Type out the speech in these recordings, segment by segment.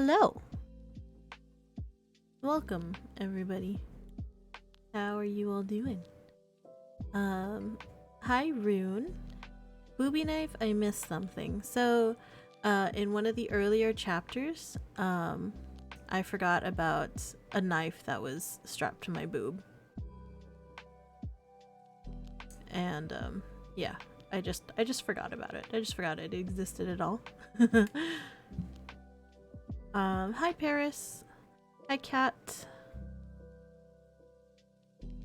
Hello. Welcome, everybody. How are you all doing? Hi, Rune. Boobie knife, I missed something. So, in one of the earlier chapters, I forgot about a knife that was strapped to my boob. And, yeah, I just forgot about it. I just forgot it existed at all. Hi, Paris. Hi, Cat.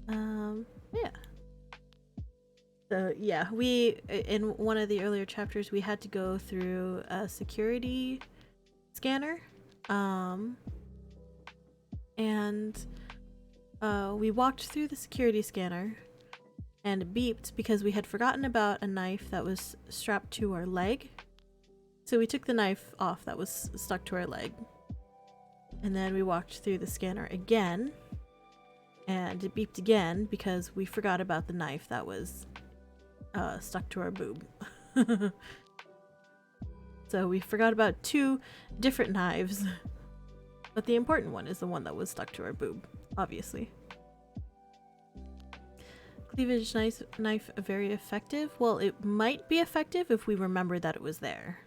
Yeah. So yeah, we in one of the earlier chapters we had to go through a security scanner, and we walked through the security scanner, and it beeped because we had forgotten about a knife that was strapped to our leg. So we took the knife off that was stuck to our leg, and then we walked through the scanner again, and it beeped again because we forgot about the knife that was stuck to our boob. So we forgot about two different knives, but the important one is the one that was stuck to our boob, obviously. Cleavage knife very effective. Well, it might be effective if we remember that it was there.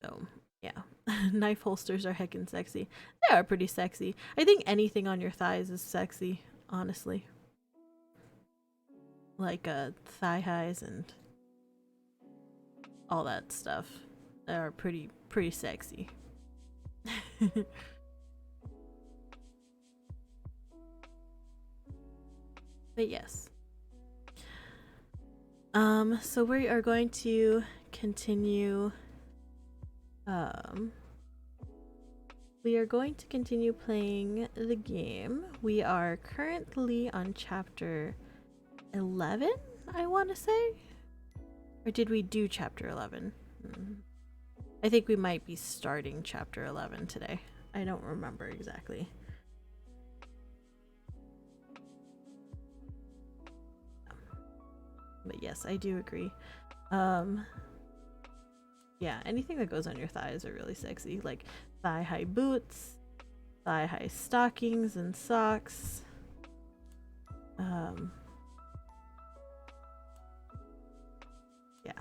So yeah, knife holsters are heckin' sexy. They are pretty sexy. I think anything on your thighs is sexy, honestly. Like thigh highs and all that stuff. They are pretty sexy. But yes. So we are going to continue playing the game. We are currently on chapter 11, I want to say. Or did we do chapter 11? I think we might be starting chapter 11 today. I don't remember exactly. But yes, I do agree. Yeah, anything that goes on your thighs are really sexy. Like thigh-high boots, thigh-high stockings and socks. Yeah.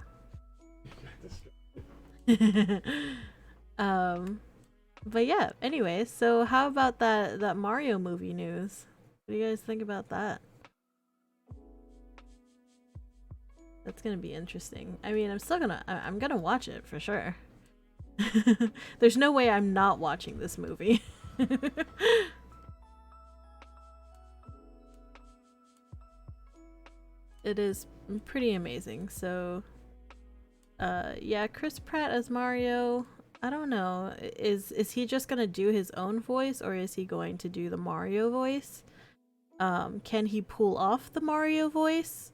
But yeah, anyway, so how about that Mario movie news? What do you guys think about that? That's gonna be interesting. I mean, I'm gonna watch it for sure. There's no way I'm not watching this movie. It is pretty amazing. So, yeah, Chris Pratt as Mario. I don't know. Is he just gonna do his own voice, or is he going to do the Mario voice? Can he pull off the Mario voice?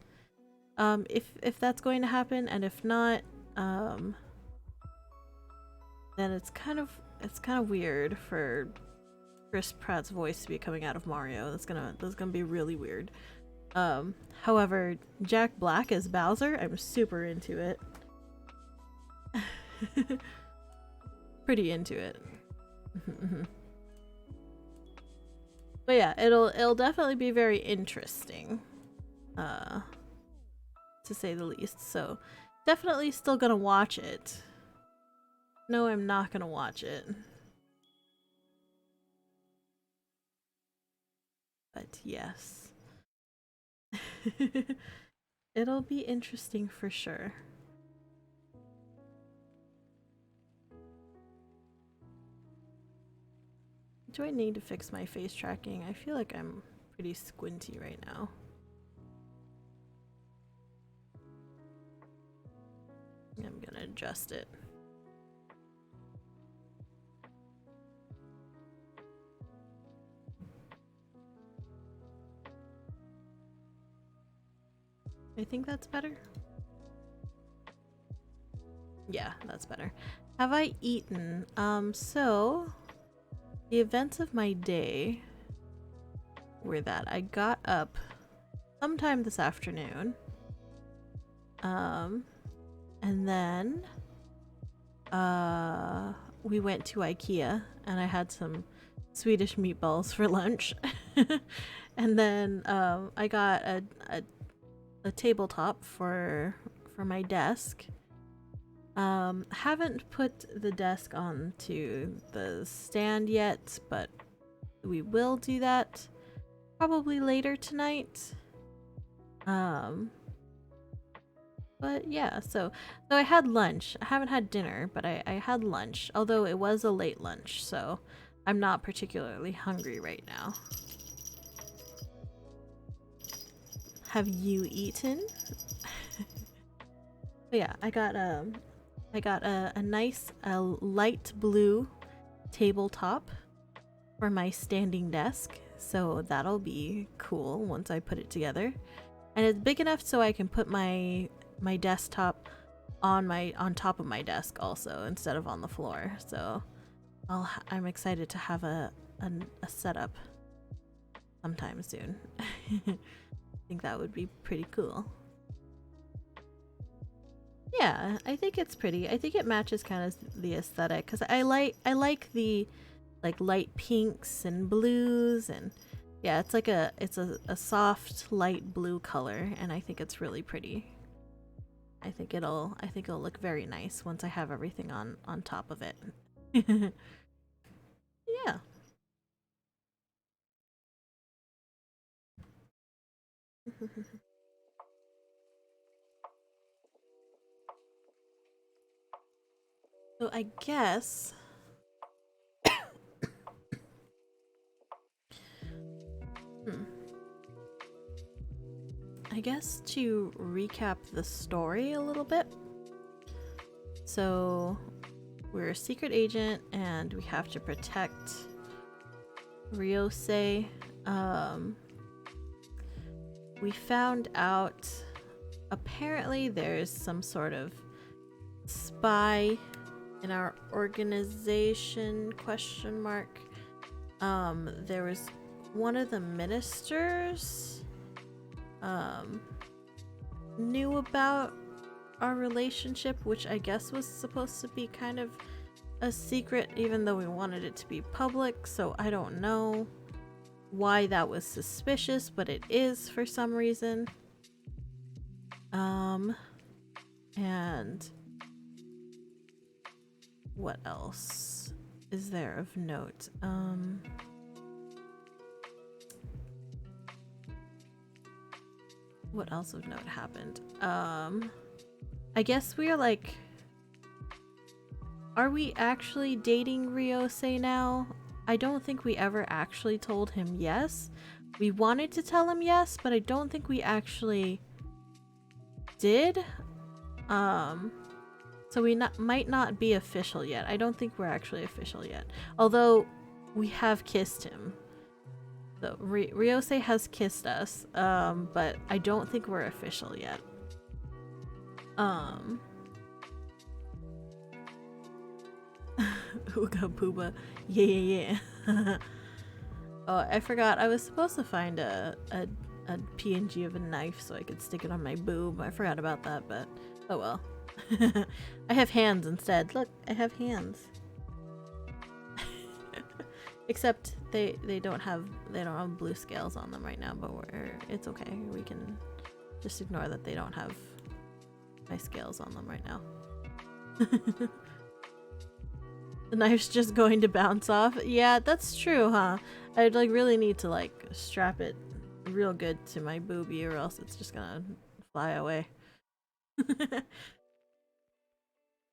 If that's going to happen, and if not, then it's kind of weird for Chris Pratt's voice to be coming out of Mario. That's gonna be really weird. However, Jack Black as Bowser, I'm super into it. Pretty into it. But yeah, it'll definitely be very interesting. To say the least. So, definitely still gonna watch it. No, I'm not gonna watch it. But yes. It'll be interesting for sure. Do I need to fix my face tracking? I feel like I'm pretty squinty right now. I'm gonna adjust it. I think that's better. Yeah, that's better. Have I eaten? So the events of my day were that I got up sometime this afternoon. And then we went to IKEA and I had some Swedish meatballs for lunch. And then I got a tabletop for my desk. Haven't put the desk onto the stand yet, but we will do that probably later tonight. But yeah, so I had lunch. I haven't had dinner, but I had lunch, although it was a late lunch, so I'm not particularly hungry right now. Have you eaten? But yeah, I got a nice light blue tabletop for my standing desk, so that'll be cool once I put it together. And it's big enough so I can put my desktop on top of my desk also instead of on the floor. So I'm excited to have a setup sometime soon. I think that would be pretty cool. Yeah, I think it's pretty. I think it matches kind of the aesthetic because I like the like light pinks and blues, and yeah, it's like a soft light blue color, and I think it's really pretty. I think it'll look very nice once I have everything on top of it. Yeah. So I guess I guess to recap the story a little bit. So we're a secret agent and we have to protect Ryosei. We found out apparently there's some sort of spy in our organization, question mark. There was one of the ministers knew about our relationship, which I guess was supposed to be kind of a secret, even though we wanted it to be public, so I don't know why that was suspicious, but it is for some reason. And what else is there of note? What else of note happened? I guess we are like, are we actually dating Ryosei now? I don't think we ever actually told him yes. We wanted to tell him yes, but I don't think we actually did. So we might not be official yet. I don't think we're actually official yet. Although we have kissed him. So Ryosei has kissed us, but I don't think we're official yet. Ooga booba. Yeah. Oh, I forgot. I was supposed to find a PNG of a knife so I could stick it on my boob. I forgot about that, but oh well. I have hands instead. Look, I have hands. Except they don't have blue scales on them right now, but it's okay. We can just ignore that they don't have my scales on them right now. The knife's just going to bounce off. Yeah, that's true, huh? I'd like really need to like strap it real good to my boobie or else it's just gonna fly away.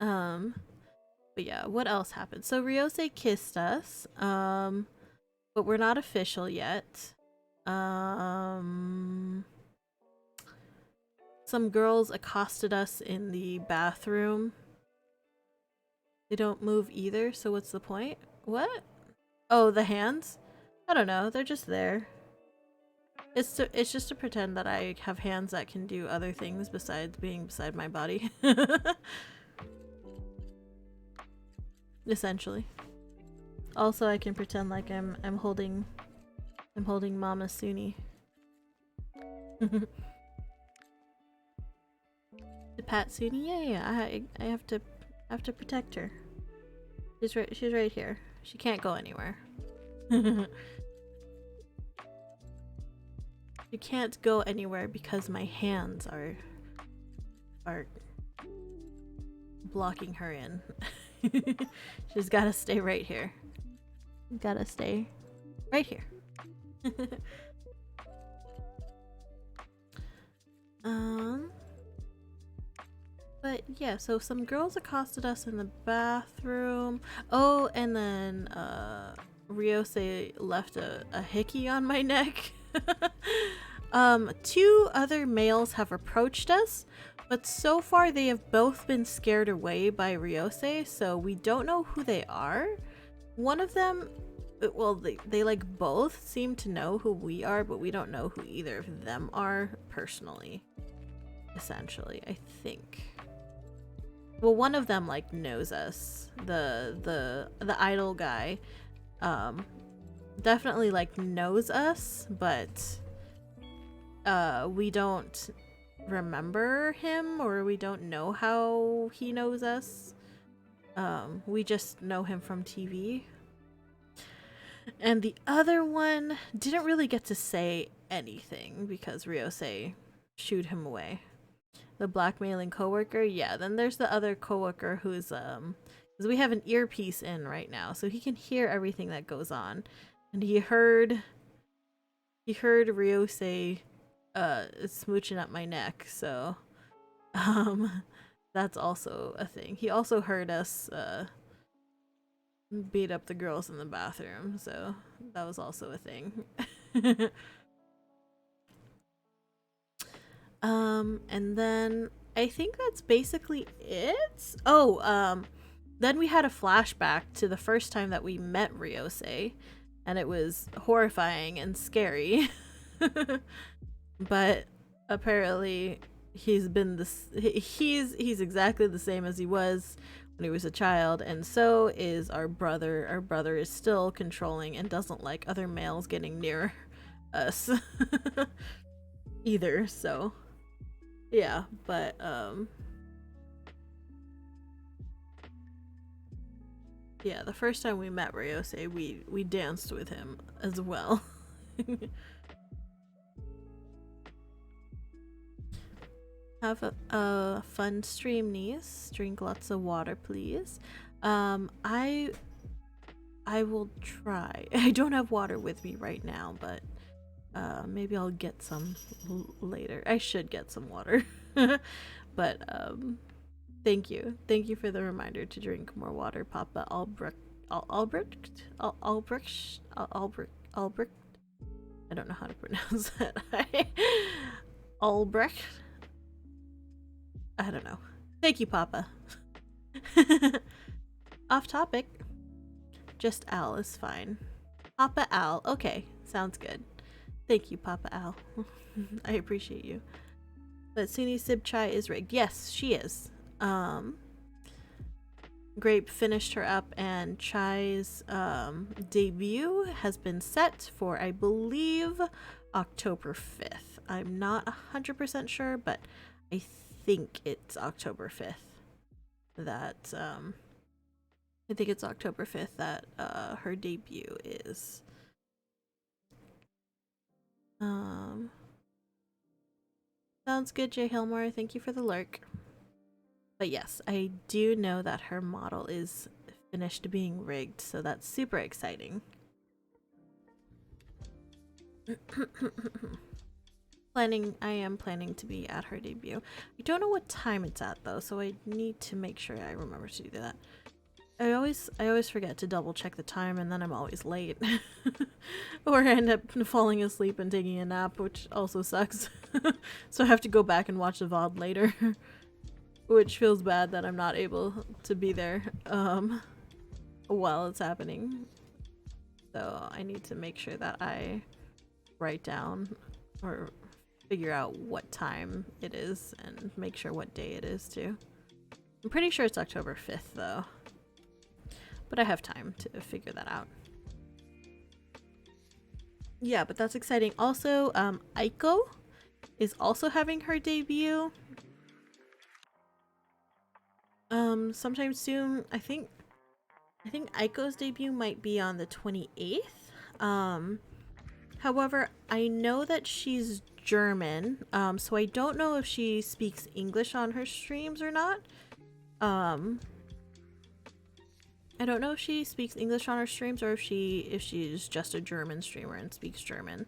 But yeah, what else happened? So Ryosei kissed us, but we're not official yet. Some girls accosted us in the bathroom. They don't move either, so what's the point? What? Oh, the hands? I don't know, they're just there. It's just to pretend that I have hands that can do other things besides being beside my body. Essentially. Also, I can pretend like I'm holding Mama Suni. To pat Suni? Yeah, I have to protect her. She's right here. She can't go anywhere. She can't go anywhere because my hands are blocking her in. She's gotta stay right here. Gotta stay right here. But yeah, so some girls accosted us in the bathroom. Oh, and then Ryose left a hickey on my neck. Two other males have approached us, but so far they have both been scared away by Ryose, so we don't know who they are. One of them, well, they like both seem to know who we are, but we don't know who either of them are personally. Essentially, I think. Well, one of them like knows us. The idol guy, definitely like knows us, but we don't remember him, or we don't know how he knows us. We just know him from TV. And the other one didn't really get to say anything because Ryose shooed him away. The blackmailing coworker, yeah. Then there's the other coworker who's because we have an earpiece in right now, so he can hear everything that goes on, and he heard Ryose smooching up my neck, so that's also a thing. He also heard us beat up the girls in the bathroom, so that was also a thing. And then I think that's basically it. Oh, then we had a flashback to the first time that we met Ryose, and it was horrifying and scary. But apparently he's exactly the same as he was when he was a child, and so is our brother. Our brother is still controlling and doesn't like other males getting near us either, so yeah. But yeah, the first time we met Ryose, we danced with him as well. Have a fun stream, niece. Drink lots of water, please. I will try. I don't have water with me right now, but maybe I'll get some later. I should get some water. But thank you for the reminder to drink more water, Papa Albrecht. Albrecht. I don't know how to pronounce that. Albrecht. I don't know. Thank you, Papa. Off topic. Just Al is fine. Papa Al. Okay, sounds good. Thank you, Papa Al. I appreciate you. But Suni Sib Chai is rigged. Yes, she is. Grape finished her up, and Chai's debut has been set for, I believe, October 5th. I'm not 100% sure, but I think it's October 5th that I think it's October 5th that her debut is. Sounds good, Jay Hilmore. Thank you for the lurk. But yes, I do know that her model is finished being rigged, so that's super exciting. I am planning to be at her debut. I don't know what time it's at though, so I need to make sure I remember to do that. I always forget to double check the time, and then I'm always late. Or I end up falling asleep and taking a nap, which also sucks. So I have to go back and watch the VOD later. Which feels bad that I'm not able to be there while it's happening. So I need to make sure that I write down or figure out what time it is and make sure what day it is too. I'm pretty sure it's October 5th though, but I have time to figure that out. Yeah, but that's exciting. Also, Aiko is also having her debut sometime soon. I think I think Aiko's debut might be on the 28th. However, I know that she's German, so I don't know if she speaks English on her streams or not. I don't know if she speaks English on her streams or if she's just a German streamer and speaks German.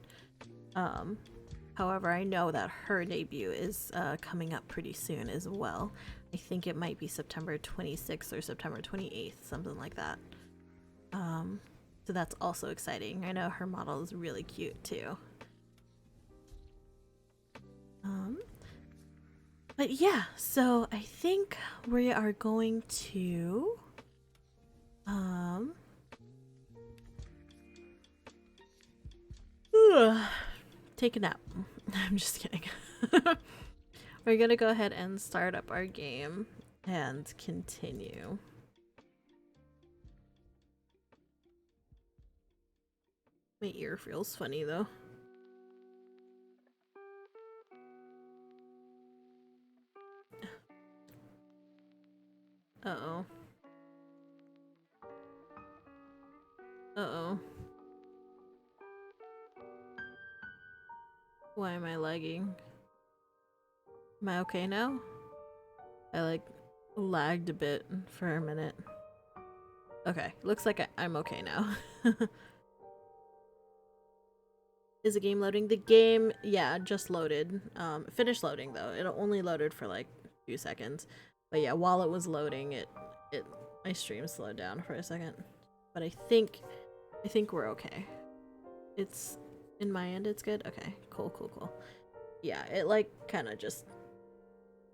However, I know that her debut is coming up pretty soon as well. I think it might be September 26th or September 28th, something like that. So that's also exciting. I know her model is really cute too. But yeah, so I think we are going to take a nap. I'm just kidding. We're gonna go ahead and start up our game and continue. My ear feels funny though. Uh-oh. Uh-oh. Why am I lagging? Am I okay now? I like lagged a bit for a minute. Okay, looks like I'm okay now. Is the game loading? The game, yeah, just loaded. Finished loading though. It only loaded for like a few seconds. But yeah, while it was loading, my stream slowed down for a second. But I think we're okay. It's in my end, it's good. Okay, cool. Yeah, it like kind of just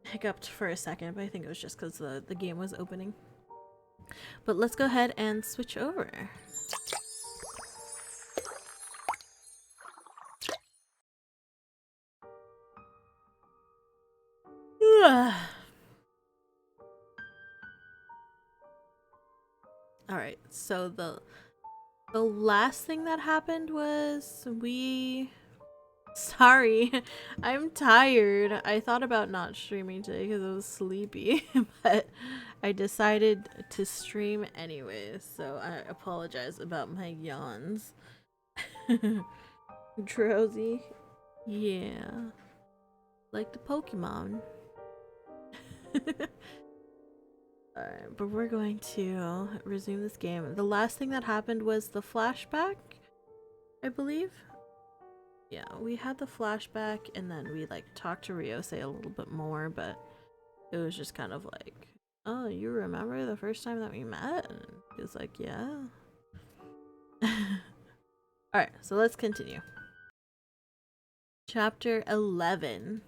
hiccuped for a second, but I think it was just because the game was opening. But let's go ahead and switch over. Alright, so the last thing that happened was sorry, I'm tired. I thought about not streaming today because I was sleepy, but I decided to stream anyways, so I apologize about my yawns. Drowsy? Yeah. Like the Pokemon. Alright, but we're going to resume this game. The last thing that happened was the flashback, I believe. Yeah, we had the flashback and then we like talked to Ryosei a little bit more, but it was just kind of like, oh, you remember the first time that we met? And he was like, yeah. Alright, so let's continue. Chapter 11.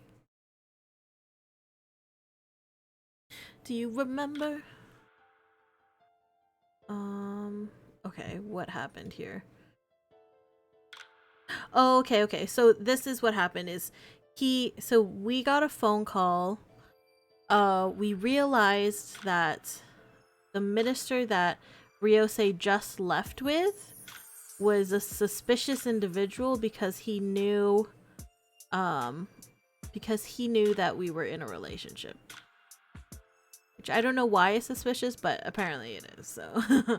Do you remember? Okay, what happened here? Oh, okay. So this is what happened is so we got a phone call. We realized that the minister that Ryosei just left with was a suspicious individual because he knew that we were in a relationship. Which I don't know why it's suspicious, but apparently it is. So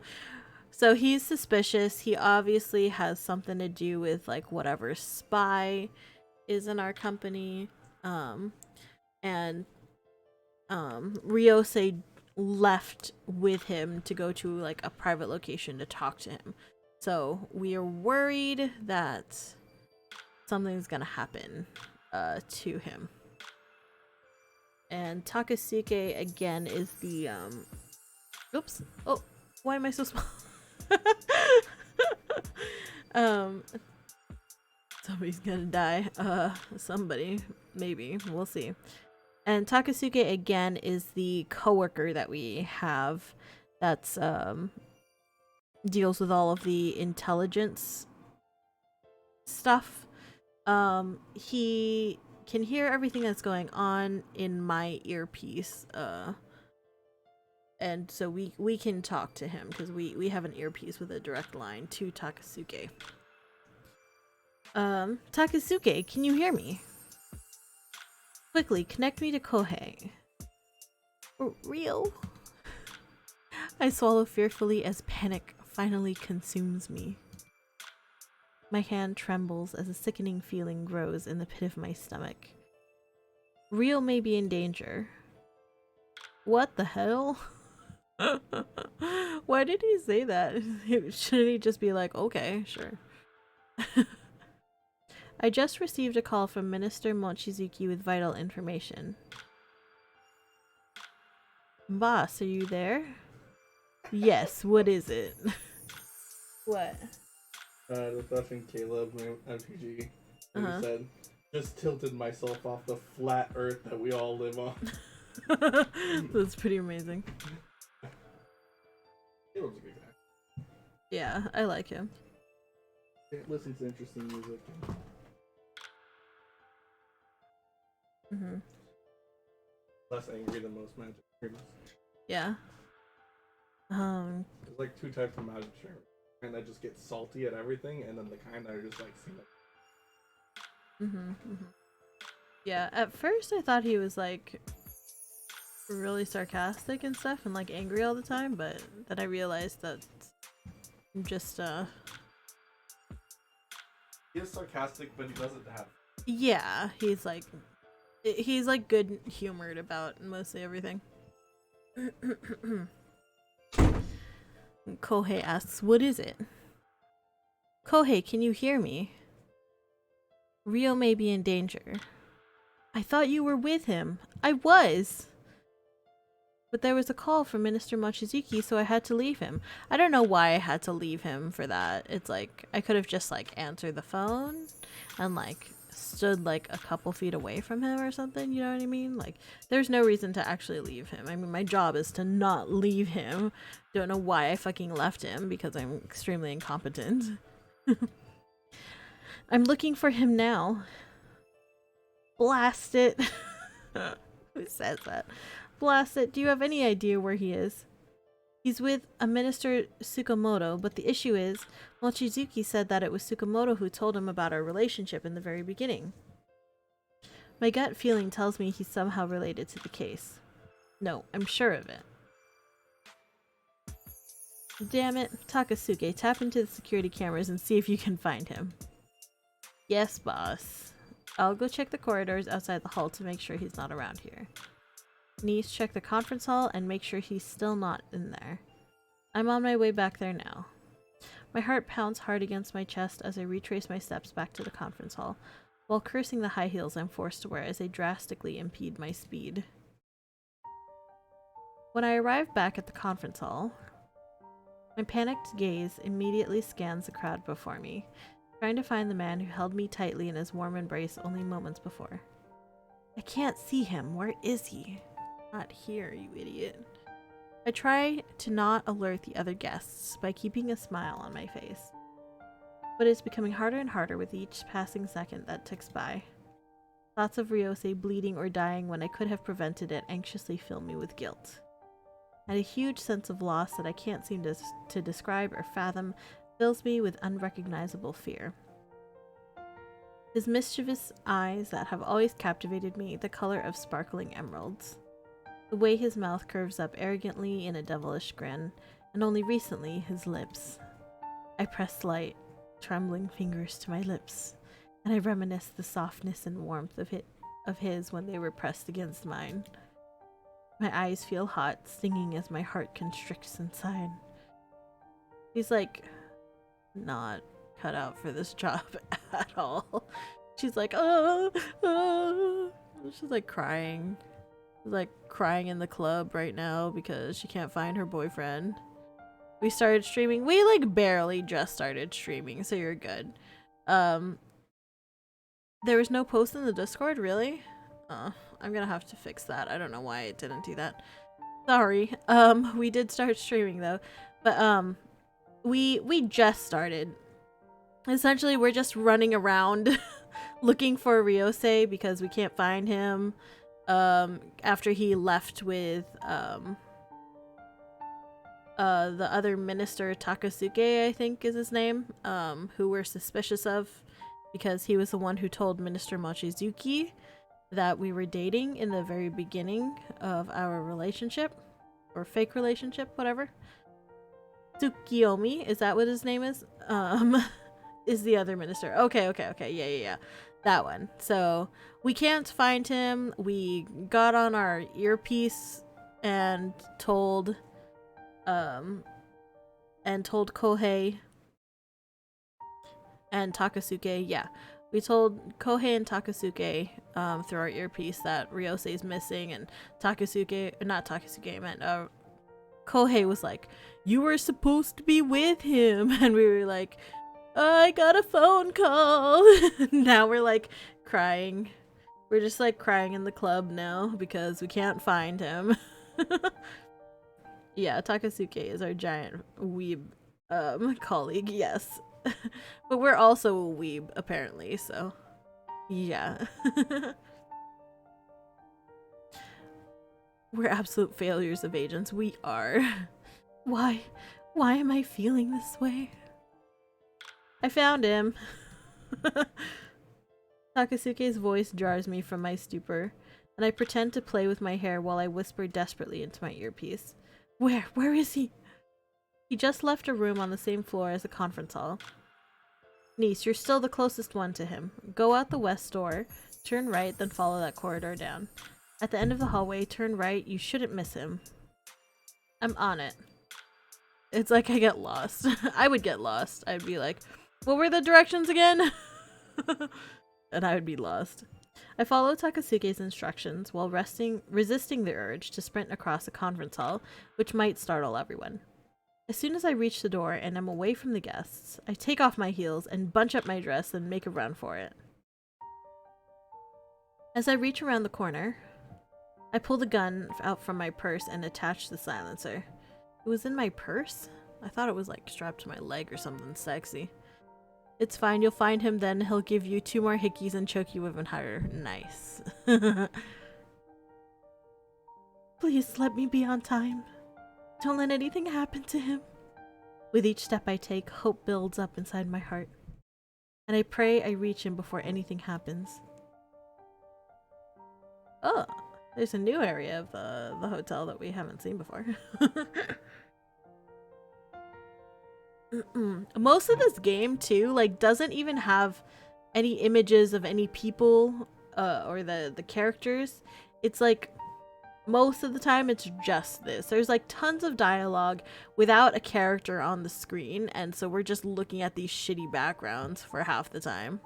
so he's suspicious. He obviously has something to do with like whatever spy is in our company. And Ryosei left with him to go to like a private location to talk to him. So we are worried that something's gonna happen to him. And Takasuke again is the oops. Oh, why am I so small? Somebody's gonna die. Somebody, maybe. We'll see. And Takasuke again is the coworker that we have that's deals with all of the intelligence stuff. He can hear everything that's going on in my earpiece. And so we can talk to him because we have an earpiece with a direct line to Takasuke. Takasuke, can you hear me? Quickly, connect me to Kohei. For real? I swallow fearfully as panic finally consumes me. My hand trembles as a sickening feeling grows in the pit of my stomach. Rio may be in danger. What the hell? Why did he say that? Shouldn't he just be like, okay, sure. I just received a call from Minister Mochizuki with vital information. Boss, are you there? Yes, what is it? What? Refreshing Caleb, my MTG. And he said, just tilted myself off the flat earth that we all live on. That's pretty amazing. Caleb's a good guy. Yeah, I like him. He listens to interesting music. Less angry than most magic streamers. Yeah. There's like two types of magic streamers. And that just get salty at everything, and then the kind that are just like seem like Yeah, at first I thought he was like really sarcastic and stuff and like angry all the time, but then I realized that I'm just he is sarcastic, but he doesn't have. Yeah, he's like good humored about mostly everything. Kohei asks, what is it? Kohei, can you hear me? Rio may be in danger. I thought you were with him. I was! But there was a call from Minister Mochizuki, so I had to leave him. I don't know why I had to leave him for that. It's like, I could have just like answered the phone and like stood like a couple feet away from him or something, you know what I mean? Like, there's no reason to actually leave him. I mean, my job is to not leave him. Don't know why I fucking left him, because I'm extremely incompetent. I'm looking for him now. Blast it. Who says that? Blast it. Do you have any idea where he is? He's with a Minister Tsukamoto, but the issue is, Mochizuki said that it was Tsukamoto who told him about our relationship in the very beginning. My gut feeling tells me he's somehow related to the case. No, I'm sure of it. Damn it. Takasuke, tap into the security cameras and see if you can find him. Yes, boss. I'll go check the corridors outside the hall to make sure he's not around here. Niece, check the conference hall and make sure he's still not in there. I'm on my way back there now. My heart pounds hard against my chest as I retrace my steps back to the conference hall, while cursing the high heels I'm forced to wear as they drastically impede my speed. When I arrive back at the conference hall, my panicked gaze immediately scans the crowd before me, trying to find the man who held me tightly in his warm embrace only moments before. I can't see him. Where is he? Not here, you idiot. I try to not alert the other guests by keeping a smile on my face, but it's becoming harder and harder with each passing second that ticks by. Thoughts of Ryosei bleeding or dying when I could have prevented it anxiously fill me with guilt. And a huge sense of loss that I can't seem to describe or fathom fills me with unrecognizable fear. His mischievous eyes that have always captivated me, the color of sparkling emeralds. The way his mouth curves up arrogantly in a devilish grin, and only recently his lips. I press light, trembling fingers to my lips, and I reminisce the softness and warmth of his when they were pressed against mine. My eyes feel hot, stinging as my heart constricts inside. He's like not cut out for this job at all. She's like, oh. She's like crying. She's like crying in the club right now because she can't find her boyfriend. We started streaming. We like barely just started streaming, so you're good. There was no post in the Discord, really? I'm gonna have to fix that. I don't know why it didn't do that. Sorry. We did start streaming though. But we just started. Essentially, we're just running around looking for Ryosei because we can't find him. After he left with the other minister, Takasuke, I think is his name, who we're suspicious of because he was the one who told Minister Mochizuki that we were dating in the very beginning of our relationship, or fake relationship, whatever. Tsukiyomi, is that what his name is? Is the other minister. Okay, yeah. That one. So we can't find him. We got on our earpiece and told Kohei and Takasuke, yeah. We told Kohei and Takasuke through our earpiece that Ryosei is missing, and Takasuke, I meant Kohei was like, "You were supposed to be with him," and we were like, "I got a phone call." Now we're like crying. We're just like crying in the club now because we can't find him. Yeah, Takasuke is our giant weeb colleague, yes. But we're also a weeb, apparently, so yeah. We're absolute failures of agents. We are. Why am I feeling this way? I found him. Takasuke's voice jars me from my stupor, and I pretend to play with my hair while I whisper desperately into my earpiece. Where is he? He just left a room on the same floor as the conference hall. Niece, you're still the closest one to him. Go out the west door, turn right, then follow that corridor down. At the end of the hallway, turn right. You shouldn't miss him. I'm on it. It's like I get lost. I would get lost. I'd be like, what were the directions again? And I would be lost. I follow Takasuke's instructions while resisting the urge to sprint across the conference hall, which might startle everyone. As soon as I reach the door and am away from the guests, I take off my heels and bunch up my dress and make a run for it. As I reach around the corner, I pull the gun out from my purse and attach the silencer. It was in my purse? I thought it was like strapped to my leg or something sexy. It's fine, you'll find him then. He'll give you 2 more hickeys and choke you even harder. Nice. Please let me be on time. Don't let anything happen to him. With each step I take, hope builds up inside my heart. And I pray I reach him before anything happens. Oh, there's a new area of the hotel that we haven't seen before. Most of this game too, like, doesn't even have any images of any people or the characters. It's like most of the time it's just this. There's like tons of dialogue without a character on the screen, and so we're just looking at these shitty backgrounds for half the time.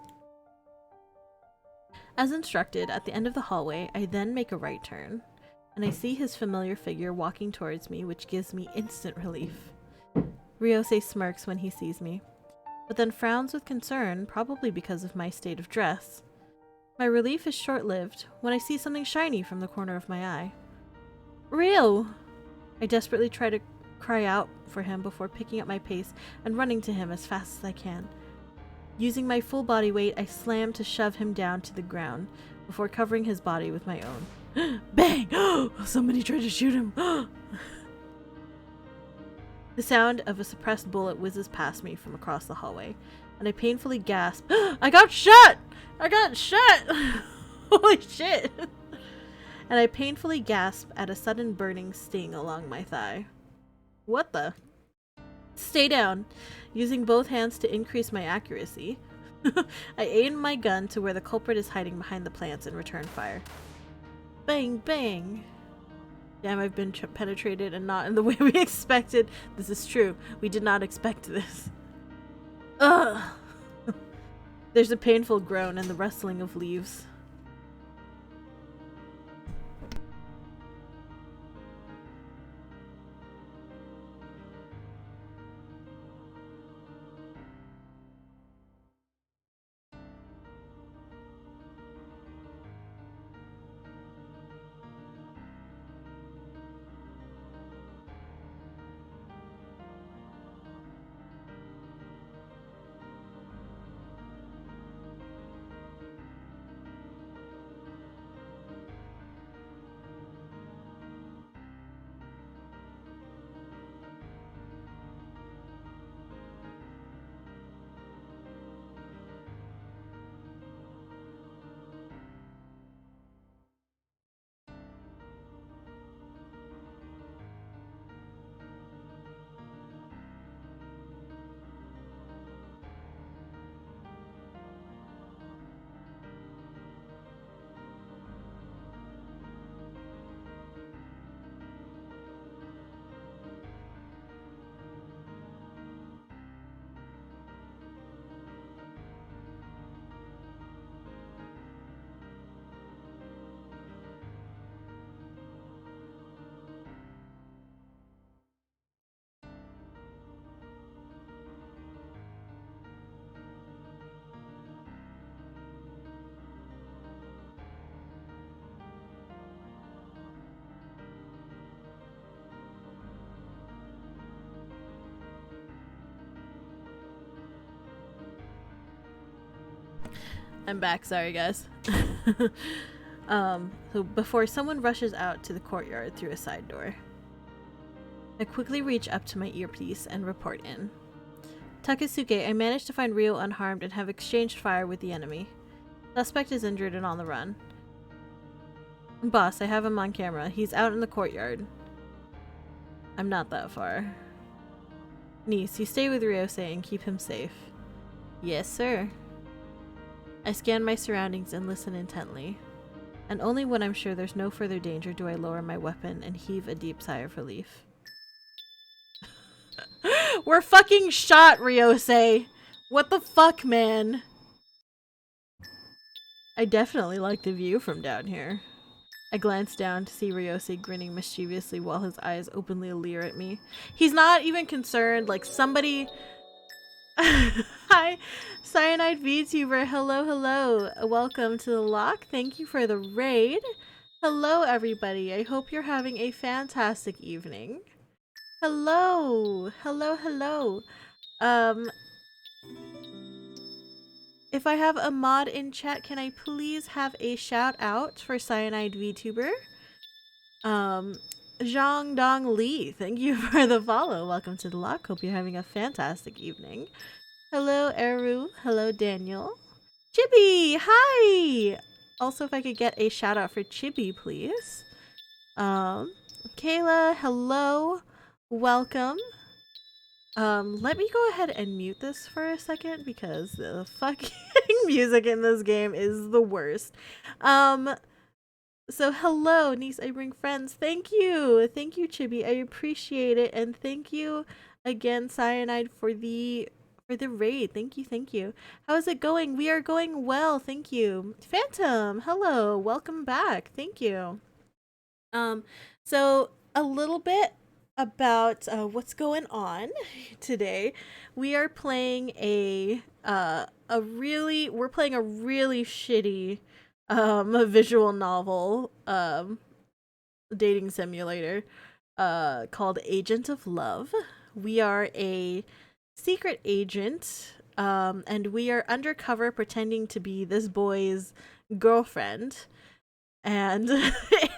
As instructed, at the end of the hallway, I then make a right turn, and I see his familiar figure walking towards me, which gives me instant relief. Ryosei smirks when he sees me, but then frowns with concern, probably because of my state of dress. My relief is short-lived when I see something shiny from the corner of my eye. Ryo! I desperately try to cry out for him before picking up my pace and running to him as fast as I can. Using my full body weight, I slam to shove him down to the ground before covering his body with my own. Bang! Somebody tried to shoot him! The sound of a suppressed bullet whizzes past me from across the hallway, and I painfully gasp, I got shot! I got shot! Holy shit! And I painfully gasp at a sudden burning sting along my thigh. What the? Stay down. Using both hands to increase my accuracy, I aim my gun to where the culprit is hiding behind the plants and return fire. Bang, bang. Damn, I've been penetrated and not in the way we expected. This is true. We did not expect this. Ugh! There's a painful groan and the rustling of leaves. I'm back. Sorry, guys. So before someone rushes out to the courtyard through a side door, I quickly reach up to my earpiece and report in. Takasuke, I managed to find Ryo unharmed and have exchanged fire with the enemy. Suspect is injured and on the run. Boss, I have him on camera. He's out in the courtyard. I'm not that far. Niece, you stay with Ryosei and keep him safe. Yes, sir. I scan my surroundings and listen intently. And only when I'm sure there's no further danger do I lower my weapon and heave a deep sigh of relief. We're fucking shot, Ryosei! What the fuck, man? I definitely like the view from down here. I glance down to see Ryosei grinning mischievously while his eyes openly leer at me. He's not even concerned, like somebody... Hi, Cyanide VTuber. Hello, hello. Welcome to the lock. Thank you for the raid. Hello, everybody. I hope you're having a fantastic evening. Hello. Hello, hello. If I have a mod in chat, can I please have a shout out for Cyanide VTuber? Zhang Dong Li, thank you for the follow. Welcome to the lock. Hope you're having a fantastic evening. Hello, Eru. Hello, Daniel. Chibi, hi! Also, if I could get a shout out for Chibi, please. Kayla, hello. Welcome. Let me go ahead and mute this for a second because the fucking music in this game is the worst. So hello, niece, I bring friends. Thank you. Thank you, Chibi. I appreciate it. And thank you again, Cyanide, for the raid. Thank you, thank you. How is it going? We are going well, thank you. Phantom, hello. Welcome back. Thank you. So a little bit about what's going on today. We are playing we're playing a really shitty visual novel dating simulator called Agent of Love. We are a secret agent and we are undercover pretending to be this boy's girlfriend. And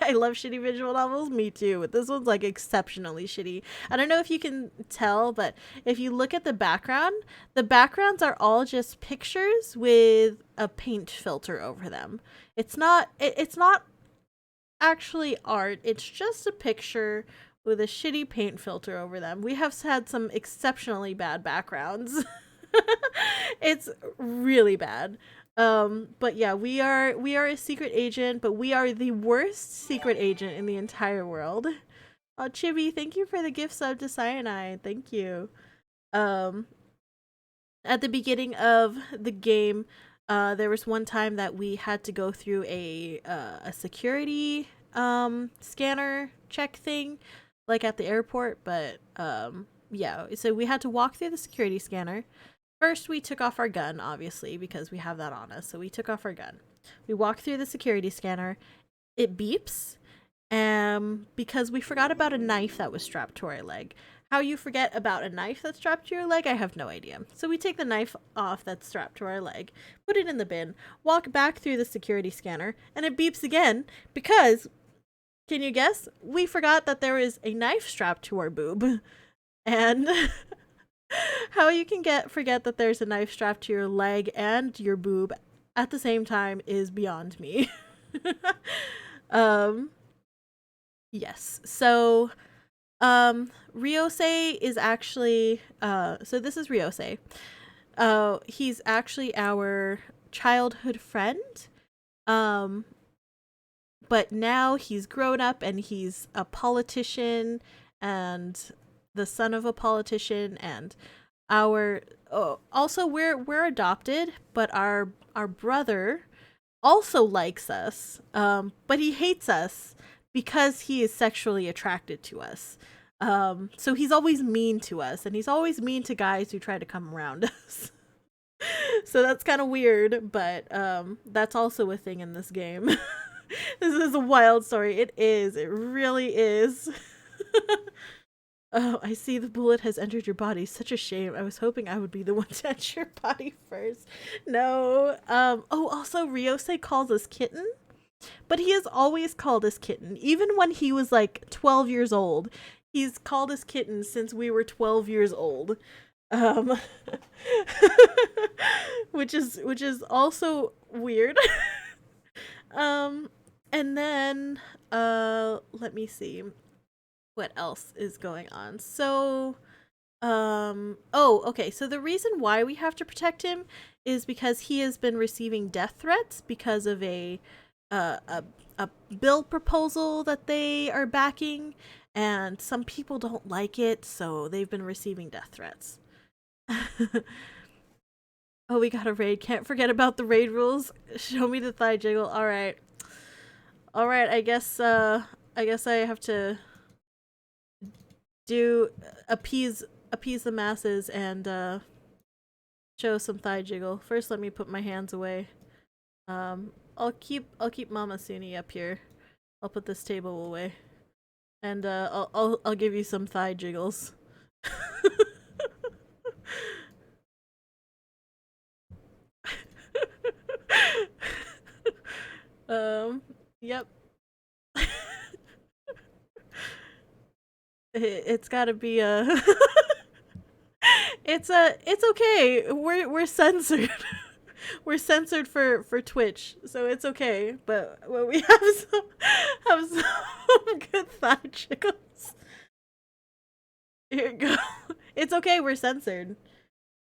I love shitty visual novels. Me too. But this one's like exceptionally shitty. I don't know if you can tell, but if you look at the backgrounds are all just pictures with a paint filter over them. It's not actually art. It's just a picture with a shitty paint filter over them. We have had some exceptionally bad backgrounds. It's really bad. But yeah, we are a secret agent, but we are the worst secret agent in the entire world. Oh, Chibi, thank you for the gift sub to Cyanide. Thank you. At the beginning of the game, there was one time that we had to go through a security scanner check thing, like at the airport, but yeah, so we had to walk through the security scanner. First, we took off our gun, obviously, because we have that on us. So we took off our gun. We walked through the security scanner. It beeps because we forgot about a knife that was strapped to our leg. How you forget about a knife that's strapped to your leg, I have no idea. So we take the knife off that's strapped to our leg, put it in the bin, walk back through the security scanner, and it beeps again because, can you guess? We forgot that there is a knife strapped to our boob. And... how you can forget that there's a knife strapped to your leg and your boob at the same time is beyond me. Yes. So Ryosei is actually so this is Ryosei. He's actually our childhood friend. But now he's grown up and he's a politician and the son of a politician, and also we're adopted, but our brother also likes us, but he hates us because he is sexually attracted to us. So he's always mean to us, and he's always mean to guys who try to come around us. So that's kind of weird, but that's also a thing in this game. This is a wild story. It really is. Oh, I see the bullet has entered your body. Such a shame. I was hoping I would be the one to enter your body first. No. Oh, also Ryosei calls us kitten, but he has always called us kitten. Even when he was like 12 years old, he's called us kitten since we were 12 years old. Um which is also weird. um and then let me see what else is going on. So oh, okay. So the reason why we have to protect him is because he has been receiving death threats because of uh, a a bill proposal that they are backing, and some people don't like it, so they've been receiving death threats. Oh, we got a raid. Can't forget about the raid rules. Show me the thigh jiggle. All right. All right, I guess I have to do appease the masses and show some thigh jiggle. First, let me put my hands away. I'll keep Mama Suni up here. I'll put this table away, and I'll give you some thigh jiggles. Yep. It's got to be a. It's okay. We're censored. We're censored for Twitch, so it's okay. But well, we have some good thigh jiggles. Here you go. It's okay. We're censored.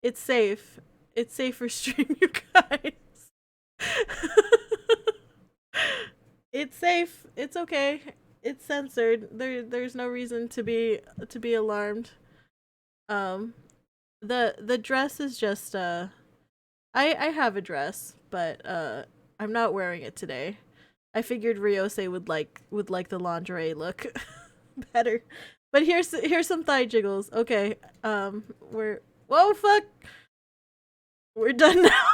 It's safe. It's safe for stream, you guys. It's safe. It's okay. It's censored. There's no reason to be alarmed. Um, the dress is just I have a dress, but I'm not wearing it today. I figured Ryosei would like the lingerie look better. But here's some thigh jiggles. Okay. We're whoa fuck. We're done now.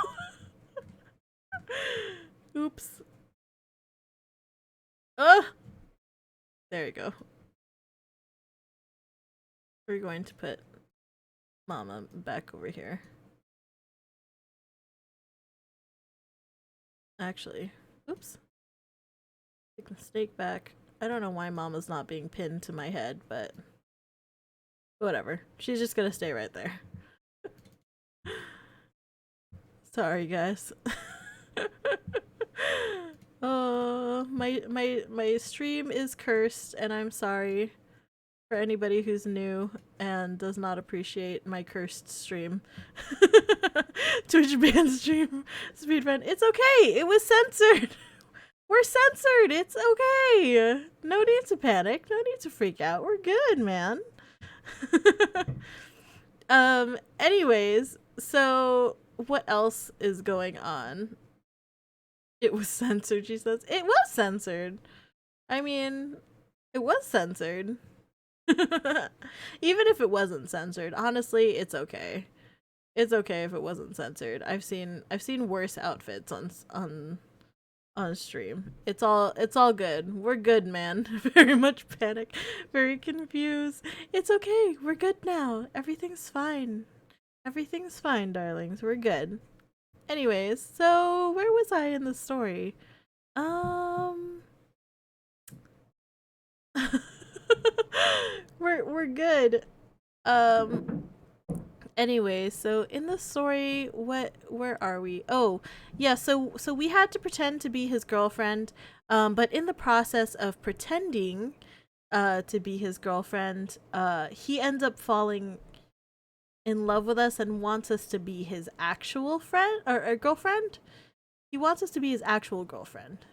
Oops. There you go. We're going to put Mama back over here. Actually, oops. Take the steak back. I don't know why Mama's not being pinned to my head, but whatever. She's just gonna stay right there. Sorry, guys. Oh, my stream is cursed, and I'm sorry for anybody who's new and does not appreciate my cursed stream. Twitch ban stream speedrun. It's okay. It was censored. We're censored. It's okay. No need to panic. No need to freak out. We're good, man. Anyways, so what else is going on? It was censored, she says. It was censored. I mean, it was censored. Even if it wasn't censored, honestly, it's okay. It's okay if it wasn't censored. I've seen worse outfits on stream. It's all good. We're good, man. Very much panic, very confused. It's okay. We're good now. Everything's fine. Everything's fine, darlings. We're good. Anyways, so where was I in the story? We're good. Um Anyway, so in the story, where are we? Oh, yeah, so we had to pretend to be his girlfriend, but in the process of pretending to be his girlfriend, he ends up falling in love with us and wants us to be his actual friend or girlfriend. He wants us to be his actual girlfriend.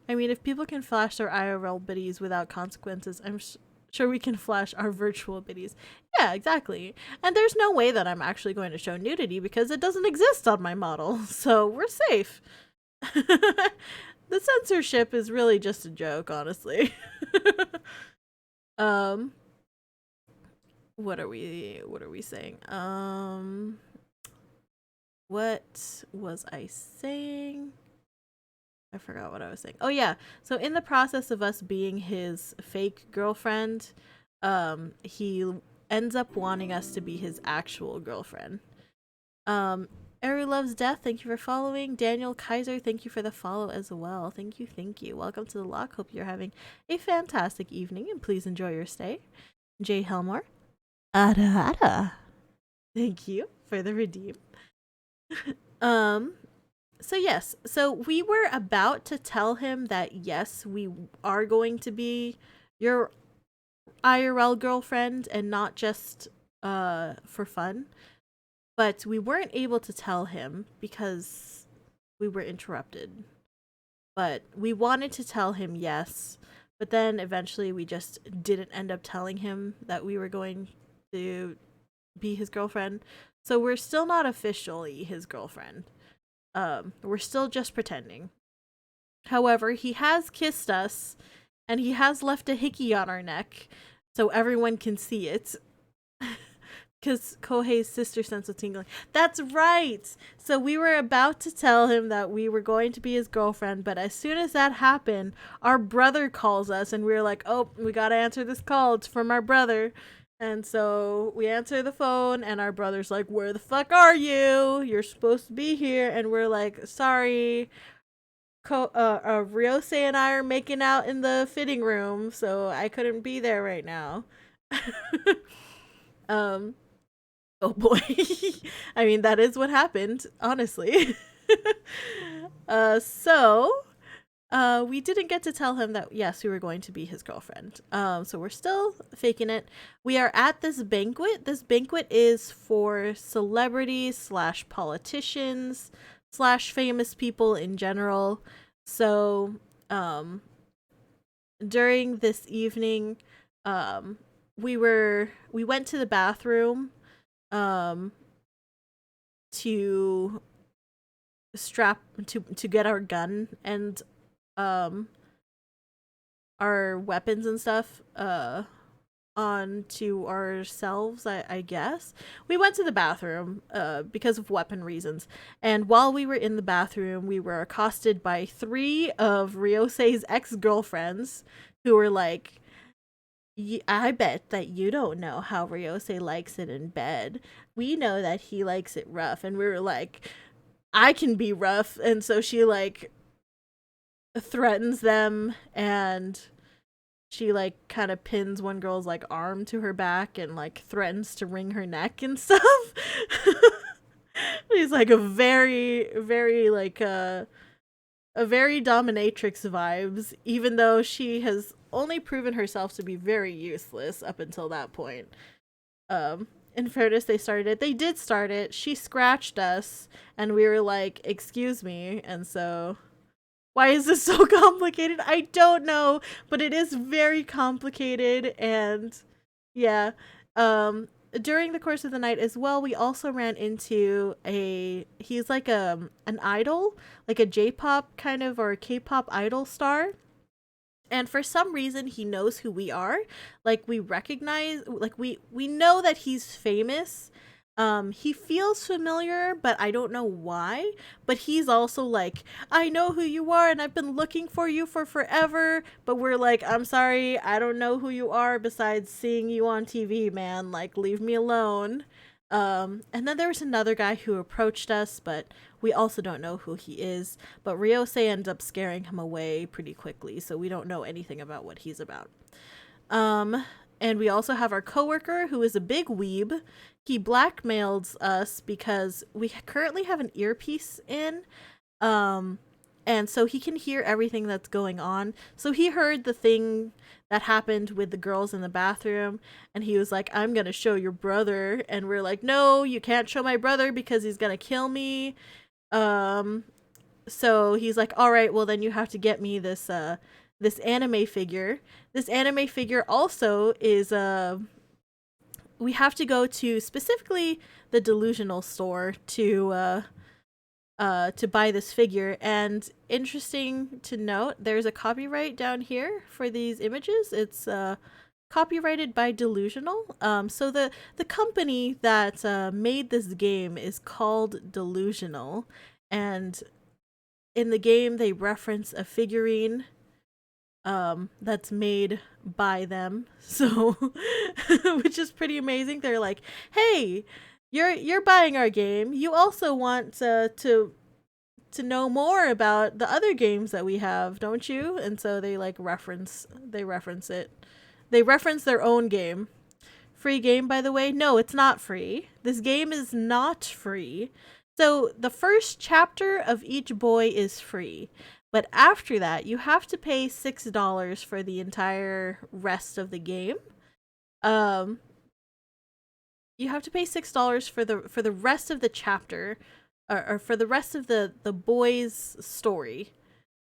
I mean, if people can flash their IRL biddies without consequences, I'm sure we can flash our virtual biddies. Yeah, exactly. And there's no way that I'm actually going to show nudity because it doesn't exist on my model, so we're safe. The censorship is really just a joke, honestly. What are we saying? What was I saying? I forgot what I was saying. Oh yeah. So in the process of us being his fake girlfriend, he ends up wanting us to be his actual girlfriend. Eri Loves Death, thank you for following. Daniel Kaiser, thank you for the follow as well. Thank you, thank you. Welcome to the lock. Hope you're having a fantastic evening and please enjoy your stay. Jay Helmore, Ada Ada, thank you for the redeem. So yes, so we were about to tell him that yes, we are going to be your IRL girlfriend and not just for fun. But we weren't able to tell him because we were interrupted. But we wanted to tell him yes, but then eventually we just didn't end up telling him that we were going to be his girlfriend. So we're still not officially his girlfriend. We're still just pretending. However, he has kissed us and he has left a hickey on our neck so everyone can see it. Because Kohei's sister sense of tingling. That's right! So we were about to tell him that we were going to be his girlfriend, but as soon as that happened, our brother calls us and we were like, oh, we gotta answer this call. It's from our brother. And so we answer the phone and our brother's like, where the fuck are you? You're supposed to be here. And we're like, sorry. Ryose and I are making out in the fitting room, so I couldn't be there right now. Oh boy. I mean, that is what happened, honestly. So we didn't get to tell him that, yes, we were going to be his girlfriend. So we're still faking it. We are at this banquet. This banquet is for celebrities / politicians / famous people in general. So during this evening, we went to the bathroom to get our gun and our weapons and stuff onto ourselves, I guess. We went to the bathroom because of weapon reasons, and while we were in the bathroom we were accosted by 3 of Ryose's ex-girlfriends who were like, I bet that you don't know how Ryose likes it in bed. We know that he likes it rough. And we were like, I can be rough. And so she like threatens them and she like kind of pins one girl's like arm to her back and like threatens to wring her neck and stuff. She's like a very, very like a very dominatrix vibes, even though she has only proven herself to be very useless up until that point. In fairness, they did start it. She scratched us and we were like, excuse me. And so why is this so complicated? I don't know, but it is very complicated. And yeah, during the course of the night as well, we also ran into he's like an idol, like a J-pop kind of or a K-pop idol star. And for some reason he knows who we are. Like we recognize, like we know that he's famous. He feels familiar, but I don't know why. But he's also like, I know who you are and I've been looking for you for forever. But we're like, I'm sorry, I don't know who you are besides seeing you on TV, man. Like, leave me alone. And then there was another guy who approached us, but we also don't know who he is. But Ryose ends up scaring him away pretty quickly, so we don't know anything about what he's about. And we also have our coworker who is a big weeb. He blackmailed us because we currently have an earpiece in. And so he can hear everything that's going on. So he heard the thing that happened with the girls in the bathroom. And he was like, I'm going to show your brother. And we're like, no, you can't show my brother because he's going to kill me. So he's like, all right, well then you have to get me this anime figure. This anime figure also is, we have to go to specifically the Delusional store to buy this figure. And interesting to note, there's a copyright down here for these images. It's copyrighted by Delusional. So the company that made this game is called Delusional, and in the game they reference a figurine that's made by them. So which is pretty amazing. They're like, "Hey, you're buying our game. You also want to know more about the other games that we have, don't you?" And so they like reference it. They reference their own game. Free game, by the way? No, it's not free. This game is not free. So the first chapter of each boy is free. But after that, you have to pay $6 for the entire rest of the game. Um, you have to pay $6 for the rest of the chapter, or for the rest of the boy's story.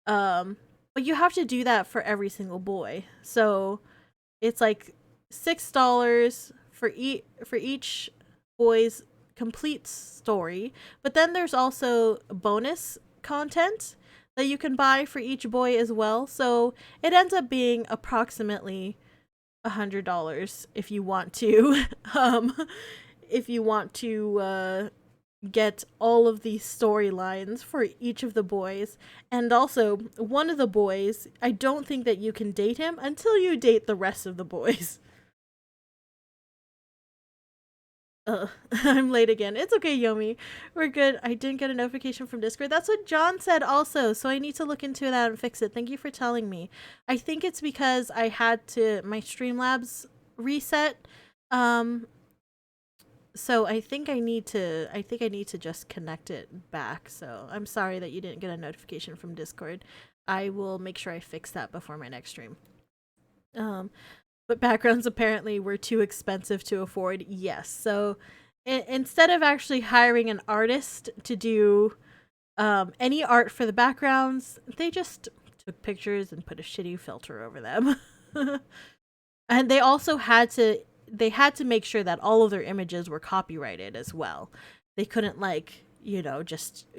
But you have to do that for every single boy. So it's like $6 for each boy's complete story. But then there's also bonus content that you can buy for each boy as well. So it ends up being approximately $100 if you want to if you want to get all of the storylines for each of the boys. And also, one of the boys, I don't think that you can date him until you date the rest of the boys. I'm late again. It's okay, Yomi. We're good. I didn't get a notification from Discord. That's what John said also, so I need to look into that and fix it. Thank you for telling me. I think it's because I had to my Streamlabs reset. So I think I need to just connect it back. So I'm sorry that you didn't get a notification from Discord. I will make sure I fix that before my next stream. But backgrounds apparently were too expensive to afford. Yes. So instead of actually hiring an artist to do any art for the backgrounds, they just took pictures and put a shitty filter over them. And they also had to make sure that all of their images were copyrighted as well. They couldn't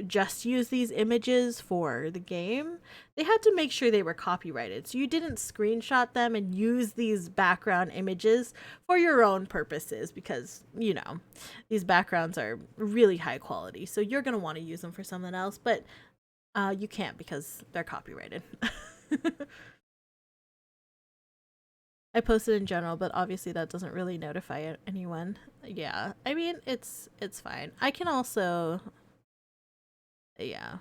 just use these images for the game. They had to make sure they were copyrighted. So you didn't screenshot them and use these background images for your own purposes because, these backgrounds are really high quality. So you're going to want to use them for something else, but you can't because they're copyrighted. I posted in general, but obviously that doesn't really notify anyone. Yeah, I mean it's fine. I can also, yeah,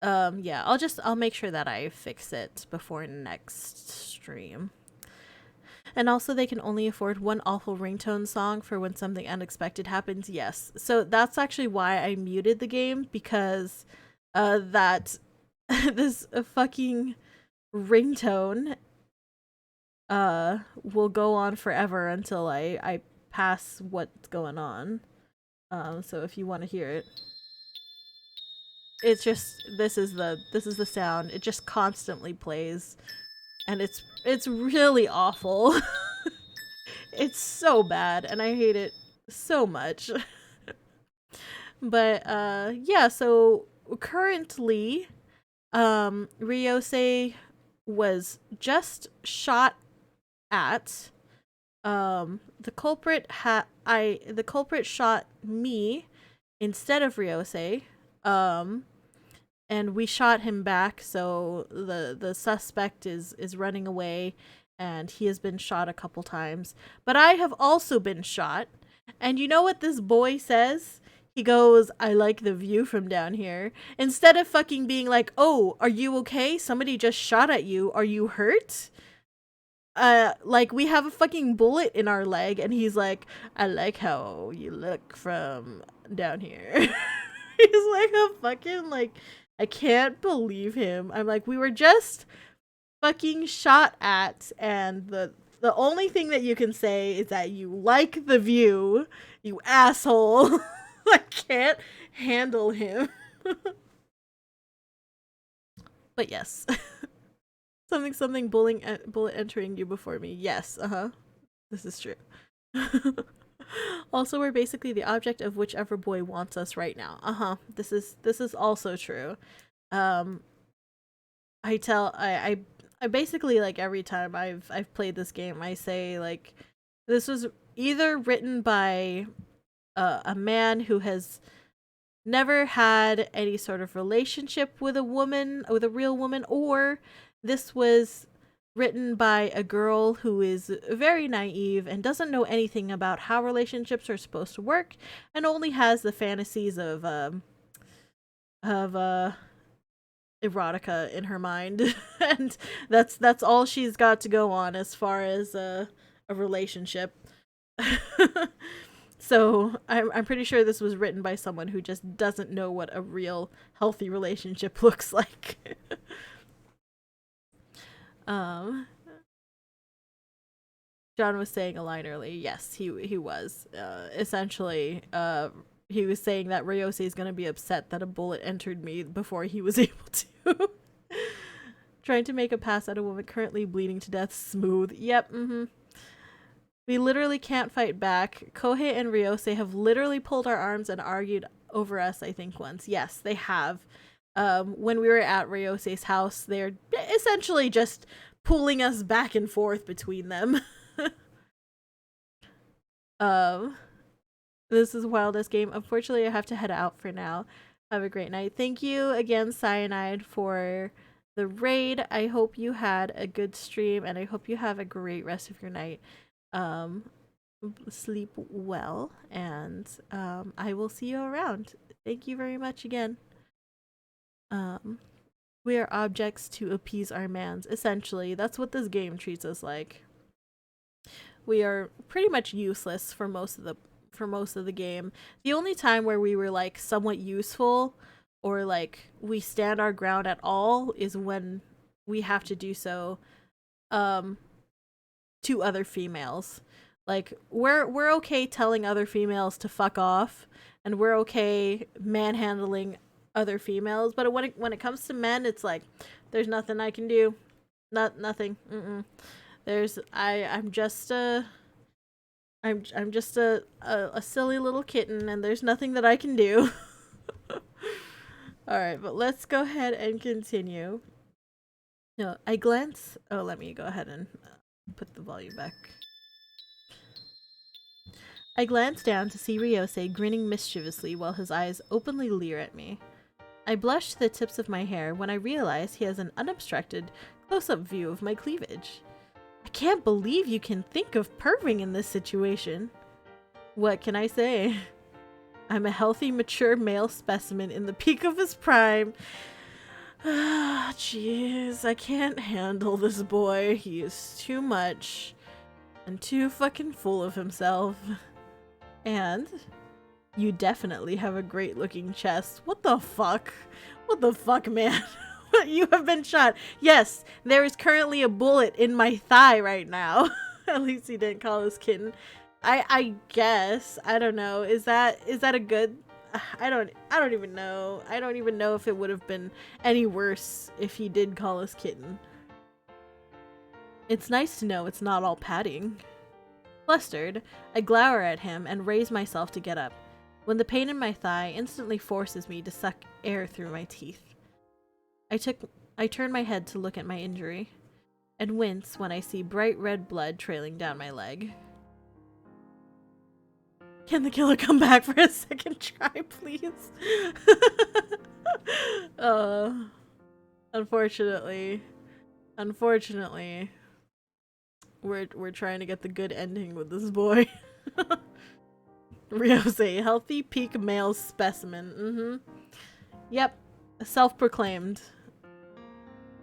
yeah. I'll make sure that I fix it before next stream. And also, they can only afford one awful ringtone song for when something unexpected happens. Yes, so that's actually why I muted the game because, that this fucking ringtone will go on forever until I pass what's going on. So if you want to hear it, it's just this is the sound. It just constantly plays, and it's really awful. It's so bad, and I hate it so much. But yeah. So currently, Ryosei was just shot at. The culprit shot me instead of Ryosei. And we shot him back, so the suspect is running away, and he has been shot a couple times. But I have also been shot, and you know what this boy says? He goes, "I like the view from down here." Instead of fucking being like, "Oh, are you okay? Somebody just shot at you. Are you hurt?" Like we have a fucking bullet in our leg, and he's like, "I like how you look from down here." He's like a fucking, like, I can't believe him. I'm like, we were just fucking shot at, and the only thing that you can say is that you like the view, you asshole. I can't handle him. But yes. Something bullet entering you before me. Yes, this is true. Also, we're basically the object of whichever boy wants us right now. This is also true. I basically, like, every time I've played this game, I say, like, this was either written by a man who has never had any sort of relationship with a real woman, or this was written by a girl who is very naive and doesn't know anything about how relationships are supposed to work, and only has the fantasies of erotica in her mind. And that's all she's got to go on as far as a relationship. So I'm pretty sure this was written by someone who just doesn't know what a real healthy relationship looks like. um John was saying a line earlier. Yes, he was. Essentially, he was saying that Ryose is going to be upset that a bullet entered me before he was able to. Trying to make a pass at a woman currently bleeding to death smooth. Yep, We literally can't fight back. Kohei and Ryose have literally pulled our arms and argued over us, I think, once. Yes, they have. When we were at Ryose's house, they're essentially just pulling us back and forth between them. This is the wildest game. Unfortunately, I have to head out for now. Have a great night. Thank you again, Cyanide, for the raid. I hope you had a good stream, and I hope you have a great rest of your night. Sleep well, and I will see you around. Thank you very much again. We are objects to appease our mans. Essentially, that's what this game treats us like. We are pretty much useless for most of the game. The only time where we were like somewhat useful or like we stand our ground at all is when we have to do so to other females. Like we're okay telling other females to fuck off, and we're okay manhandling other females, but when it comes to men, it's like there's nothing I can do. Nothing. I'm just a silly little kitten, and there's nothing that I can do. Alright, but let's go ahead and continue. No, I glance. Oh, let me go ahead and put the volume back. I glance down to see Ryose grinning mischievously while his eyes openly leer at me. I blush to the tips of my hair when I realize he has an unobstructed, close-up view of my cleavage. I can't believe you can think of perving in this situation. What can I say? I'm a healthy, mature male specimen in the peak of his prime. Ah, jeez, I can't handle this boy. He is too much and too fucking full of himself. And you definitely have a great looking chest. What the fuck? What the fuck, man? You have been shot. Yes, there is currently a bullet in my thigh right now. At least he didn't call his kitten. I guess. I don't know. Is that a good? I don't even know. I don't even know if it would have been any worse if he did call his kitten. It's nice to know it's not all patting. Flustered, I glower at him and raise myself to get up, when the pain in my thigh instantly forces me to suck air through my teeth. I turn my head to look at my injury, and wince when I see bright red blood trailing down my leg. Can the killer come back for a second try, please? Unfortunately, we're trying to get the good ending with this boy. Ryose, healthy peak male specimen. Yep, self-proclaimed.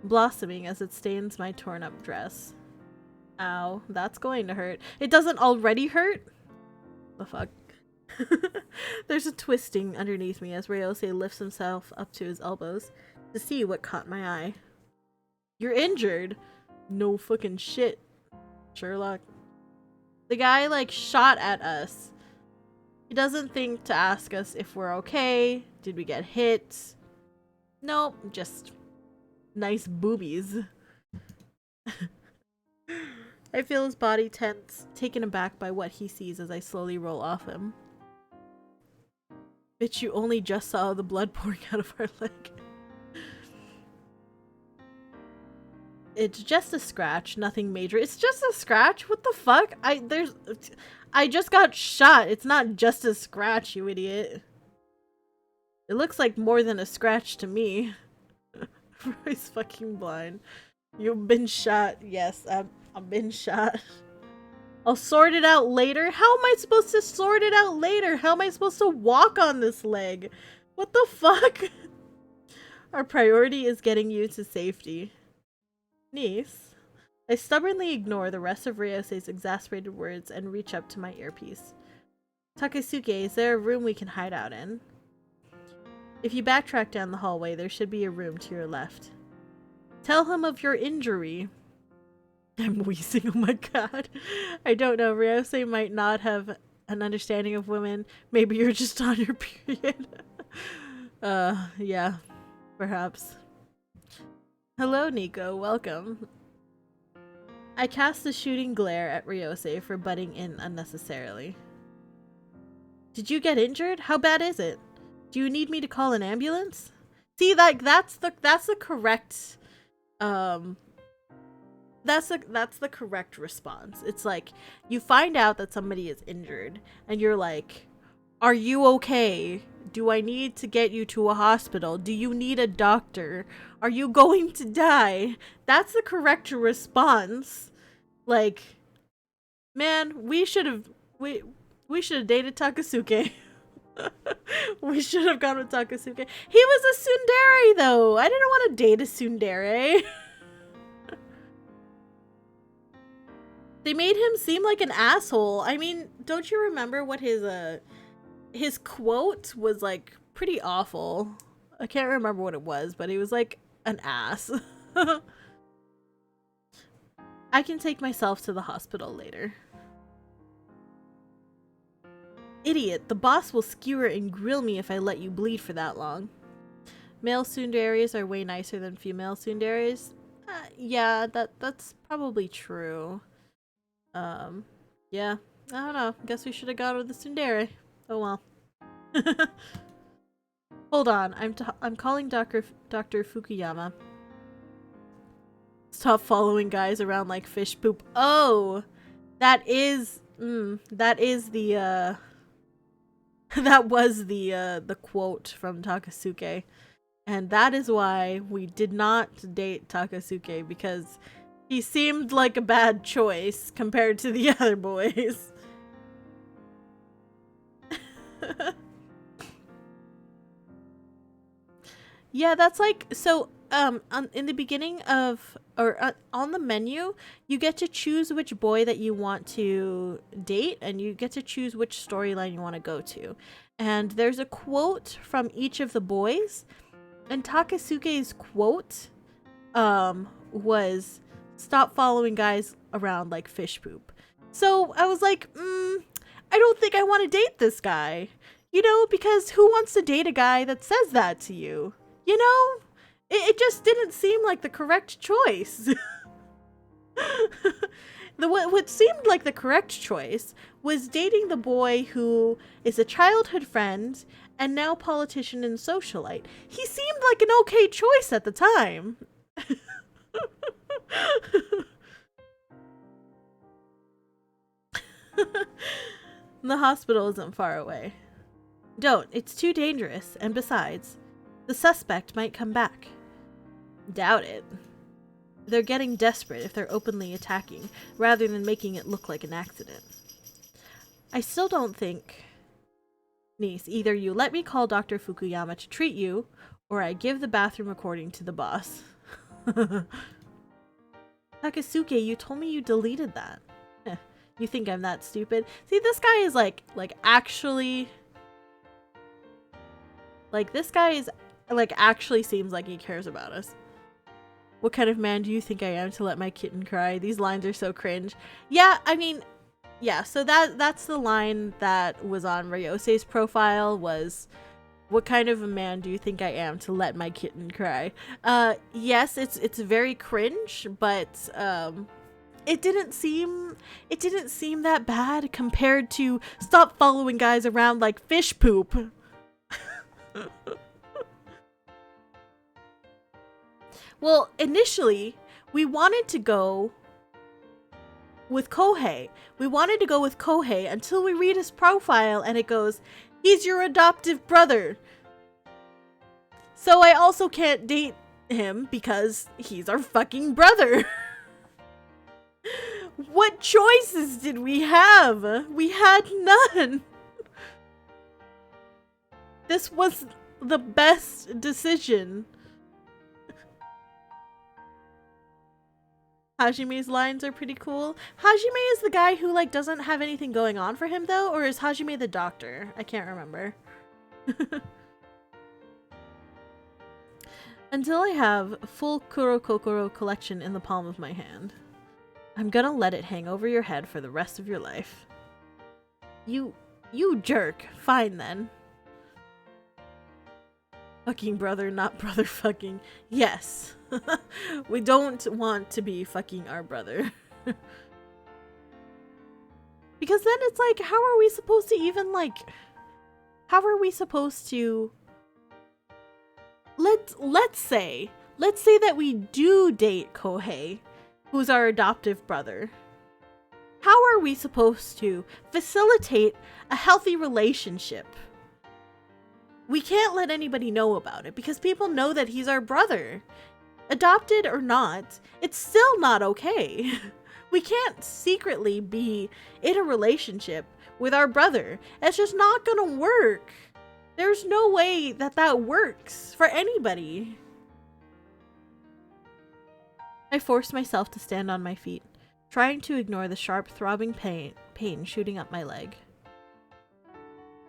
Blossoming as it stains my torn up dress. Ow, that's going to hurt. It doesn't already hurt? The fuck? There's a twisting underneath me as Ryose lifts himself up to his elbows to see what caught my eye. You're injured? No fucking shit, Sherlock. The guy, like, shot at us. He doesn't think to ask us if we're okay. Did we get hit? Nope, just nice boobies. I feel his body tense, taken aback by what he sees as I slowly roll off him. Bitch, you only just saw the blood pouring out of our leg. It's just a scratch, nothing major. It's just a scratch? What the fuck? I just got shot. It's not just a scratch, you idiot. It looks like more than a scratch to me. He's fucking blind. You've been shot. Yes, I've been shot. I'll sort it out later. How am I supposed to sort it out later? How am I supposed to walk on this leg? What the fuck? Our priority is getting you to safety. Niece. I stubbornly ignore the rest of Ryose's exasperated words and reach up to my earpiece. Takasuke, is there a room we can hide out in? If you backtrack down the hallway, there should be a room to your left. Tell him of your injury. I'm wheezing, oh my god. I don't know, Ryose might not have an understanding of women. Maybe you're just on your period. Yeah, perhaps. Hello, Nico, welcome. I cast a shooting glare at Ryose for butting in unnecessarily. Did you get injured? How bad is it? Do you need me to call an ambulance? See, like that's the correct that's the correct response. It's like you find out that somebody is injured and you're like, "Are you okay? Do I need to get you to a hospital? Do you need a doctor? Are you going to die?" That's the correct response. Like, man, we should have dated Takasuke. We should have gone with Takasuke. He was a tsundere though. I didn't want to date a tsundere. They made him seem like an asshole. I mean, don't you remember what his quote was, like, pretty awful? I can't remember what it was, but he was like an ass. I can take myself to the hospital later. Idiot, the boss will skewer and grill me if I let you bleed for that long. Male tsunderes are way nicer than female tsunderes. Yeah, that's probably true. Yeah, I don't know. Guess we should have gone with the tsundere. Oh well. Hold on, I'm calling Dr. Fukuyama. Stop following guys around like fish poop. Oh, that is the that was the quote from Takasuke, and that is why we did not date Takasuke, because he seemed like a bad choice compared to the other boys. Yeah, that's like, so in the beginning of, or on the menu, you get to choose which boy that you want to date, and you get to choose which storyline you want to go to. And there's a quote from each of the boys, and Takasuke's quote was, "Stop following guys around like fish poop." So I was like, I don't think I want to date this guy. You know, because who wants to date a guy that says that to you? You know? It just didn't seem like the correct choice. What seemed like the correct choice was dating the boy who is a childhood friend and now politician and socialite. He seemed like an okay choice at the time. The hospital isn't far away. Don't, it's too dangerous, and besides, the suspect might come back. Doubt it. They're getting desperate if they're openly attacking, rather than making it look like an accident. I still don't think... Niece, either you let me call Dr. Fukuyama to treat you, or I give the bathroom recording to the boss. Takasuke, you told me you deleted that. You think I'm that stupid? See, this guy is actually... this guy is, actually seems like he cares about us. What kind of man do you think I am to let my kitten cry? These lines are so cringe. Yeah, I mean, yeah, so that's the line that was on Ryose's profile, was, what kind of a man do you think I am to let my kitten cry? Yes, it's very cringe, but, it didn't seem that bad compared to stop following guys around like fish poop. Well, initially, we wanted to go with Kohei. We wanted to go with Kohei until we read his profile and it goes, he's your adoptive brother. So I also can't date him because he's our fucking brother. What choices did we have? We had none. This was the best decision. Hajime's lines are pretty cool. Hajime is the guy who, like, doesn't have anything going on for him, though? Or is Hajime the doctor? I can't remember. Until I have full Kuro Kokoro collection in the palm of my hand, I'm gonna let it hang over your head for the rest of your life. You jerk. Fine, then. Fucking brother, not brother fucking. Yes. We don't want to be fucking our brother. Because then it's like, how are we supposed to even, like... How are we supposed to... Let's say that we do date Kohei, who's our adoptive brother. How are we supposed to facilitate a healthy relationship? We can't let anybody know about it because people know that he's our brother. Adopted or not, it's still not okay. We can't secretly be in a relationship with our brother. It's just not gonna work. There's no way that that works for anybody. I forced myself to stand on my feet, trying to ignore the sharp throbbing pain shooting up my leg.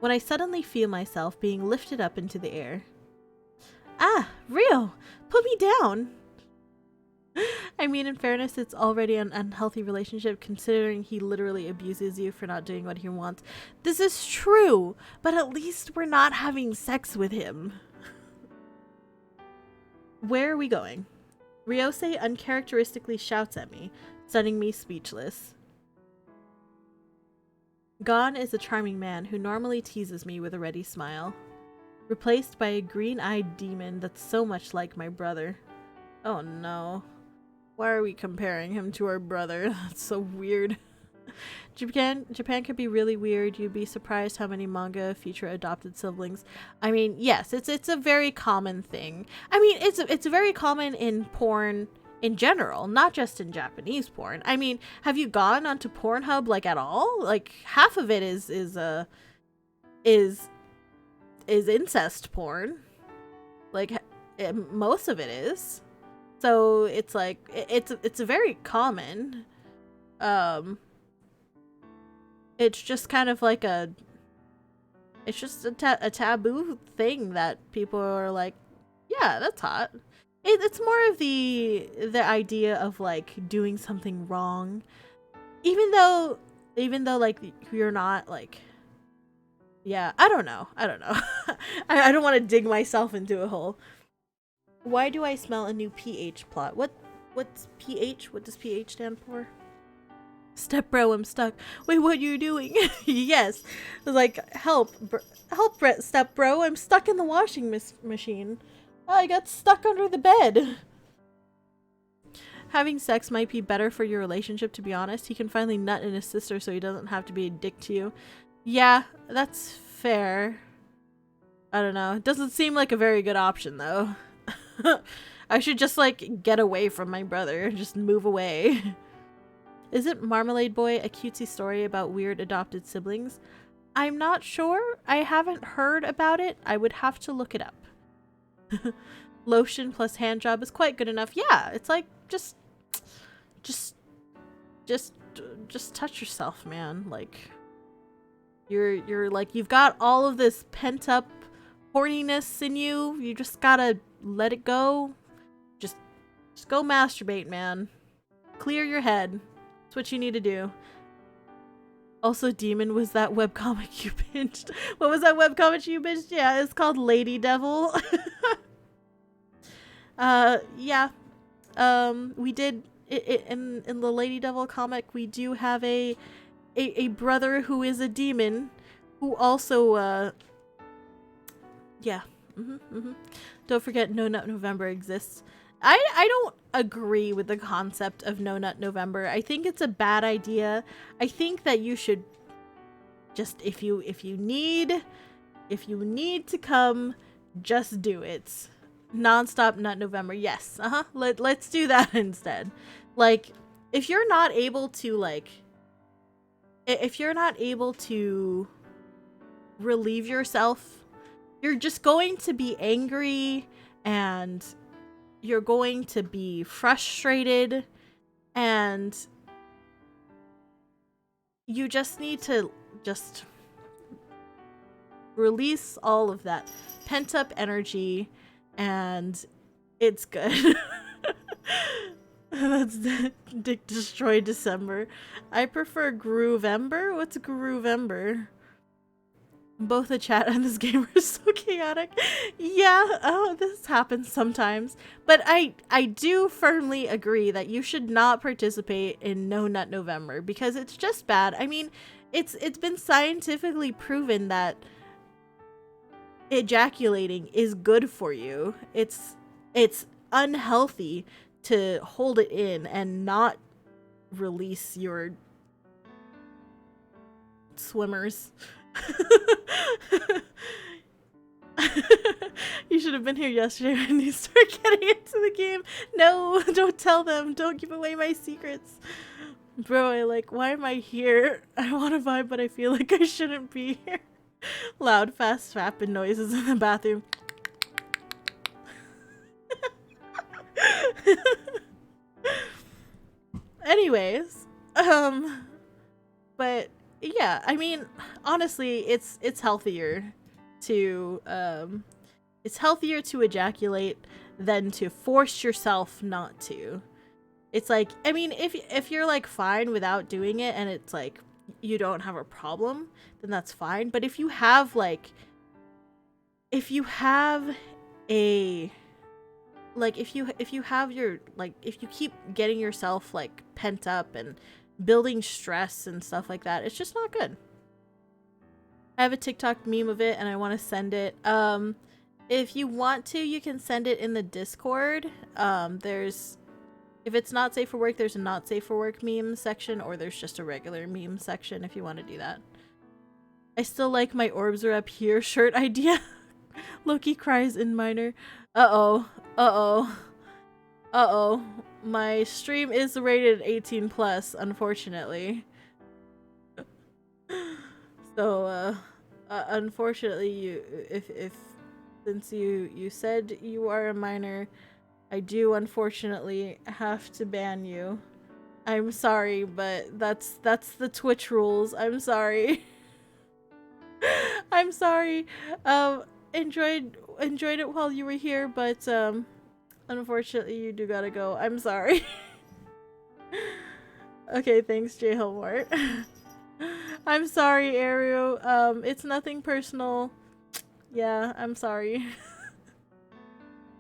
When I suddenly feel myself being lifted up into the air. Ah, Rio, put me down. I mean, in fairness, it's already an unhealthy relationship considering he literally abuses you for not doing what he wants. This is true, but at least we're not having sex with him. Where are we going? Ryosei uncharacteristically shouts at me, stunning me speechless. Gon is a charming man who normally teases me with a ready smile, replaced by a green-eyed demon that's so much like my brother. Oh no. Why are we comparing him to our brother? That's so weird. Japan could be really weird. You'd be surprised how many manga feature adopted siblings. I mean, yes, it's a very common thing. I mean, it's very common in porn in general, not just in Japanese porn. I mean, have you gone onto Pornhub like at all? Like half of it is incest porn. Like most of it is. So it's like it's very common. It's just kind of like a taboo thing that people are like, yeah, that's hot. It's more of the idea of like doing something wrong, even though like you're not like, yeah, I don't know. I don't want to dig myself into a hole. Why do I smell a new PH plot? What's PH? What does PH stand for? Step bro, I'm stuck. Wait, what are you doing? Yes. Like, help, step bro. I'm stuck in the washing machine. Oh, I got stuck under the bed. Having sex might be better for your relationship, to be honest. He can finally nut in his sister so he doesn't have to be a dick to you. Yeah, that's fair. I don't know. It doesn't seem like a very good option, though. I should just, like, get away from my brother. Just move away. Isn't Marmalade Boy a cutesy story about weird adopted siblings? I'm not sure. I haven't heard about it. I would have to look it up. Lotion plus hand job is quite good enough. Yeah, it's like, just touch yourself, man. Like, you're like, you've got all of this pent up horniness in you. You just gotta let it go. Just go masturbate, man. Clear your head. That's what you need to do. Also, Demon was that webcomic you binged. What was that webcomic you binged? Yeah, it's called Lady Devil. Yeah. We did in the Lady Devil comic, we do have a brother who is a demon who also yeah. Don't forget No Nut November exists. I don't agree with the concept of No Nut November. I think it's a bad idea. I think that you should just, if you need to come, just do it. Non-stop Nut November. Yes. Let's do that instead. Like, if you're not able to, like, if you're not able to relieve yourself, you're just going to be angry and you're going to be frustrated, and you just need to just release all of that pent up energy, and it's good. That's Dick Destroy December. I prefer Groovember. What's Groovember? Both the chat and this game are so chaotic. Yeah, oh, this happens sometimes. But I do firmly agree that you should not participate in No Nut November because it's just bad. I mean, it's been scientifically proven that ejaculating is good for you. It's unhealthy to hold it in and not release your swimmers. You should have been here yesterday when you started getting into the game. No, don't tell them. Don't give away my secrets. Bro, why am I here? I want to vibe, but I feel like I shouldn't be here. Loud, fast, rapid noises in the bathroom. Anyways, but yeah, I mean, honestly, it's healthier to ejaculate than to force yourself not to. It's like, I mean, if you're like fine without doing it and it's like you don't have a problem, then that's fine. But if you have a if you have your if you keep getting yourself like pent up and building stress and stuff like that, it's just not good. I have a TikTok meme of it and I want to send it. If you want to, you can send it in the Discord. If it's not safe for work, there's a not safe for work meme section, or there's just a regular meme section if you want to do that. I still like my orbs are up here shirt idea. Loki cries in minor. Uh-oh. My stream is rated 18 plus, unfortunately. So, unfortunately, since you said you are a minor, I do unfortunately have to ban you. I'm sorry, but that's the Twitch rules. I'm sorry. I'm sorry. Enjoyed it while you were here, but unfortunately you do gotta go. I'm sorry. Okay, thanks, J Hillmart. I'm sorry, Ariel. It's nothing personal. Yeah, I'm sorry.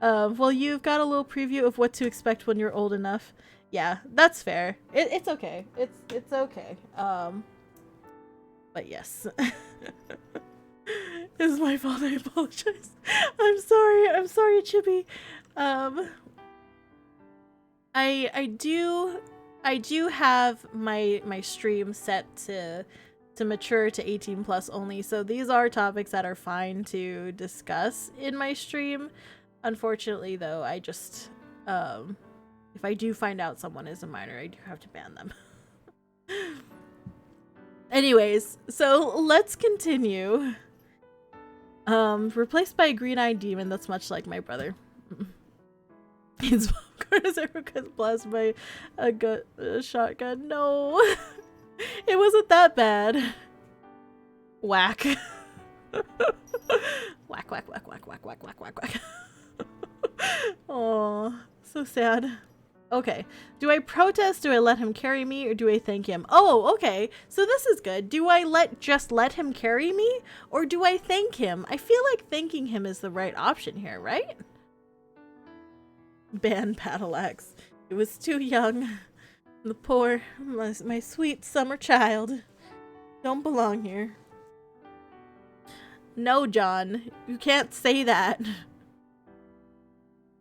Well, you've got a little preview of what to expect when you're old enough. Yeah, that's fair. It's okay. It's okay. But yes. This is my fault. I apologize. I'm sorry, Chippy. I do have my stream set to mature to 18 plus only, so these are topics that are fine to discuss in my stream. Unfortunately, though, I just if I do find out someone is a minor, I do have to ban them. Anyways, so let's continue. Replaced by a green-eyed demon that's much like my brother. His popcorn is Erica's blasted by a shotgun. No, it wasn't that bad. Whack. Whack, whack, whack, whack, whack, whack, whack, whack, whack. Oh, so sad. Okay, do I protest, do I let him carry me, or do I thank him? Oh, okay, so this is good. Do I just let him carry me, or do I thank him? I feel like thanking him is the right option here, right? Ban Battle Axe. It was too young. The poor, my sweet summer child. Don't belong here. No, John, you can't say that.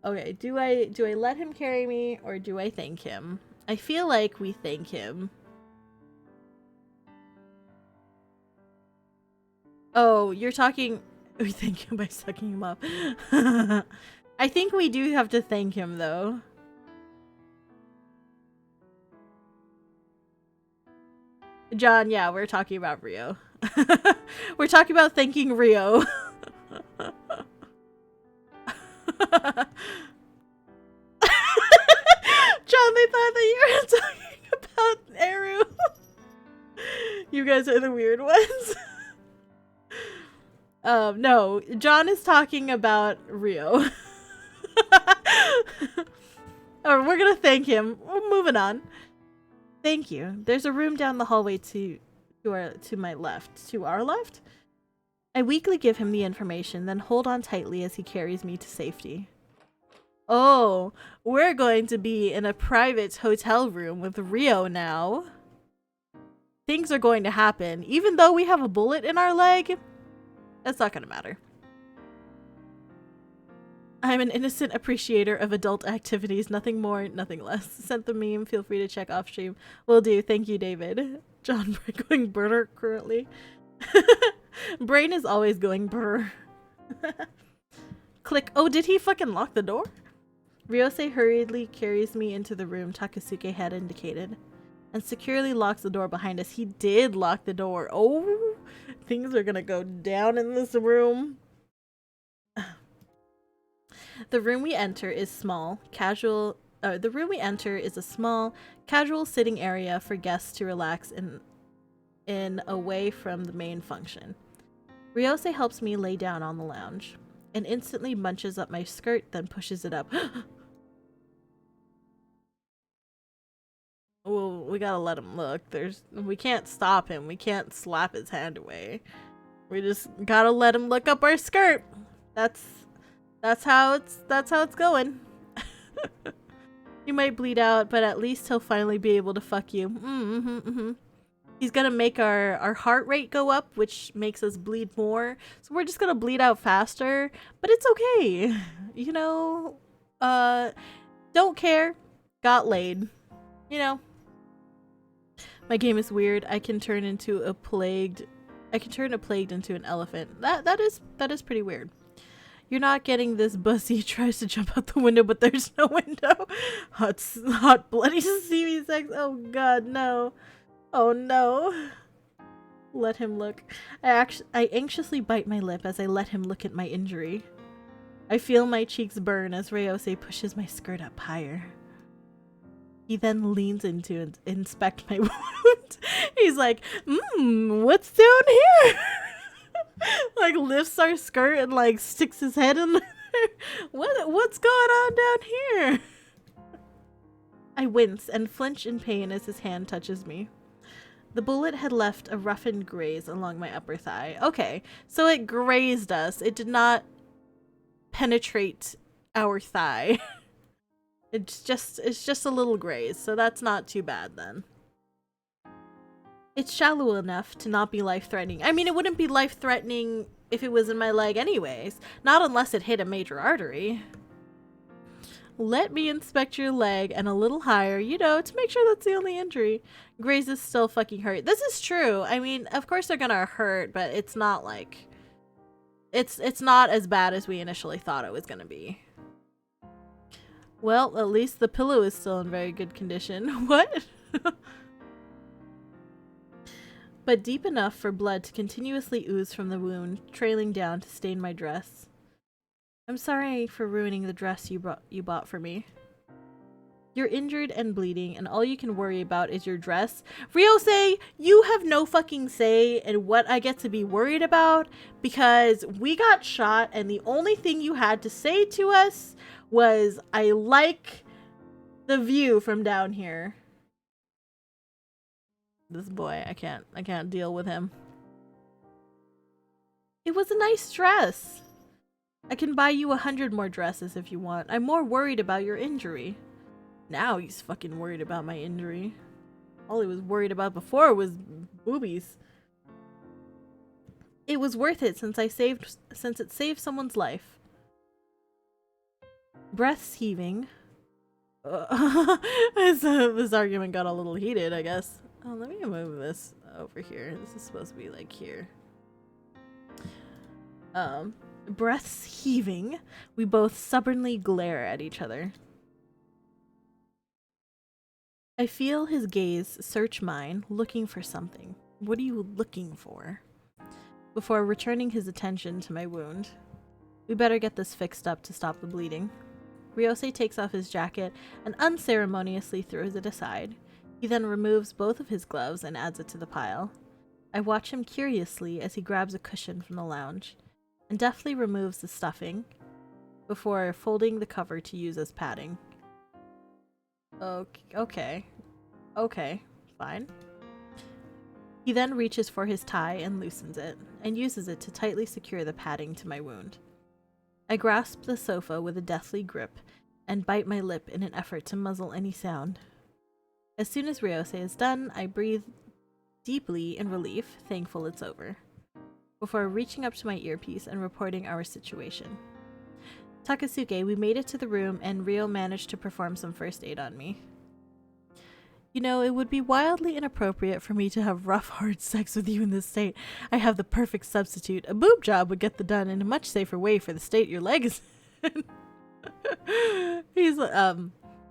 Okay, do I let him carry me, or do I thank him? I feel like we thank him. Oh, you're talking... We thank him by sucking him up. I think we do have to thank him, though. John, yeah, we're talking about Rio. We're talking about thanking Rio. John, they thought that you were talking about Eru. You guys are the weird ones. No, John is talking about Rio. Oh, we're gonna thank him. We're moving on. Thank you. There's a room down the hallway to my left. To our left? I weakly give him the information, then hold on tightly as he carries me to safety. Oh, we're going to be in a private hotel room with Rio now. Things are going to happen. Even though we have a bullet in our leg, that's not going to matter. I'm an innocent appreciator of adult activities. Nothing more, nothing less. Sent the meme. Feel free to check off stream. Will do. Thank you, David. John going burner currently. Brain is always going brr. Click. Oh, did he fucking lock the door? Ryosei hurriedly carries me into the room Takasuke had indicated and securely locks the door behind us. He did lock the door. Oh, things are gonna go down in this room. The room we enter is small, casual. The room we enter is a small, casual sitting area for guests to relax in away from the main function. Ryosei helps me lay down on the lounge and instantly munches up my skirt, then pushes it up. Well, we gotta let him look. We can't stop him. We can't slap his hand away. We just gotta let him look up our skirt. That's how it's going. You might bleed out, but at least he'll finally be able to fuck you. He's gonna make our heart rate go up, which makes us bleed more. So we're just gonna bleed out faster, but it's okay. You know, don't care. Got laid. You know. My game is weird. I can turn a plagued into an elephant. That is pretty weird. You're not getting this. Bussy tries to jump out the window, but there's no window. Hot bloody steamy sex. Oh god, no. Oh no. Let him look. I anxiously bite my lip as I let him look at my injury. I feel my cheeks burn as Ryosei pushes my skirt up higher. He then leans in to inspect my wound. He's like, what's down here? Like lifts our skirt and like sticks his head in there. What's going on down here? I wince and flinch in pain as his hand touches me. The bullet had left a roughened graze along my upper thigh. Okay, so it grazed us. It did not penetrate our thigh. It's just a little graze, so that's not too bad then. It's shallow enough to not be life-threatening. I mean, it wouldn't be life-threatening if it was in my leg anyways. Not unless it hit a major artery. Let me inspect your leg and a little higher, you know, to make sure that's the only injury. Grazes still fucking hurt. This is true. I mean, of course they're gonna hurt, but it's not like... It's not as bad as we initially thought it was gonna be. Well, at least the pillow is still in very good condition. What? But deep enough for blood to continuously ooze from the wound, trailing down to stain my dress. I'm sorry for ruining the dress you bought for me. You're injured and bleeding, and all you can worry about is your dress. Ryosei, you have no fucking say in what I get to be worried about, because we got shot, and the only thing you had to say to us was, I like the view from down here. This boy, I can't deal with him. It was a nice dress. I can buy you 100 more dresses if you want. I'm more worried about your injury. Now he's fucking worried about my injury. All he was worried about before was boobies. It was worth it since it saved someone's life. Breaths heaving. This argument got a little heated, I guess. Oh, let me move this over here. This is supposed to be like here. Breaths heaving, we both stubbornly glare at each other. I feel his gaze search mine, looking for something. What are you looking for? Before returning his attention to my wound. We better get this fixed up to stop the bleeding. Ryosei takes off his jacket and unceremoniously throws it aside. He then removes both of his gloves and adds it to the pile. I watch him curiously as he grabs a cushion from the lounge and deftly removes the stuffing before folding the cover to use as padding. Okay, fine. He then reaches for his tie and loosens it, and uses it to tightly secure the padding to my wound. I grasp the sofa with a deathly grip and bite my lip in an effort to muzzle any sound. As soon as Ryosei is done, I breathe deeply in relief, thankful it's over, before reaching up to my earpiece and reporting our situation. Takasuke, we made it to the room and Ryo managed to perform some first aid on me. You know, it would be wildly inappropriate for me to have rough, hard sex with you in this state. I have the perfect substitute. A boob job would get the done in a much safer way for the state your leg is in. He's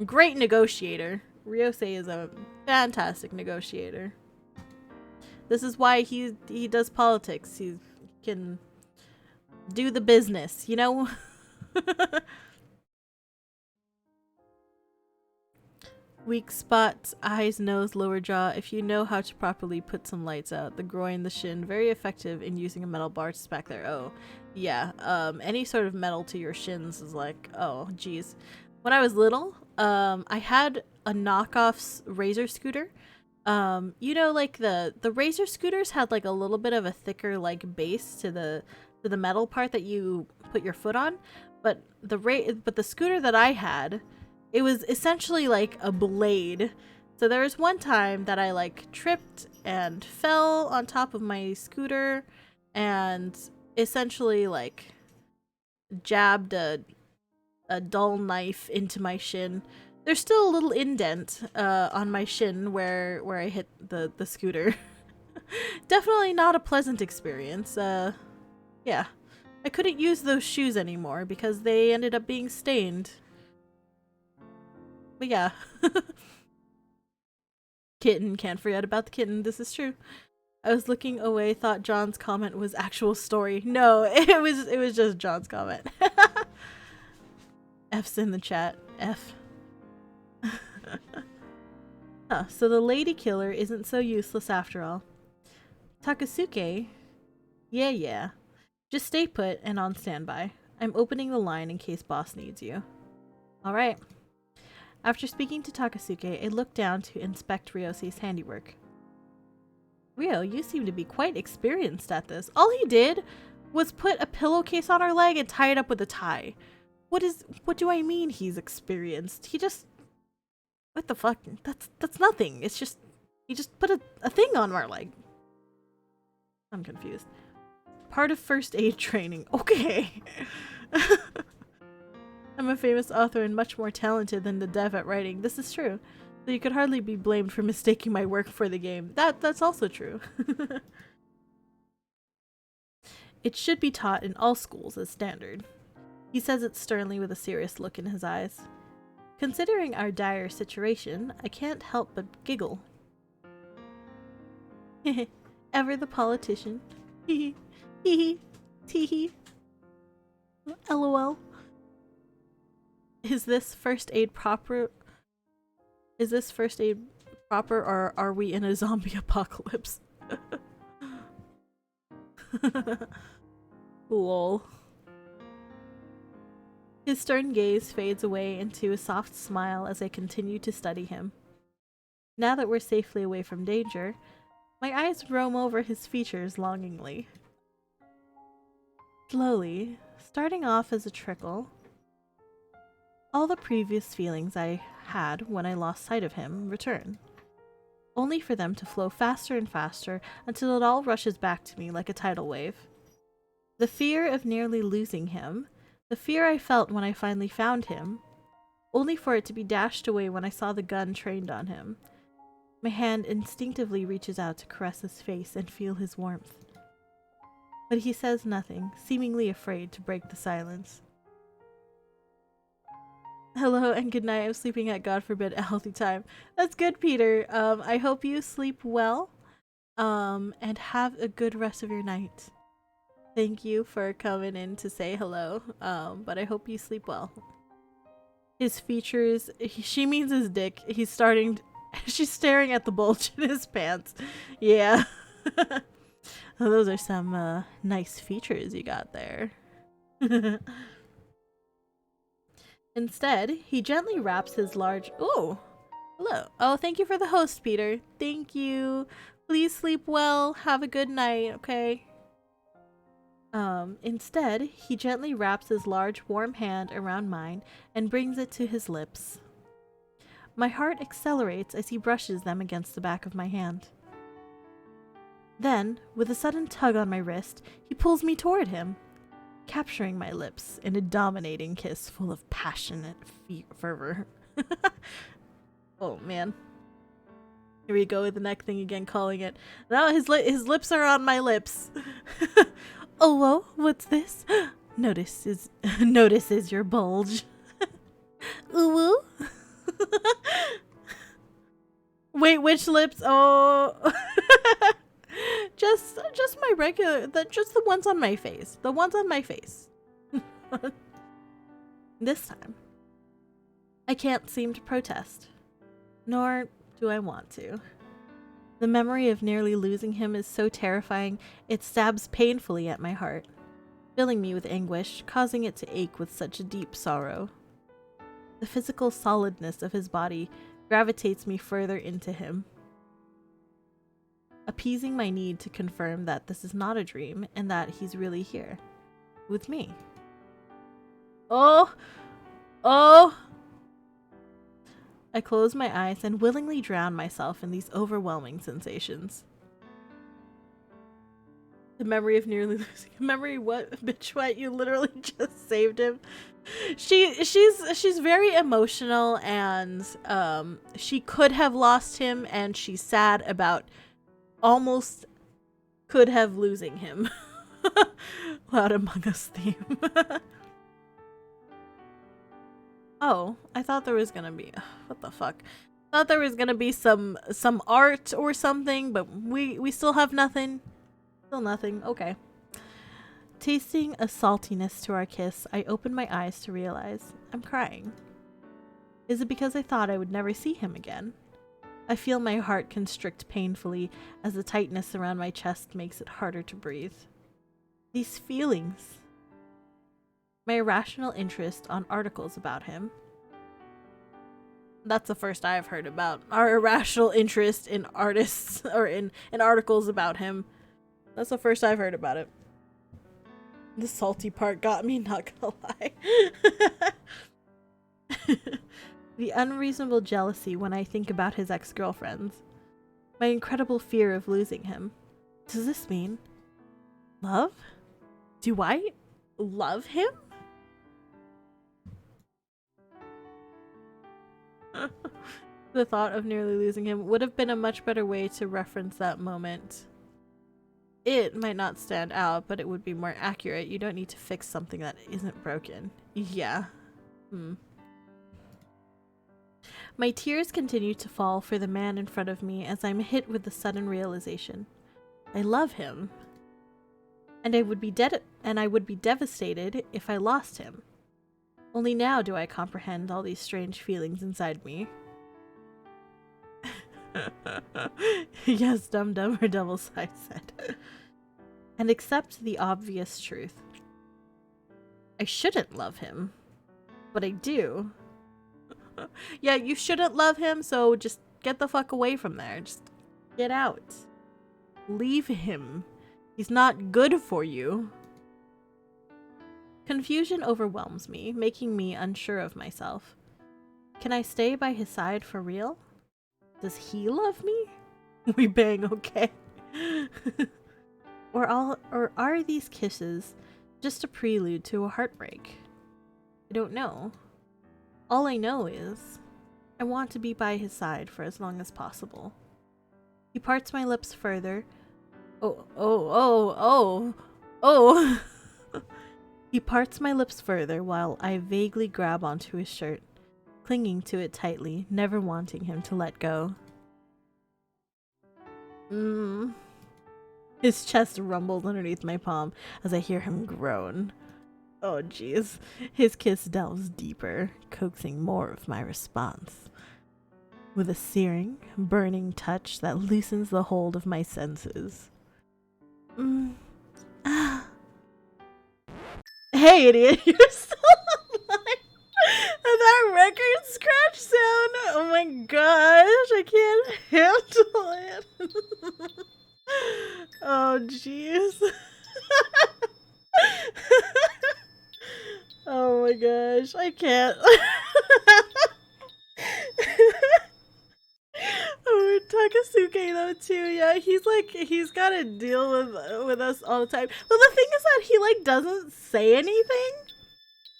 great negotiator. Ryosei is a fantastic negotiator. This is why he does politics. He can do the business, you know? Weak spots, eyes, nose, lower jaw. If you know how to properly put some lights out. The groin, the shin, very effective in using a metal bar to smack there. Oh, yeah. Any sort of metal to your shins is like, oh, geez. When I was little, I had a knockoff razor scooter. You know, like the razor scooters had like a little bit of a thicker like base to the metal part that you put your foot on, but the scooter that I had, it was essentially like a blade. So there was one time that I like tripped and fell on top of my scooter and essentially like jabbed a dull knife into my shin. There's still a little indent on my shin where I hit the scooter. Definitely not a pleasant experience. Yeah. I couldn't use those shoes anymore because they ended up being stained. But yeah. Kitten, can't forget about the kitten. This is true. I was looking away, thought John's comment was actual story. No, it was just John's comment. F's in the chat. F. Huh, so the lady killer isn't so useless after all. Takasuke? Yeah. Just stay put and on standby. I'm opening the line in case boss needs you. Alright. After speaking to Takasuke, I looked down to inspect Ryosei's handiwork. Ryo, you seem to be quite experienced at this. All he did was put a pillowcase on her leg and tie it up with a tie. What do I mean he's experienced? He just... What the fuck? That's nothing. It's just... He just put a thing on our leg. I'm confused. Part of first aid training. Okay. I'm a famous author and much more talented than the dev at writing. This is true. So you could hardly be blamed for mistaking my work for the game. That's also true. It should be taught in all schools as standard. He says it sternly with a serious look in his eyes. Considering our dire situation, I can't help but giggle. Ever the politician. Hee hee. Tee. LOL. Is this first aid proper, or are we in a zombie apocalypse? Lol. His stern gaze fades away into a soft smile as I continue to study him. Now that we're safely away from danger, my eyes roam over his features longingly. Slowly, starting off as a trickle, all the previous feelings I had when I lost sight of him return, only for them to flow faster and faster until it all rushes back to me like a tidal wave. The fear of nearly losing him, the fear I felt when I finally found him, only for it to be dashed away when I saw the gun trained on him. My hand instinctively reaches out to caress his face and feel his warmth. But he says nothing, seemingly afraid to break the silence. Hello and good night. I'm sleeping at, God forbid, a healthy time. That's good, Peter. I hope you sleep well. And have a good rest of your night. Thank you for coming in to say hello. But I hope you sleep well. His features, she means his dick. He's starting, she's staring at the bulge in his pants. Yeah. Those are some nice features you got there. Instead, he gently wraps his large... Ooh! Hello. Oh, thank you for the host, Peter. Thank you. Please sleep well. Have a good night, okay? Instead, he gently wraps his large, warm hand around mine and brings it to his lips. My heart accelerates as he brushes them against the back of my hand. Then, with a sudden tug on my wrist, he pulls me toward him, capturing my lips in a dominating kiss full of passionate fervor. Oh, man. Here we go with the neck thing again, calling it. Now his lips are on my lips. Oh, whoa, what's this? Notices your bulge. Ooh, woo. Wait, which lips? Oh. just my regular, just the ones on my face. The ones on my face. This time, I can't seem to protest. Nor do I want to. The memory of nearly losing him is so terrifying, it stabs painfully at my heart, filling me with anguish, causing it to ache with such a deep sorrow. The physical solidness of his body gravitates me further into him, appeasing my need to confirm that this is not a dream and that he's really here, with me. Oh! Oh! I close my eyes and willingly drown myself in these overwhelming sensations. The memory of nearly losing. Memory what? Bitch, what? You literally just saved him. She's very emotional, and she could have lost him, and she's sad about almost could have losing him. Loud Among Us theme. Oh, I thought there was gonna be... What the fuck? I thought there was gonna be some art or something, but we still have nothing. Still nothing. Okay. Tasting a saltiness to our kiss, I open my eyes to realize I'm crying. Is it because I thought I would never see him again? I feel my heart constrict painfully as the tightness around my chest makes it harder to breathe. These feelings... My irrational interest on articles about him. That's the first I've heard about our irrational interest in artists or in articles about him. That's the first I've heard about it. The salty part got me, not gonna lie. The unreasonable jealousy when I think about his ex-girlfriends. My incredible fear of losing him. Does this mean love? Do I love him? The thought of nearly losing him would have been a much better way to reference that moment. It might not stand out, but it would be more accurate. You don't need to fix something that isn't broken. Yeah. My tears continue to fall for the man in front of me as I'm hit with the sudden realization. I love him. And I would be devastated if I lost him. Only now do I comprehend all these strange feelings inside me. Yes, dum-dum or double-side said. And accept the obvious truth. I shouldn't love him. But I do. Yeah, you shouldn't love him, so just get the fuck away from there. Just get out. Leave him. He's not good for you. Confusion overwhelms me, making me unsure of myself. Can I stay by his side for real? Does he love me? We bang, okay. Or are these kisses just a prelude to a heartbreak? I don't know. All I know is I want to be by his side for as long as possible. He parts my lips further. Oh. Oh! He parts my lips further while I vaguely grab onto his shirt, clinging to it tightly, never wanting him to let go. His chest rumbles underneath my palm as I hear him groan. Oh jeez. His kiss delves deeper, coaxing more of my response. With a searing, burning touch that loosens the hold of my senses. Hey, idiot, you're still alive. And that record scratch sound. Oh my gosh, I can't handle it. Oh, jeez. Oh my gosh, I can't. Oh, Takasuke though too. Yeah, he's got to deal with us all the time. But the thing is that he like doesn't say anything.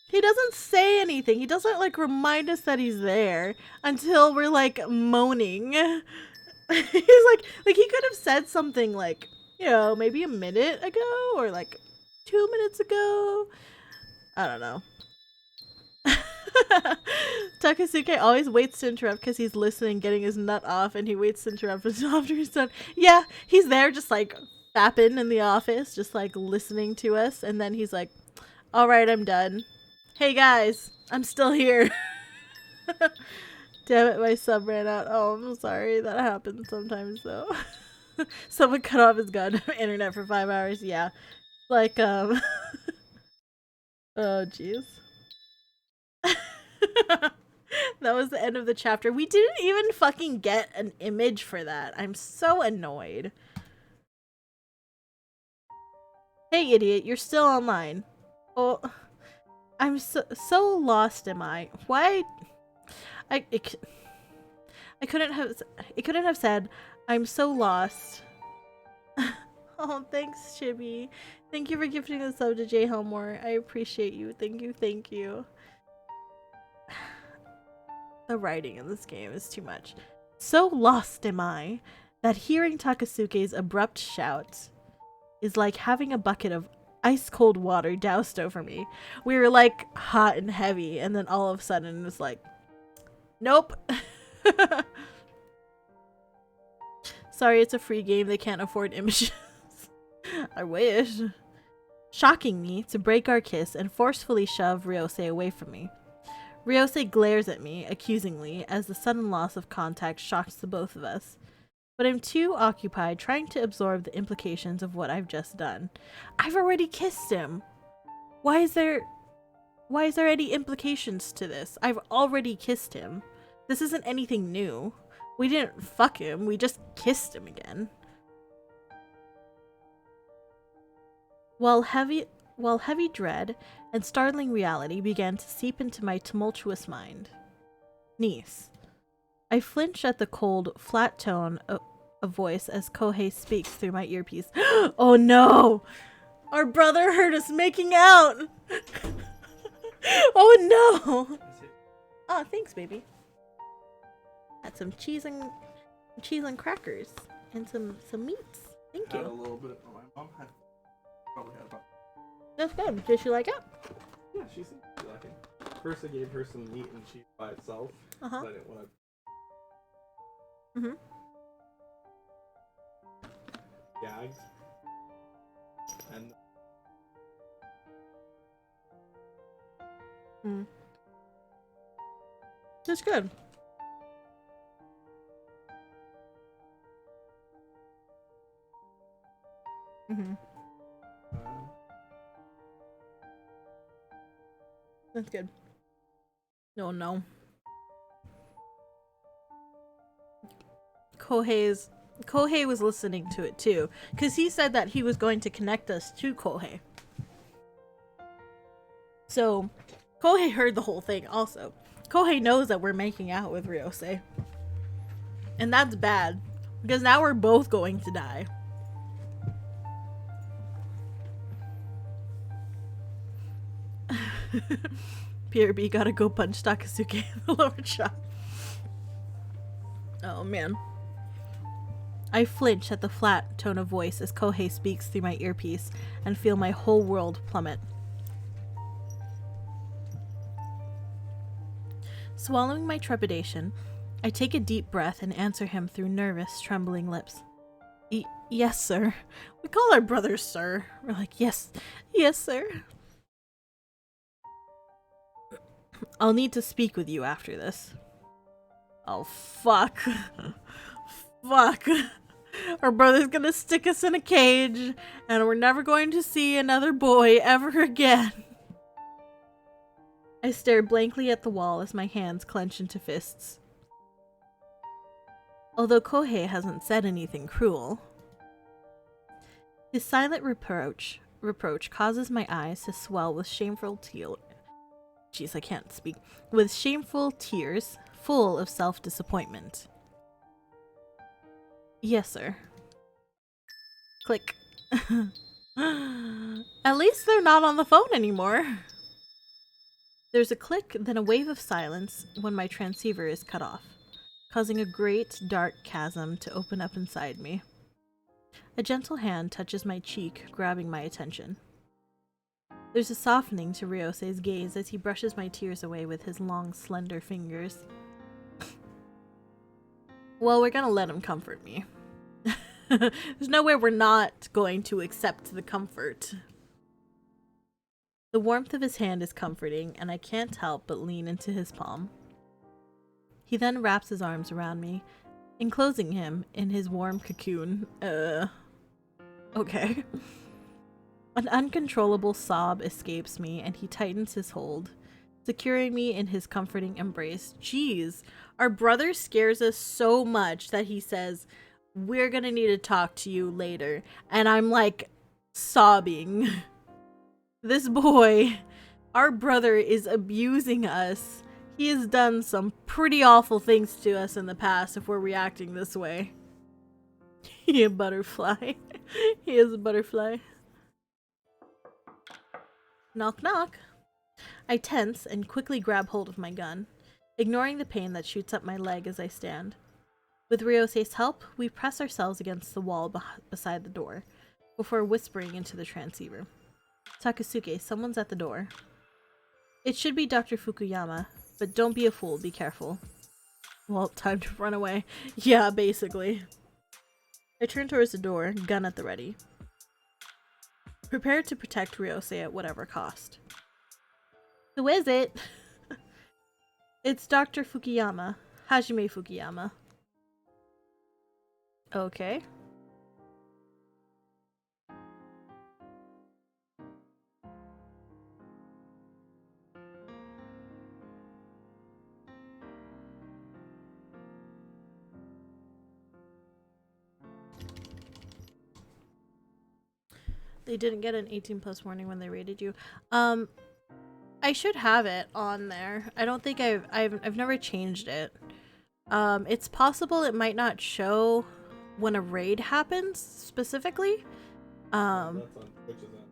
He doesn't say anything. He doesn't like remind us that he's there until we're like moaning. He's like he could have said something like, you know, maybe a minute ago or like 2 minutes ago. I don't know. Takasuke always waits to interrupt because he's listening, getting his nut off, and he waits to interrupt until after he's done. Yeah, he's there just like fapping in the office, just like listening to us, and then he's like, all right, I'm done. Hey guys, I'm still here. Damn it, my sub ran out. Oh, I'm sorry. That happens sometimes though. Someone cut off his goddamn internet for 5 hours. Yeah. Like, oh jeez. That was the end of the chapter. We didn't even fucking get an image for that. I'm so annoyed. Hey idiot, you're still online. Oh, I'm so lost am I? Why? It couldn't have said I'm so lost. Oh, thanks, Chibi. Thank you for gifting the sub to J Helmore. I appreciate you. Thank you. The writing in this game is too much. So lost am I that hearing Takasuke's abrupt shout is like having a bucket of ice cold water doused over me. We were like hot and heavy, and then all of a sudden it was like, nope. Sorry, it's a free game. They can't afford images. I wish. Shocking me to break our kiss and forcefully shove Ryose away from me. Ryose glares at me accusingly as the sudden loss of contact shocks the both of us. But I'm too occupied trying to absorb the implications of what I've just done. I've already kissed him. Why is there any implications to this? I've already kissed him. This isn't anything new. We didn't fuck him, we just kissed him again. While heavy dread and startling reality began to seep into my tumultuous mind. Niece. I flinch at the cold, flat tone of voice as Kohei speaks through my earpiece. Oh no! Our brother heard us making out! Oh no! Oh, thanks, baby. Had some cheese and crackers and some meats. Thank you. Had a little bit. My mom had probably had about. That's good. Did she like it? Yeah, she seemed to like it. First, I gave her some meat and cheese by itself. I didn't want to. Gag. And. That's good. That's good. No. Kohei was listening to it too, because he said that he was going to connect us to Kohei. So, Kohei heard the whole thing also. Kohei knows that we're making out with Ryose. And that's bad, because now we're both going to die. PRB gotta go punch Takasuke in the lower jaw. Oh man. I flinch at the flat tone of voice as Kohei speaks through my earpiece and feel my whole world plummet. Swallowing my trepidation, I take a deep breath and answer him through nervous, trembling lips. Yes, sir. We call our brothers sir. We're like, yes, sir. I'll need to speak with you after this. Oh, fuck. Fuck. Our brother's gonna stick us in a cage, and we're never going to see another boy ever again. I stare blankly at the wall as my hands clench into fists. Although Kohei hasn't said anything cruel, his silent reproach causes my eyes to swell with shameful tears. Jeez, I can't speak. With shameful tears, full of self-disappointment. Yes, sir. Click. At least they're not on the phone anymore. There's a click, then a wave of silence when my transceiver is cut off, causing a great, dark chasm to open up inside me. A gentle hand touches my cheek, grabbing my attention. There's a softening to Ryose's gaze as he brushes my tears away with his long, slender fingers. Well, we're gonna let him comfort me. There's no way we're not going to accept the comfort. The warmth of his hand is comforting, and I can't help but lean into his palm. He then wraps his arms around me, enclosing him in his warm cocoon. Okay. An uncontrollable sob escapes me, and he tightens his hold, securing me in his comforting embrace. Jeez, our brother scares us so much that he says, "We're gonna need to talk to you later." And I'm like sobbing. This boy, our brother, is abusing us. He has done some pretty awful things to us in the past if we're reacting this way. He a butterfly. He is a butterfly. Knock knock. I tense and quickly grab hold of my gun, ignoring the pain that shoots up my leg as I stand. With Ryose's help, we press ourselves against the wall beside the door, before whispering into the transceiver. Takasuke, someone's at the door. It should be Dr. Fukuyama, but don't be a fool, be careful. Well, time to run away. Yeah, basically. I turn towards the door, gun at the ready. Prepared to protect Ryose at whatever cost. Who is it? It's Dr. Fukuyama. Hajime Fukuyama. Okay. They didn't get an 18+ warning when they rated you. I should have it on there. I don't think I've never changed it. It's possible it might not show when a raid happens specifically. That's on Twitch's end.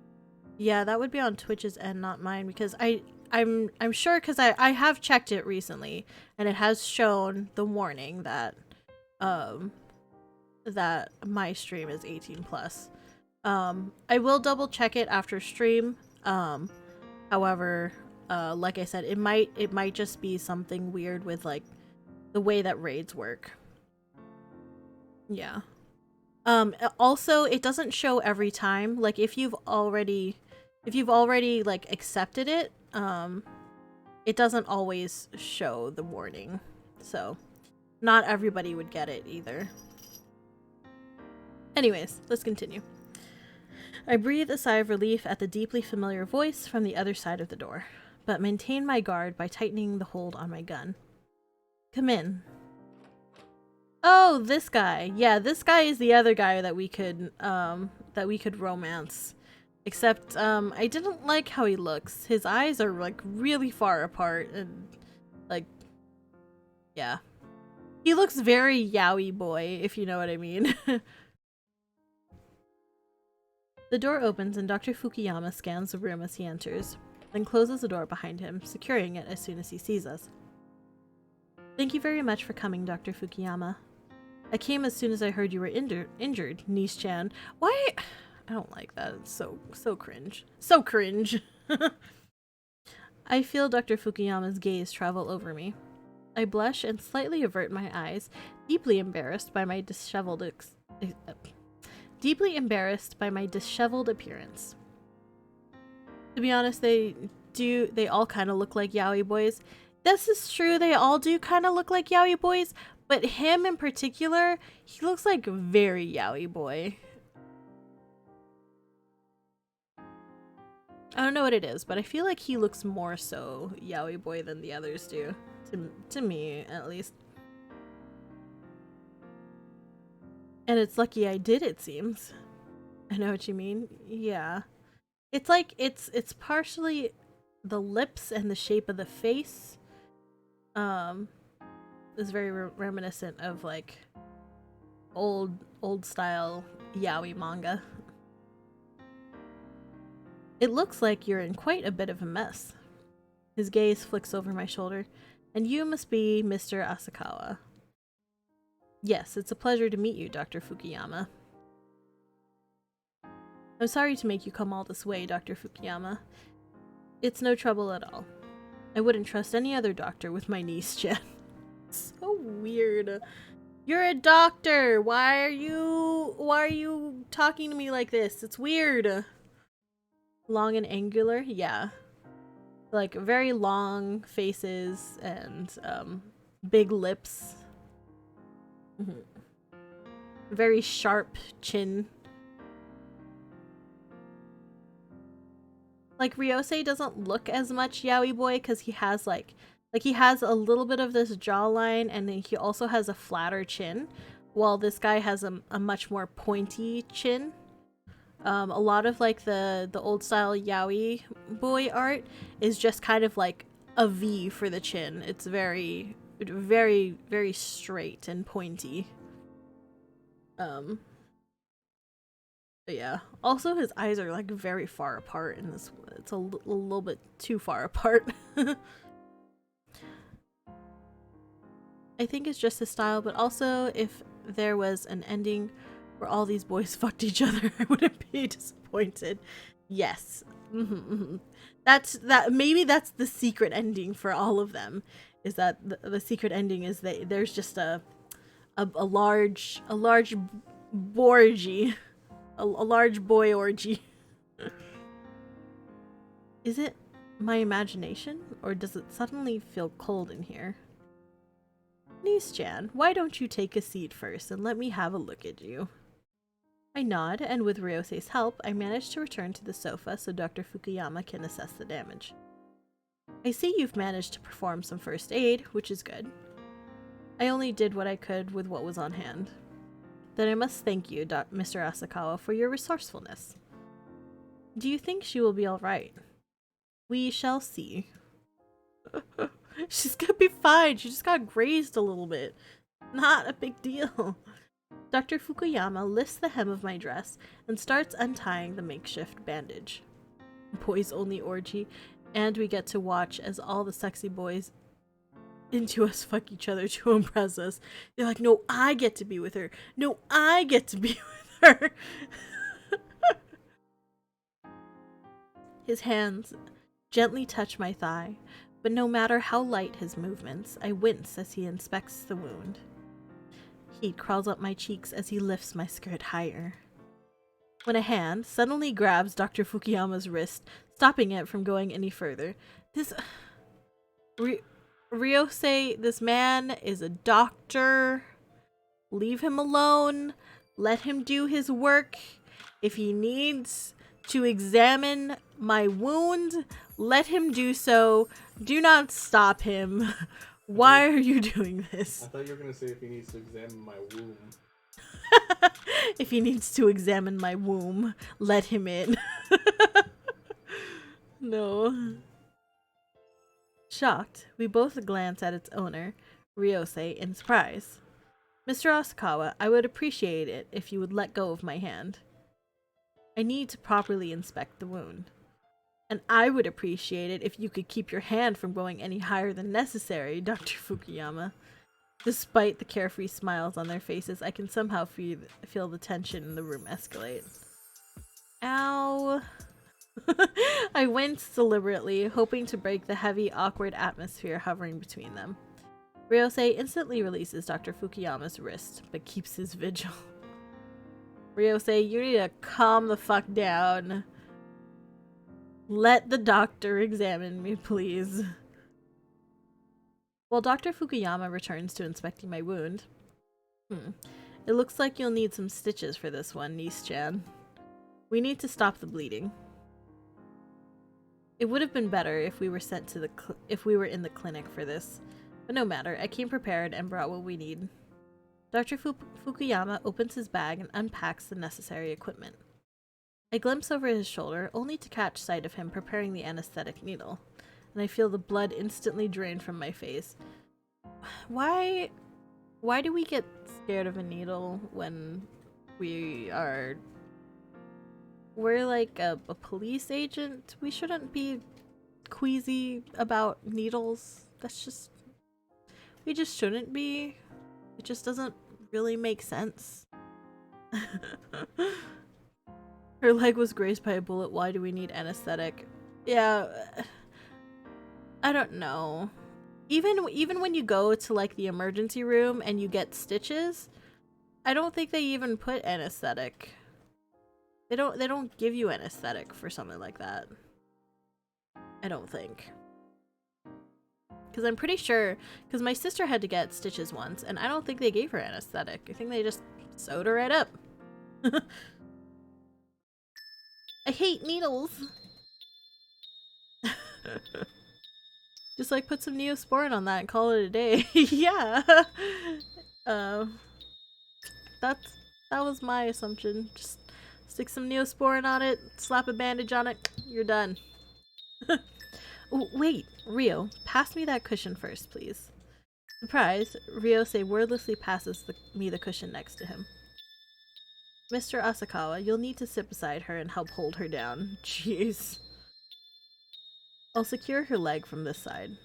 Yeah, that would be on Twitch's end, not mine, because I'm sure, because I have checked it recently and it has shown the warning that that my stream is 18+. I will double check it after stream. However, like I said, it might just be something weird with like the way that raids work. Yeah. Also, it doesn't show every time. Like if you've already like accepted it, it doesn't always show the warning. So, not everybody would get it either. Anyways, let's continue. I breathe a sigh of relief at the deeply familiar voice from the other side of the door, but maintain my guard by tightening the hold on my gun. Come in. Oh, this guy. Yeah, this guy is the other guy that we could romance. Except, I didn't like how he looks. His eyes are, like, really far apart, and, like, yeah. He looks very yaoi boy, if you know what I mean. The door opens and Dr. Fukuyama scans the room as he enters, then closes the door behind him, securing it as soon as he sees us. Thank you very much for coming, Dr. Fukuyama. I came as soon as I heard you were injured, Niece-chan. Why? I don't like that. It's so cringe. So cringe. I feel Dr. Fukuyama's gaze travel over me. I blush and slightly avert my eyes, deeply embarrassed by my disheveled appearance. To be honest, they all kind of look like yaoi boys. This is true, they all do kind of look like yaoi boys, but him in particular, he looks like very yaoi boy. I don't know what it is, but I feel like he looks more so yaoi boy than the others do. To me, at least. And it's lucky I did, it seems. I know what you mean. Yeah. It's like, it's partially the lips and the shape of the face. Is very reminiscent of, like, old style yaoi manga. It looks like you're in quite a bit of a mess. His gaze flicks over my shoulder. And you must be Mr. Asakawa. Yes, it's a pleasure to meet you, Dr. Fukuyama. I'm sorry to make you come all this way, Dr. Fukuyama. It's no trouble at all. I wouldn't trust any other doctor with my niece, Jen. So weird. You're a doctor! Why are you talking to me like this? It's weird. Long and angular? Yeah. Like, very long faces and, big lips. Very sharp chin. Like, Ryosei doesn't look as much yaoi boy because he has, he has a little bit of this jawline, and then he also has a flatter chin, while this guy has a much more pointy chin. A lot of, like, the old style yaoi boy art is just kind of like a V for the chin. It's very, very, very straight and pointy. But yeah. Also, his eyes are, like, very far apart in this. It's a little bit too far apart. I think it's just his style, but also if there was an ending where all these boys fucked each other, I wouldn't be disappointed. Yes. Maybe that's the secret ending for all of them, is that the secret ending is that there's just a large orgy. A large boy orgy. Is it my imagination, or does it suddenly feel cold in here? Niece-chan, why don't you take a seat first and let me have a look at you? I nod, and with Ryosei's help, I manage to return to the sofa so Dr. Fukuyama can assess the damage. I see you've managed to perform some first aid, which is good. I only did what I could with what was on hand. Then I must thank you, Mr. Asakawa, for your resourcefulness. Do you think she will be alright? We shall see. She's gonna be fine. She just got grazed a little bit. Not a big deal. Dr. Fukuyama lifts the hem of my dress and starts untying the makeshift bandage. Boys only orgy, and we get to watch as all the sexy boys into us fuck each other to impress us. They're like, no, I get to be with her. No, I get to be with her. His hands gently touch my thigh, but no matter how light his movements, I wince as he inspects the wound. Heat crawls up my cheeks as he lifts my skirt higher. When a hand suddenly grabs Dr. Fukuyama's wrist, stopping it from going any further. Ryosei, this man is a doctor. Leave him alone. Let him do his work. If he needs to examine my wound, let him do so. Do not stop him. Why are you doing this? I thought you were going to say if he needs to examine my womb. If he needs to examine my womb, let him in. No. Shocked, we both glance at its owner, Ryosei, in surprise. Mr. Asakawa, I would appreciate it if you would let go of my hand. I need to properly inspect the wound. And I would appreciate it if you could keep your hand from going any higher than necessary, Dr. Fukuyama. Despite the carefree smiles on their faces, I can somehow feel the tension in the room escalate. Ow. I winced deliberately, hoping to break the heavy, awkward atmosphere hovering between them. Ryosei instantly releases Dr. Fukuyama's wrist, but keeps his vigil. Ryosei, you need to calm the fuck down. Let the doctor examine me, please. While Dr. Fukuyama returns to inspecting my wound. It looks like you'll need some stitches for this one, niece-chan. We need to stop the bleeding. It would have been better if we were sent to if we were in the clinic for this. But no matter, I came prepared and brought what we need. Dr. Fukuyama opens his bag and unpacks the necessary equipment. I glimpse over his shoulder, only to catch sight of him preparing the anesthetic needle, and I feel the blood instantly drain from my face. Why do we get scared of a needle when we're like a police agent? We shouldn't be queasy about needles. We just shouldn't be. It just doesn't really make sense. Her leg was grazed by a bullet. Why do we need anesthetic? Yeah, I don't know. Even when you go to like the emergency room and you get stitches, I don't think they even put anesthetic. They don't give you anesthetic for something like that. I don't think. Because I'm pretty sure, because my sister had to get stitches once, and I don't think they gave her anesthetic. I think they just sewed her right up. I hate needles. Just like put some Neosporin on that and call it a day. Yeah. That was my assumption. Just stick some Neosporin on it, slap a bandage on it, you're done. Oh, wait, Rio, pass me that cushion first, please. Surprised, Ryosei wordlessly passes me the cushion next to him. Mr. Asakawa, you'll need to sit beside her and help hold her down. Jeez. I'll secure her leg from this side.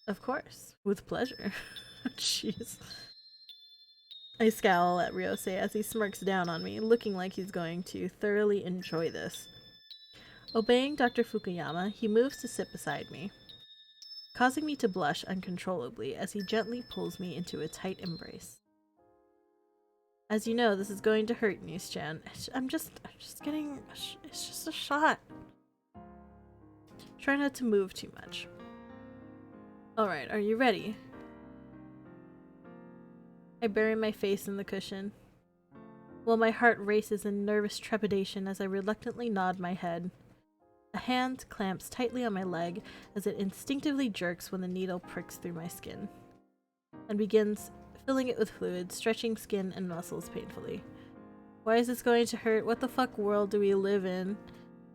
Of course, with pleasure. Jeez. I scowl at Ryosei as he smirks down on me, looking like he's going to thoroughly enjoy this. Obeying Dr. Fukuyama, he moves to sit beside me, causing me to blush uncontrollably as he gently pulls me into a tight embrace. As you know, this is going to hurt, niece-chan. I'm just getting... It's just a shot. Try not to move too much. Alright, are you ready? I bury my face in the cushion, while my heart races in nervous trepidation as I reluctantly nod my head. A hand clamps tightly on my leg as it instinctively jerks when the needle pricks through my skin, and begins filling it with fluid, stretching skin and muscles painfully. Why is this going to hurt? What the fuck world do we live in?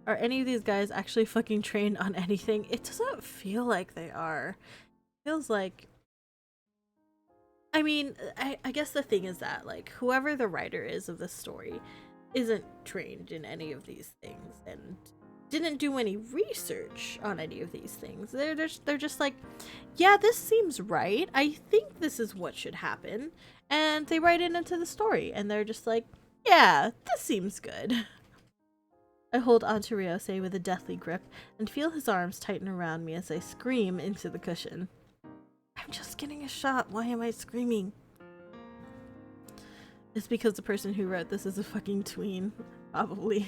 Are any of these guys actually fucking trained on anything? It doesn't feel like they are. It feels like... I mean, I guess the thing is that, like, whoever the writer is of this story isn't trained in any of these things and didn't do any research on any of these things. They're just like, yeah, this seems right. I think this is what should happen. And they write it into the story and they're just like, yeah, this seems good. I hold onto Ryosei with a deathly grip and feel his arms tighten around me as I scream into the cushion. I'm just getting a shot. Why am I screaming? It's because the person who wrote this is a fucking tween. Probably.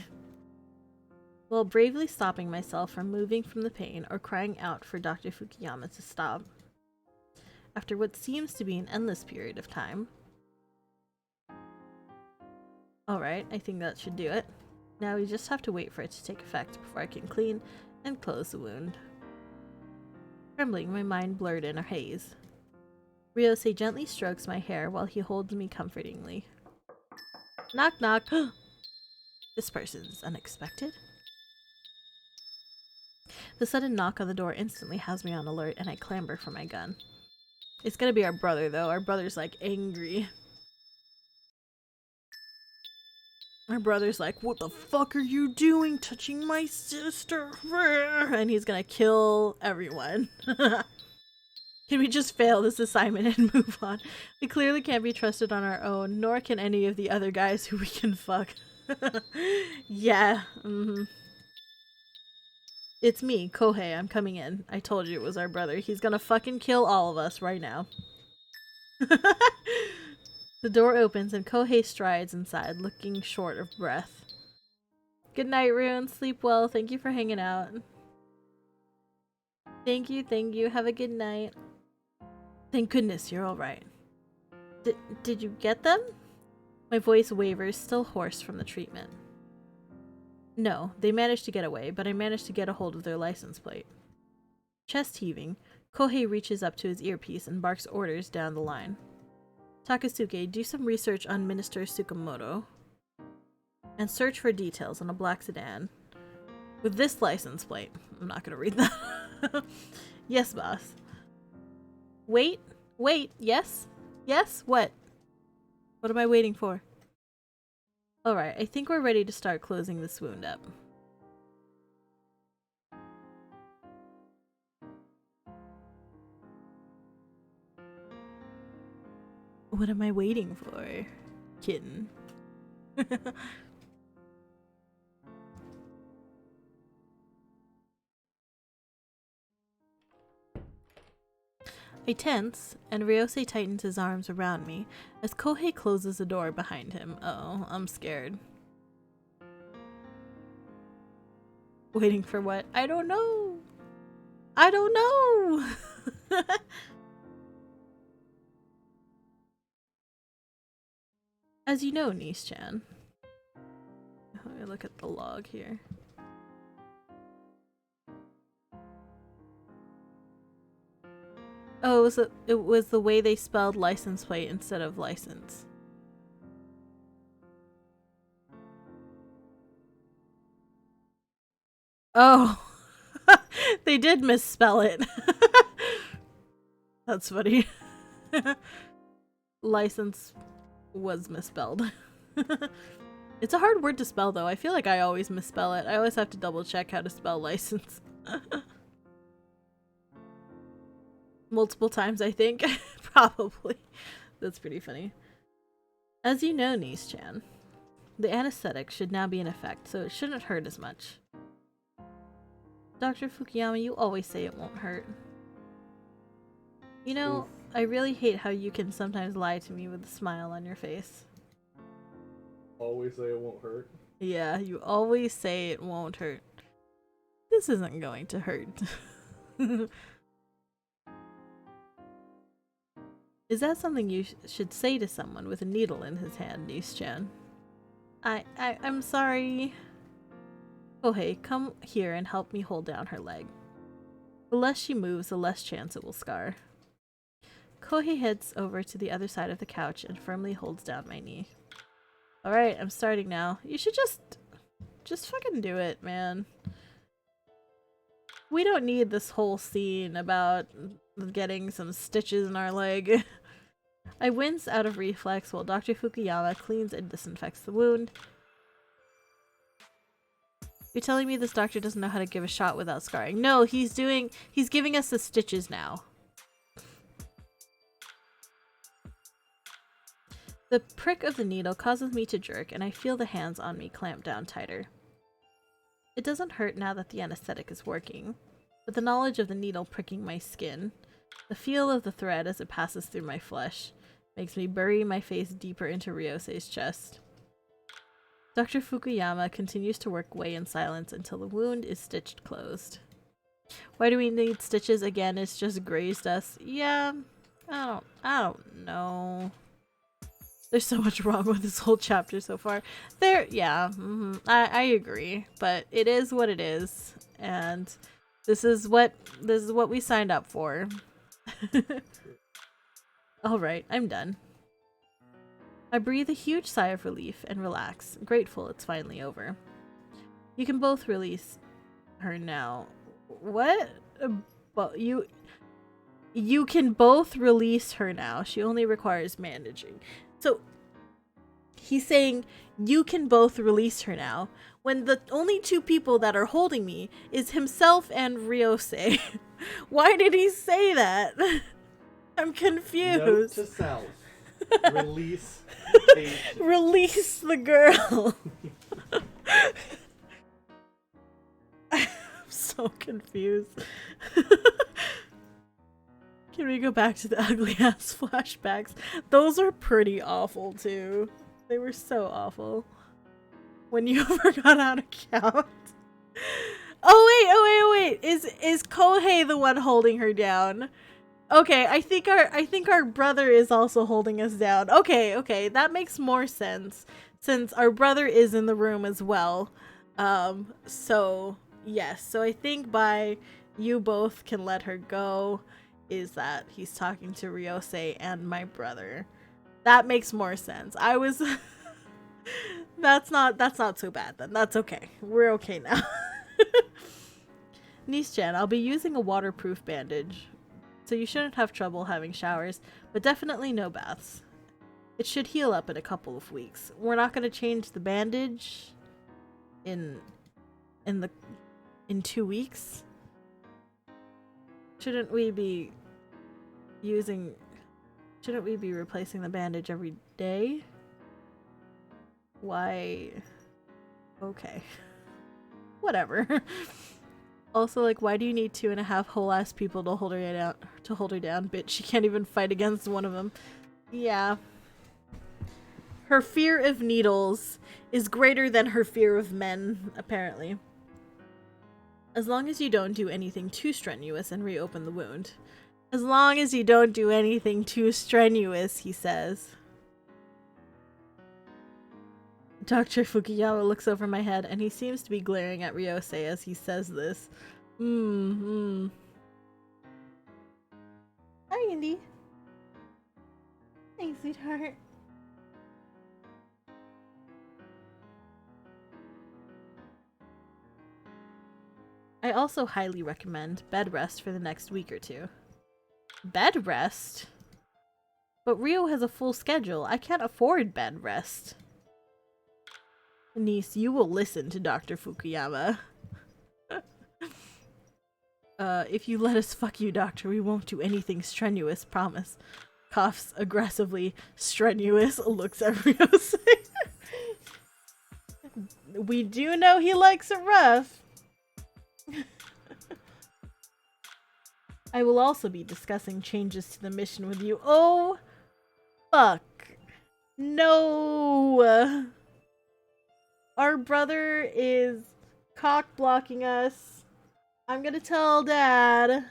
While bravely stopping myself from moving from the pain or crying out for Dr. Fukuyama to stop. After what seems to be an endless period of time. Alright, I think that should do it. Now we just have to wait for it to take effect before I can clean and close the wound. Trembling, my mind blurred in a haze. Ryosei gently strokes my hair while he holds me comfortingly. Knock knock! This person's unexpected? The sudden knock on the door instantly has me on alert and I clamber for my gun. It's gonna be our brother though. Our brother's like angry. Our brother's like, what the fuck are you doing touching my sister? And he's gonna kill everyone. Can we just fail this assignment and move on? We clearly can't be trusted on our own, nor can any of the other guys who we can fuck. Yeah. It's me, Kohei. I'm coming in. I told you it was our brother. He's gonna fucking kill all of us right now. The door opens and Kohei strides inside, looking short of breath. Good night, Rune. Sleep well. Thank you for hanging out. Thank you, thank you. Have a good night. Thank goodness you're alright. Did you get them? My voice wavers, still hoarse from the treatment. No, they managed to get away, but I managed to get a hold of their license plate. Chest heaving, Kohei reaches up to his earpiece and barks orders down the line. Takasuke, do some research on Minister Tsukamoto and search for details on a black sedan with this license plate. I'm not gonna read that. Yes, boss. Wait, yes? Yes? What? What am I waiting for? Alright, I think we're ready to start closing this wound up. What am I waiting for, kitten? I tense, and Ryosei tightens his arms around me as Kohei closes the door behind him. Oh, I'm scared. Waiting for what? I don't know! I don't know! As you know, Niece-chan. Let me look at the log here. Oh, it was the way they spelled license plate instead of license. Oh, they did misspell it. That's funny. License was misspelled. It's a hard word to spell though. I feel like I always misspell it. I always have to double check how to spell license. Multiple times, I think. Probably. That's pretty funny. As you know, Niece-chan, the anesthetic should now be in effect, so it shouldn't hurt as much. Dr. Fukuyama, you always say it won't hurt. You know, I really hate how you can sometimes lie to me with a smile on your face. Always say it won't hurt? Yeah, you always say it won't hurt. This isn't going to hurt. Is that something you should say to someone with a needle in his hand, Niece-chan? I'm sorry. Kohei, come here and help me hold down her leg. The less she moves, the less chance it will scar. Kohei heads over to the other side of the couch and firmly holds down my knee. Alright, I'm starting now. You should just fucking do it, man. We don't need this whole scene about getting some stitches in our leg. I wince out of reflex while Dr. Fukuyama cleans and disinfects the wound. You're telling me this doctor doesn't know how to give a shot without scarring? No, he's giving us the stitches now. The prick of the needle causes me to jerk, and I feel the hands on me clamp down tighter. It doesn't hurt now that the anesthetic is working, but the knowledge of the needle pricking my skin, the feel of the thread as it passes through my flesh, makes me bury my face deeper into Ryosei's chest. Dr. Fukuyama continues to work away in silence until the wound is stitched closed. Why do we need stitches again? It's just grazed us. Yeah, I don't know. There's so much wrong with this whole chapter so far. I agree, but it is what it is, and this is what we signed up for. Alright, I'm done. I breathe a huge sigh of relief and relax, grateful it's finally over. You can both release her now. What? But you can both release her now. She only requires managing. So he's saying you can both release her now when the only two people that are holding me is himself and Ryosei. Why did he say that? I'm Note confused. to self. Release patient. Release the girl. I'm so confused. Can we go back to the ugly ass flashbacks? Those are pretty awful too. They were so awful. When you forgot how to count. Oh wait. Is Kohei the one holding her down? Okay, I think our brother is also holding us down. Okay, that makes more sense since our brother is in the room as well. So yes, so I think by you both can let her go is that he's talking to Ryosei and my brother. That makes more sense. I was that's not so bad then. That's okay. We're okay now. Niece-chan, I'll be using a waterproof bandage, so you shouldn't have trouble having showers, but definitely no baths. It should heal up in a couple of weeks. We're not going to change the bandage in 2 weeks. Shouldn't we be replacing the bandage every day? Why? Okay. Whatever. Also, like, why do you need 2.5 whole ass people to hold her down? Bitch, she can't even fight against one of them. Yeah. Her fear of needles is greater than her fear of men, apparently. As long as you don't do anything too strenuous and reopen the wound. As long as you don't do anything too strenuous, he says. Dr. Fukuyama looks over my head, and he seems to be glaring at Ryosei as he says this. Hi, Indy. Hey, sweetheart. I also highly recommend bed rest for the next week or two. Bed rest? But Rio has a full schedule. I can't afford bed rest. Niece, you will listen to Dr. Fukuyama. If you let us fuck you, doctor, we won't do anything strenuous, promise. Coughs aggressively. Strenuous looks at Ryosei. We do know he likes it rough. I will also be discussing changes to the mission with you. Oh, fuck. No. Our brother is cock blocking us. I'm gonna tell Dad.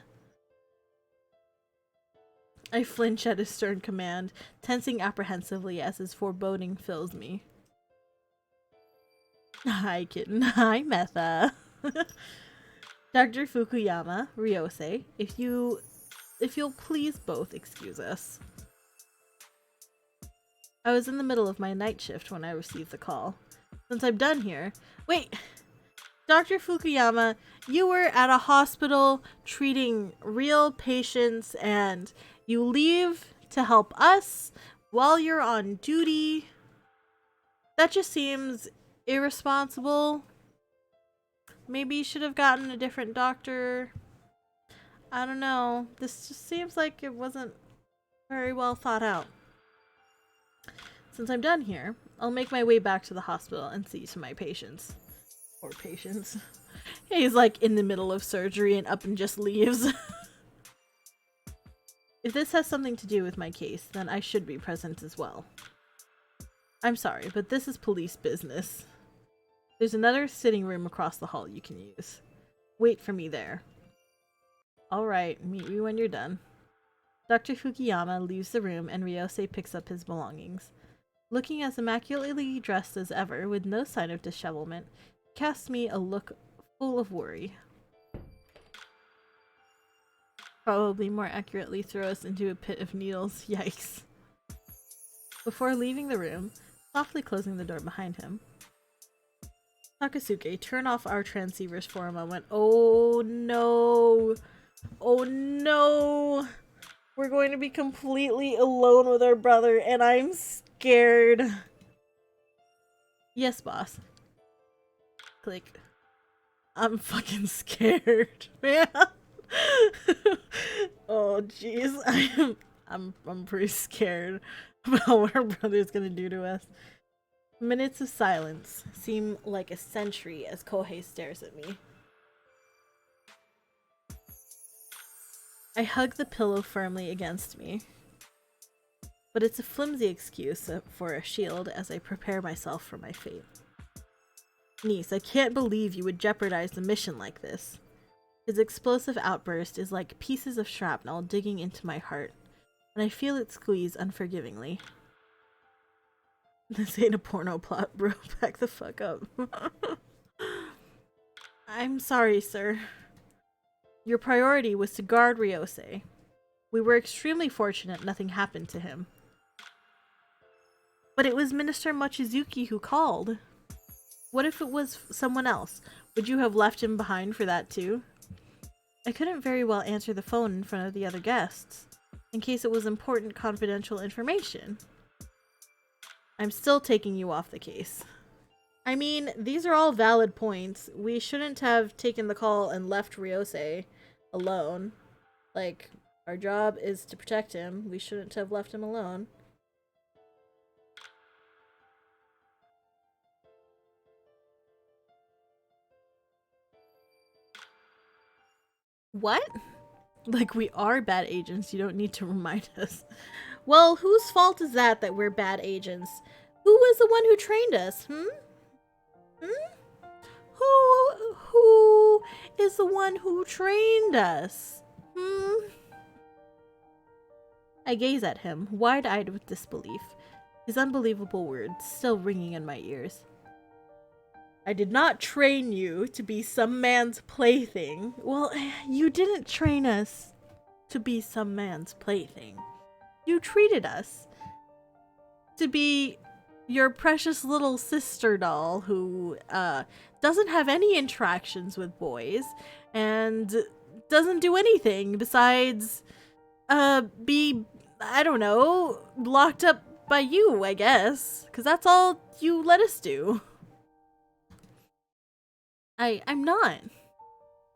I flinch at his stern command, tensing apprehensively as his foreboding fills me. Hi, kitten. Hi, Metha. Dr. Fukuyama, Ryosei, if you'll please both excuse us. I was in the middle of my night shift when I received the call. Since I'm done here... Wait! Dr. Fukuyama, you were at a hospital treating real patients and you leave to help us while you're on duty? That just seems irresponsible. Maybe you should have gotten a different doctor. I don't know. This just seems like it wasn't very well thought out. Since I'm done here, I'll make my way back to the hospital and see to my patients. Or patients. He's like in the middle of surgery and up and just leaves. If this has something to do with my case, then I should be present as well. I'm sorry, but this is police business. There's another sitting room across the hall you can use. Wait for me there. Alright, meet me when you're done. Dr. Fukuyama leaves the room and Ryosei picks up his belongings. Looking as immaculately dressed as ever, with no sign of dishevelment, he casts me a look full of worry. Probably more accurately throw us into a pit of needles. Yikes. Before leaving the room, softly closing the door behind him, Takasuke, turn off our transceivers for a moment. Oh no! Oh no! We're going to be completely alone with our brother, and I'm scared. Yes, boss. Click. I'm fucking scared, man. Oh, jeez. I'm pretty scared about what our brother's gonna do to us. Minutes of silence seem like a century as Kohei stares at me. I hug the pillow firmly against me, but it's a flimsy excuse for a shield as I prepare myself for my fate. Niece, I can't believe you would jeopardize the mission like this. His explosive outburst is like pieces of shrapnel digging into my heart, and I feel it squeeze unforgivingly. This ain't a porno plot, bro. Back the fuck up. I'm sorry, sir. Your priority was to guard Ryosei. We were extremely fortunate nothing happened to him. But it was Minister Mochizuki who called. What if it was someone else? Would you have left him behind for that too? I couldn't very well answer the phone in front of the other guests, in case it was important confidential information. I'm still taking you off the case. I mean, these are all valid points. We shouldn't have taken the call and left Ryosei alone. Like, our job is to protect him. We shouldn't have left him alone. What? Like, we are bad agents. You don't need to remind us. Well, whose fault is that we're bad agents? Who was the one who trained us, Who is the one who trained us? I gaze at him, wide-eyed with disbelief, his unbelievable words still ringing in my ears. I did not train you to be some man's plaything. Well, you didn't train us to be some man's plaything. You treated us to be your precious little sister doll who doesn't have any interactions with boys and doesn't do anything besides be, I don't know, locked up by you, I guess, because that's all you let us do. I'm not.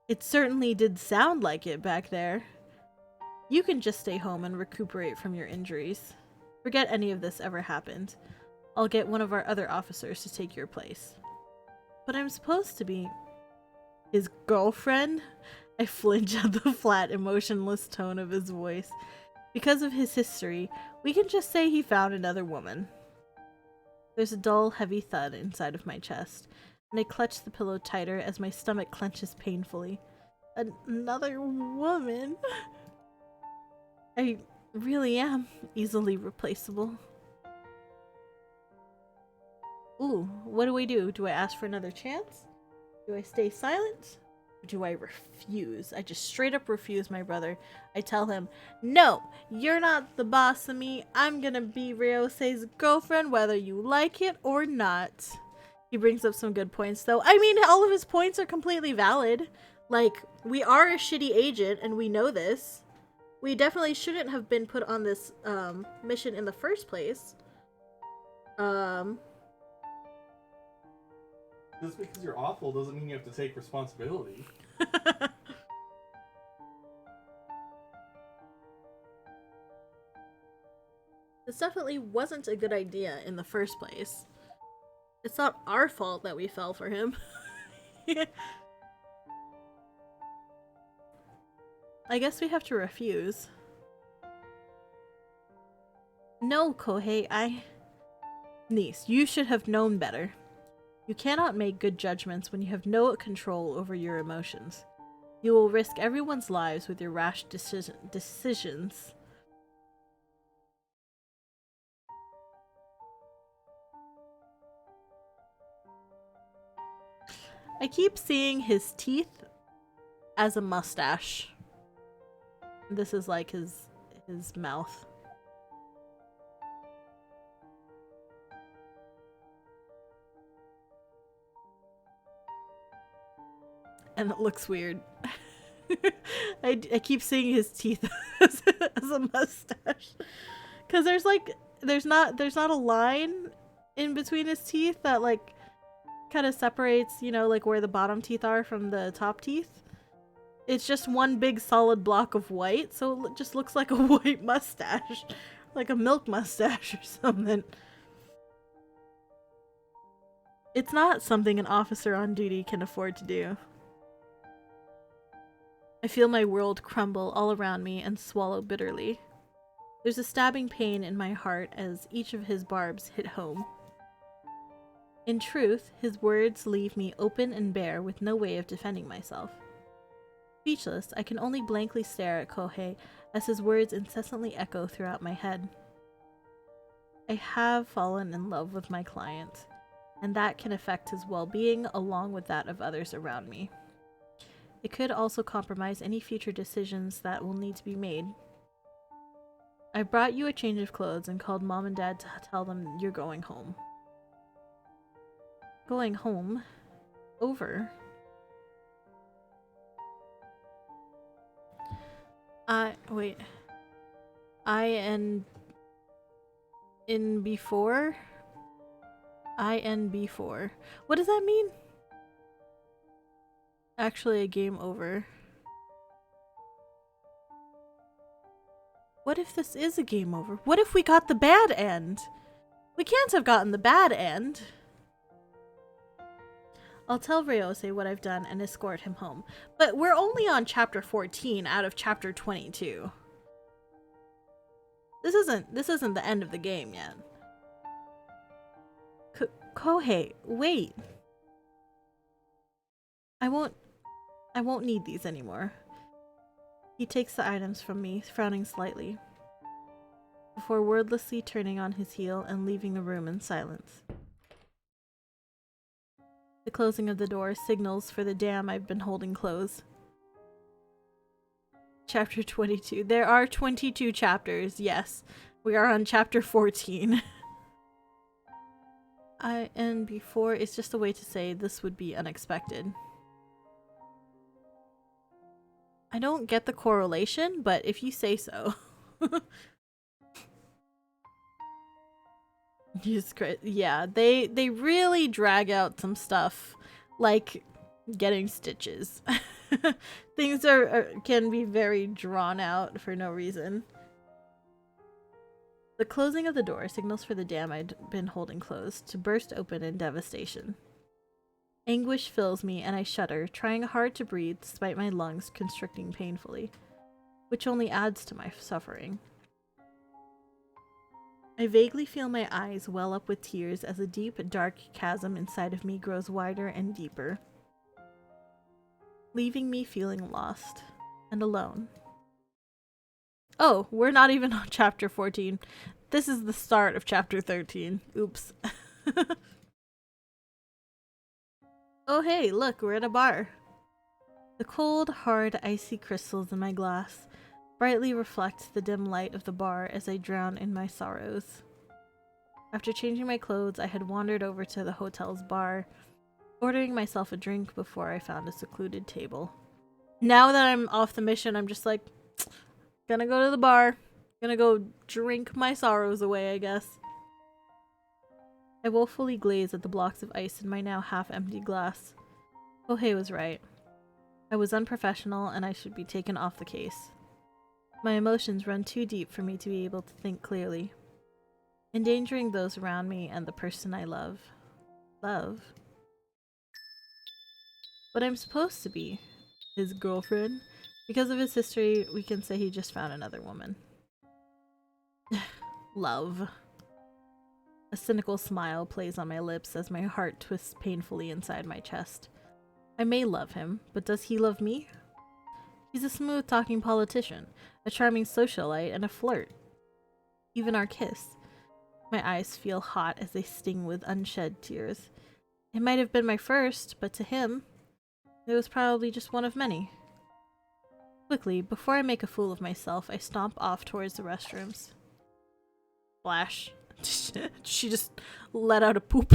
It certainly did sound like it back there. You can just stay home and recuperate from your injuries. Forget any of this ever happened. I'll get one of our other officers to take your place. But I'm supposed to be his girlfriend? I flinch at the flat, emotionless tone of his voice. Because of his history, we can just say he found another woman. There's a dull, heavy thud inside of my chest, and I clutch the pillow tighter as my stomach clenches painfully. Another woman? I really am easily replaceable. Ooh, what do? Do I ask for another chance? Do I stay silent? Or do I refuse? I just straight up refuse my brother. I tell him, no, you're not the boss of me. I'm gonna be Ryosei's girlfriend whether you like it or not. He brings up some good points though. I mean, all of his points are completely valid. Like, we are a shitty agent and we know this. We definitely shouldn't have been put on this mission in the first place. Just because you're awful doesn't mean you have to take responsibility. This definitely wasn't a good idea in the first place. It's not our fault that we fell for him. I guess we have to refuse. No, Kohei, Niece, you should have known better. You cannot make good judgments when you have no control over your emotions. You will risk everyone's lives with your rash decisions. I keep seeing his teeth as a mustache. This is like his mouth. And it looks weird. I keep seeing his teeth as a mustache. Cause there's not a line in between his teeth that like kind of separates, you know, like where the bottom teeth are from the top teeth. It's just one big solid block of white, so it just looks like a white mustache. Like a milk mustache or something. It's not something an officer on duty can afford to do. I feel my world crumble all around me and swallow bitterly. There's a stabbing pain in my heart as each of his barbs hit home. In truth, his words leave me open and bare with no way of defending myself. Speechless, I can only blankly stare at Kohei as his words incessantly echo throughout my head. I have fallen in love with my client, and that can affect his well-being along with that of others around me. It could also compromise any future decisions that will need to be made. I brought you a change of clothes and called Mom and Dad to tell them you're going home. Going home? Over? Wait. In before? IN-B4. What does that mean? Actually, a game over. What if this is a game over? What if we got the bad end? We can't have gotten the bad end. I'll tell Ryose what I've done and escort him home. But we're only on chapter 14 out of chapter 22. This isn't the end of the game yet. Kohei, wait. I won't need these anymore. He takes the items from me, frowning slightly, before wordlessly turning on his heel and leaving the room in silence. The closing of the door signals for the dam I've been holding closed. Chapter 22. There are 22 chapters, yes. We are on chapter 14. And before is just a way to say this would be unexpected. I don't get the correlation, but if you say so. Yeah, they really drag out some stuff, like getting stitches. Things can be very drawn out for no reason. The closing of the door signals for the dam I'd been holding closed to burst open in devastation. Anguish fills me and I shudder, trying hard to breathe despite my lungs constricting painfully, which only adds to my suffering. I vaguely feel my eyes well up with tears as a deep, dark chasm inside of me grows wider and deeper, leaving me feeling lost and alone. Oh, we're not even on chapter 14. This is the start of chapter 13. Oops. Oh hey, look, we're at a bar. The cold, hard, icy crystals in my glass brightly reflect the dim light of the bar as I drown in my sorrows. After changing my clothes, I had wandered over to the hotel's bar, ordering myself a drink before I found a secluded table. Now that I'm off the mission, I'm just like, gonna go to the bar, gonna go drink my sorrows away, I guess. I woefully glaze at the blocks of ice in my now half-empty glass. Kohei was right. I was unprofessional and I should be taken off the case. My emotions run too deep for me to be able to think clearly, endangering those around me and the person I love. But I'm supposed to be his girlfriend. Because of his history, we can say he just found another woman. Love. A cynical smile plays on my lips as my heart twists painfully inside my chest. I may love him, but does he love me? He's a smooth-talking politician, a charming socialite, and a flirt. Even our kiss. My eyes feel hot as they sting with unshed tears. It might have been my first, but to him, it was probably just one of many. Quickly, before I make a fool of myself, I stomp off towards the restrooms. Splash. She just let out a poop.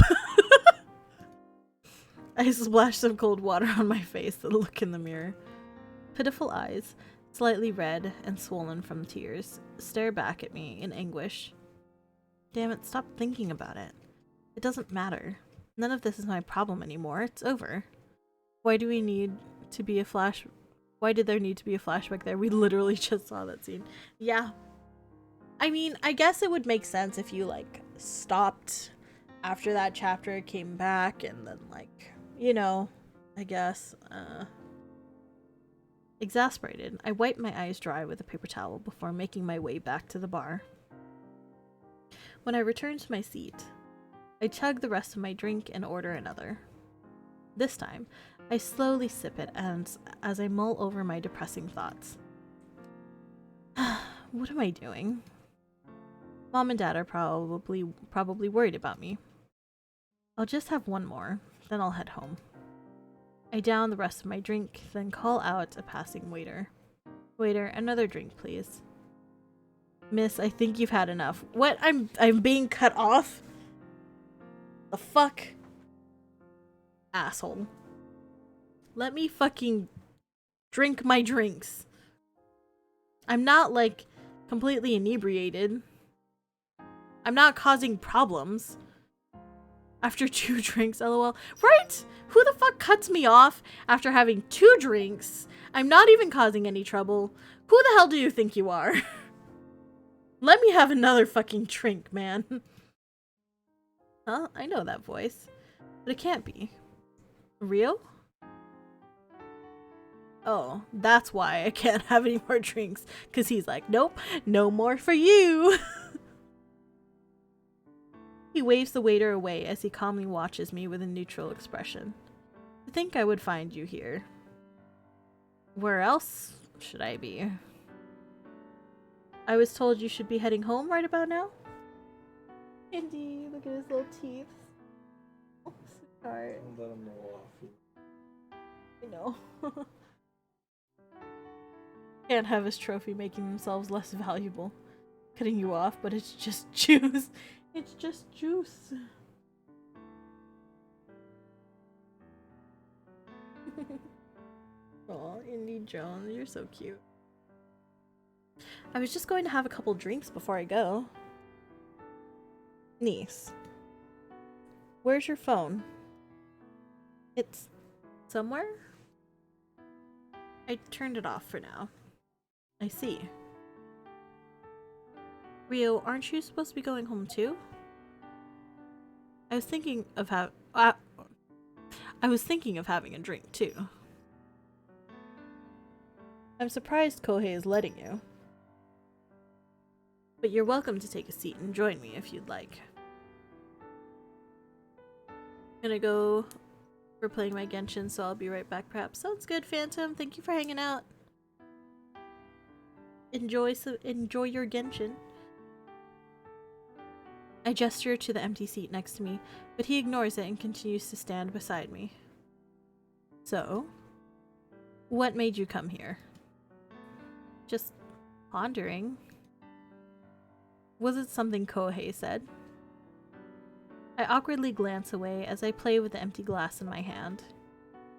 I splash some cold water on my face and look in the mirror. Pitiful eyes, slightly red and swollen from tears, stare back at me in anguish. Damn it, stop thinking about it. It doesn't matter. None of this is my problem anymore. It's over. Why do we need to be a Why did there need to be a flashback there? We literally just saw that scene. Yeah. I mean, I guess it would make sense if you, like, stopped after that chapter, came back, and then, like, you know, I guess, Exasperated, I wiped my eyes dry with a paper towel before making my way back to the bar. When I returned to my seat, I chug the rest of my drink and order another. This time, I slowly sip it as I mull over my depressing thoughts. What am I doing? Mom and Dad are probably worried about me. I'll just have one more, then I'll head home. I down the rest of my drink, then call out a passing waiter. Waiter, another drink, please. Miss, I think you've had enough. What? I'm being cut off? The fuck? Asshole. Let me fucking drink my drinks. I'm not, like, completely inebriated. I'm not causing problems. After 2 drinks, lol. Right? Who the fuck cuts me off after having 2 drinks? I'm not even causing any trouble. Who the hell do you think you are? Let me have another fucking drink, man. Huh? I know that voice. But it can't be. Rio? Oh, that's why I can't have any more drinks. Because he's like, nope, no more for you. He waves the waiter away as he calmly watches me with a neutral expression. I think I would find you here. Where else should I be? I was told you should be heading home right about now? Indy, look at his little teeth. Oh, sweetheart. I'll let him know off. I know. Can't have his trophy making themselves less valuable. Cutting you off, but it's just juice. It's just juice. Aw, Indy Jones, you're so cute. I was just going to have a couple drinks before I go. Niece, where's your phone? It's somewhere? I turned it off for now. I see. Rio, aren't you supposed to be going home too? I was thinking of having a drink too. I'm surprised Kohei is letting you. But you're welcome to take a seat and join me if you'd like. Gonna go for playing my Genshin, so I'll be right back perhaps. Sounds good, Phantom. Thank you for hanging out. Enjoy your Genshin. I gesture to the empty seat next to me, but he ignores it and continues to stand beside me. So, what made you come here? Just pondering. Was it something Kohei said? I awkwardly glance away as I play with the empty glass in my hand.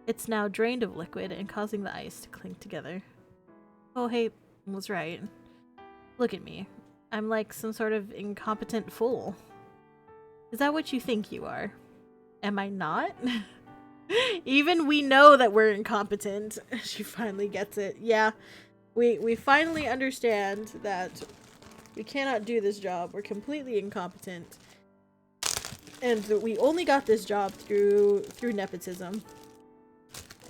It's now drained of liquid and causing the ice to clink together. Kohei was right. Look at me. I'm like some sort of incompetent fool. Is that what you think you are? Am I not? Even we know that we're incompetent. She finally gets it. Yeah, we finally understand that we cannot do this job. We're completely incompetent. And we only got this job through nepotism.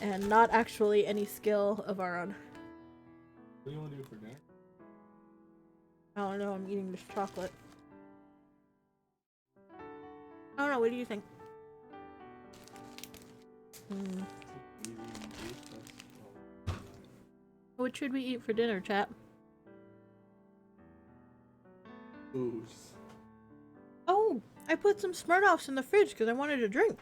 And not actually any skill of our own. What do you want to do for dinner? I don't know, I'm eating this chocolate. I don't know, what do you think? What should we eat for dinner, chat? Booze. Oh, I put some Smirnoffs in the fridge because I wanted a drink.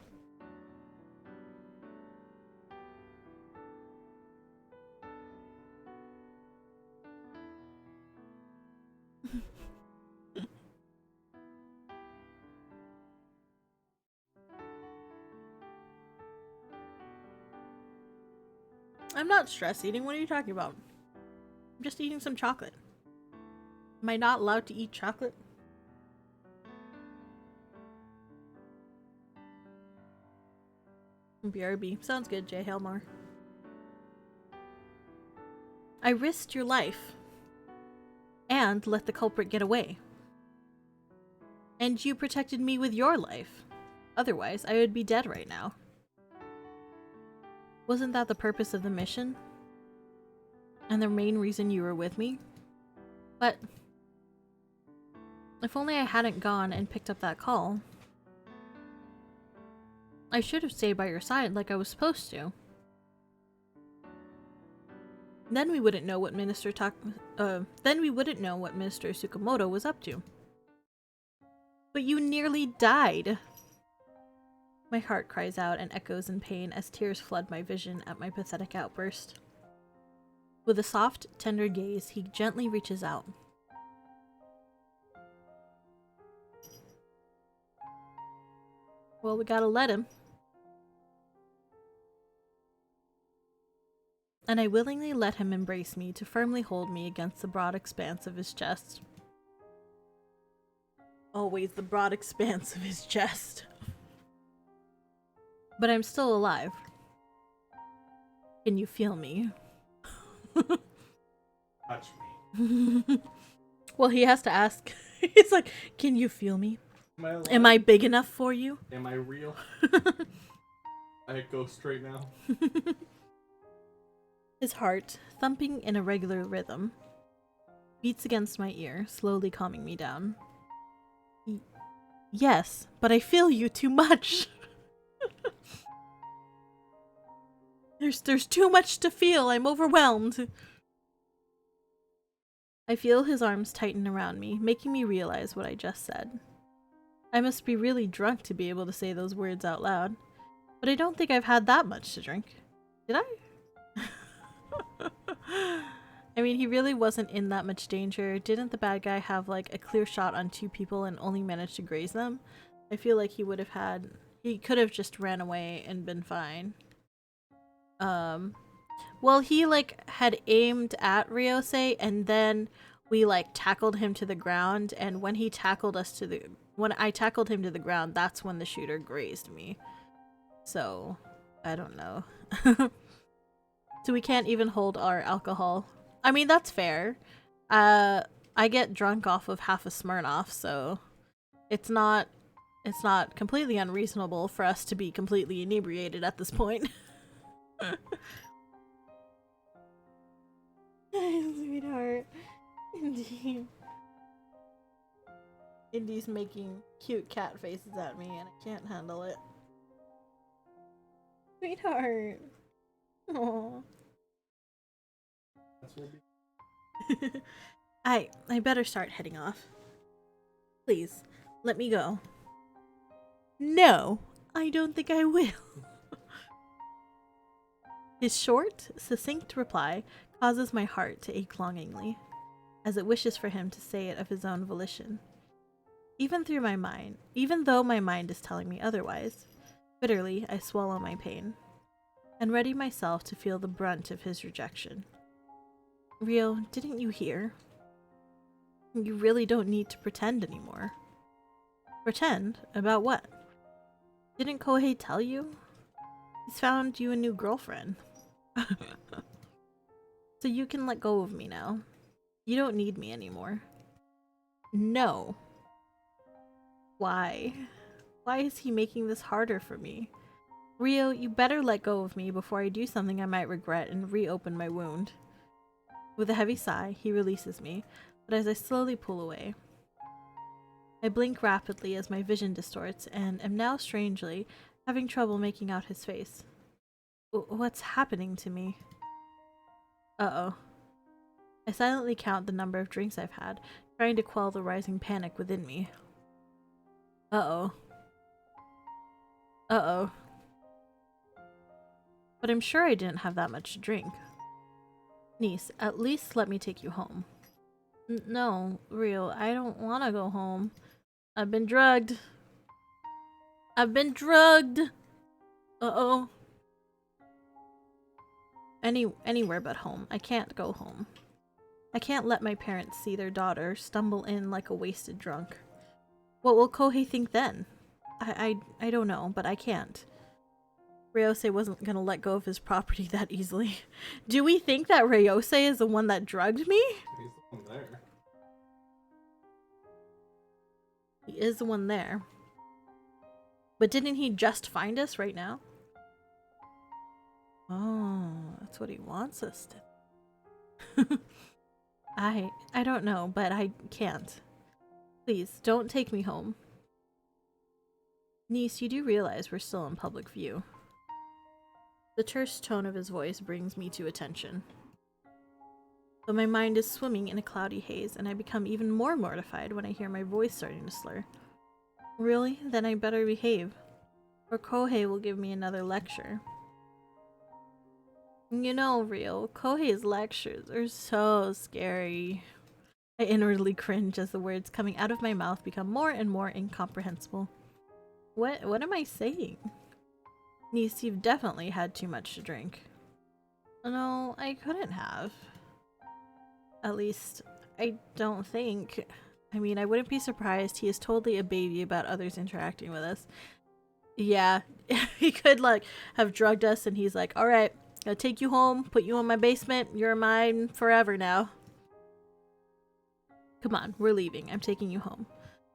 I'm not stress eating. What are you talking about? I'm just eating some chocolate. Am I not allowed to eat chocolate? BRB. Sounds good, Jay Helmar. I risked your life and let the culprit get away. And you protected me with your life. Otherwise, I would be dead right now. Wasn't that the purpose of the mission? And the main reason you were with me? But if only I hadn't gone and picked up that call. I should have stayed by your side like I was supposed to. Then we wouldn't know what Minister Tsukamoto was up to. But you nearly died. My heart cries out and echoes in pain as tears flood my vision at my pathetic outburst. With a soft, tender gaze, he gently reaches out. Well, we gotta let him. And I willingly let him embrace me to firmly hold me against the broad expanse of his chest. Always the broad expanse of his chest. But I'm still alive. Can you feel me? Touch me. Well, he has to ask. He's like, can you feel me? Am I big enough for you? Am I real? I go straight now. His heart, thumping in a regular rhythm, beats against my ear, slowly calming me down. Yes, but I feel you too much. There's too much to feel. I'm overwhelmed. I feel his arms tighten around me, making me realize what I just said. I must be really drunk to be able to say those words out loud. But I don't think I've had that much to drink. Did I? I mean, he really wasn't in that much danger. Didn't the bad guy have like a clear shot on 2 people and only managed to graze them? I feel like he could have just ran away and been fine. Well, he like had aimed at Ryosei and then we like tackled him to the ground, and when I tackled him to the ground, that's when the shooter grazed me. So, I don't know. So we can't even hold our alcohol. I mean, that's fair. I get drunk off of half a Smirnoff, so it's not completely unreasonable for us to be completely inebriated at this point. Sweetheart. Indeed. Indy's making cute cat faces at me and I can't handle it. Sweetheart. Aww. I better start heading off. Please, let me go. No, I don't think I will. His short, succinct reply causes my heart to ache longingly, as it wishes for him to say it of his own volition. Even though my mind is telling me otherwise, bitterly I swallow my pain, and ready myself to feel the brunt of his rejection. Ryo, didn't you hear? You really don't need to pretend anymore. Pretend? About what? Didn't Kohei tell you? He's found you a new girlfriend. So you can let go of me now. You don't need me anymore. No. Why? Why is he making this harder for me? Ryo, you better let go of me before I do something I might regret and reopen my wound. With a heavy sigh, he releases me, but as I slowly pull away, I blink rapidly as my vision distorts and am now strangely having trouble making out his face. What's happening to me? Uh-oh. I silently count the number of drinks I've had, trying to quell the rising panic within me. Uh-oh. Uh-oh. But I'm sure I didn't have that much to drink. Niece, at least let me take you home. No, Ryo, I don't want to go home. I've been drugged. I've been drugged! Uh-oh. Anywhere but home. I can't go home. I can't let my parents see their daughter stumble in like a wasted drunk. What will Kohei think then? I don't know, but I can't. Ryosei wasn't gonna let go of his property that easily. Do we think that Ryosei is the one that drugged me? He's the one there. He is the one there. But didn't he just find us right now? Oh, that's what he wants us to. I don't know, but I can't. Please, don't take me home. Niece, you do realize we're still in public view. The terse tone of his voice brings me to attention. But my mind is swimming in a cloudy haze, and I become even more mortified when I hear my voice starting to slur. Really? Then I better behave, or Kohei will give me another lecture. You know, Ryo, Kohei's lectures are so scary. I inwardly cringe as the words coming out of my mouth become more and more incomprehensible. What am I saying? Niece, you've definitely had too much to drink. No, I couldn't have. At least, I don't think. I mean, I wouldn't be surprised. He is totally a baby about others interacting with us. Yeah, he could, like, have drugged us and he's like, alright, I'll take you home, put you in my basement, you're mine forever now. Come on, we're leaving. I'm taking you home.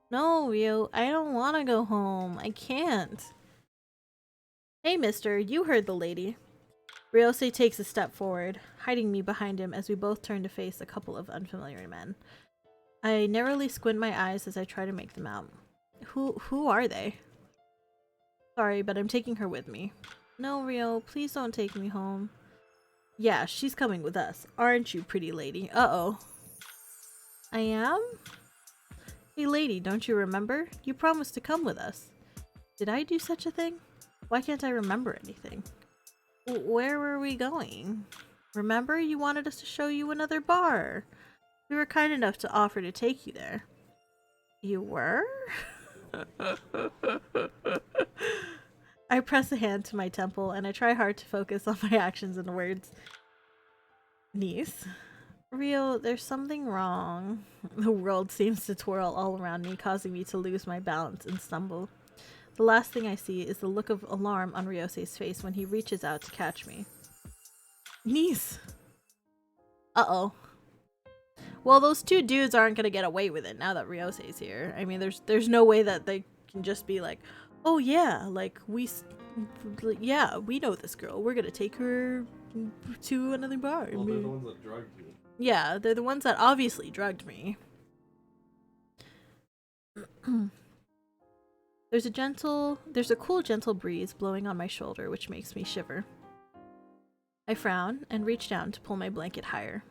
No, Ryo, I don't want to go home. I can't. Hey, mister, you heard the lady. Ryosei takes a step forward, hiding me behind him as we both turn to face a couple of unfamiliar men. I narrowly squint my eyes as I try to make them out. Who are they? Sorry, but I'm taking her with me. No, Ryo, please don't take me home. Yeah, she's coming with us. Aren't you, pretty lady? Uh-oh. I am? Hey, lady, don't you remember? You promised to come with us. Did I do such a thing? Why can't I remember anything? Where were we going? Remember, you wanted us to show you another bar. We were kind enough to offer to take you there. You were? I press a hand to my temple and I try hard to focus on my actions and words. Niece? Ryo, there's something wrong. The world seems to twirl all around me, causing me to lose my balance and stumble. The last thing I see is the look of alarm on Ryosei's face when he reaches out to catch me. Niece! Uh-oh. Well, those two dudes aren't gonna get away with it now that Ryosei's here. I mean, there's no way that they can just be like, oh yeah, like, we know this girl. We're gonna take her to another bar. Well, they're the ones that drugged you. Yeah, they're the ones that obviously drugged me. There's a cool, gentle breeze blowing on my shoulder, which makes me shiver. I frown and reach down to pull my blanket higher.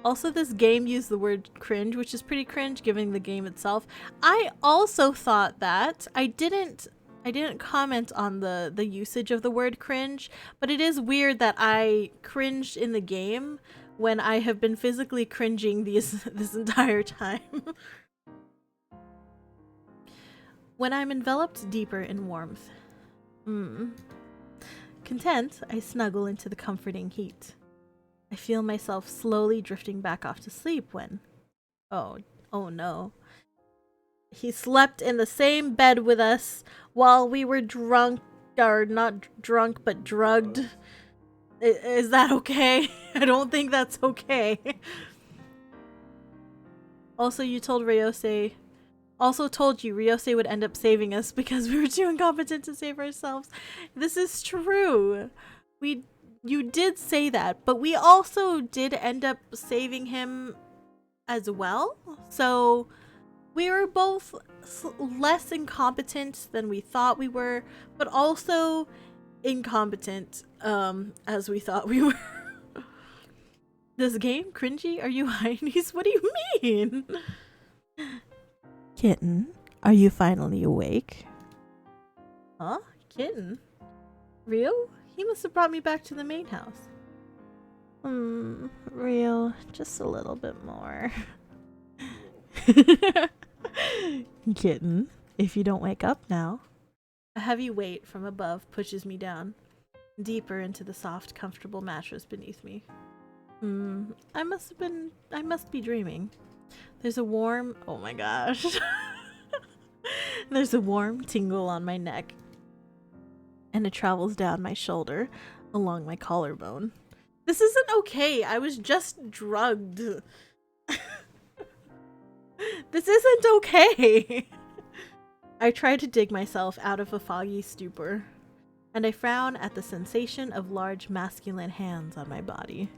Also, this game used the word cringe, which is pretty cringe given the game itself. I also thought that. I didn't comment on the usage of the word cringe, but it is weird that I cringed in the game when I have been physically cringing this entire time. When I'm enveloped deeper in warmth. Content, I snuggle into the comforting heat. I feel myself slowly drifting back off to sleep when... Oh no. He slept in the same bed with us while we were drunk, or not drunk, but drugged. Is that okay? I don't think that's okay. Also, told you Ryosei would end up saving us because we were too incompetent to save ourselves. This is true. You did say that, but we also did end up saving him as well. So we were both less incompetent than we thought we were, but also incompetent as we thought we were. This game? Cringy? Are you Heinies? What do you mean? Kitten, are you finally awake? Huh? Kitten? Ryo? He must have brought me back to the main house. Ryo, just a little bit more. Kitten, if you don't wake up now. A heavy weight from above pushes me down, deeper into the soft, comfortable mattress beneath me. I must be dreaming. There's a warm, oh my gosh. There's a warm tingle on my neck. and it travels down my shoulder, along my collarbone. This isn't okay. I was just drugged. This isn't okay. I try to dig myself out of a foggy stupor, and I frown at the sensation of large masculine hands on my body,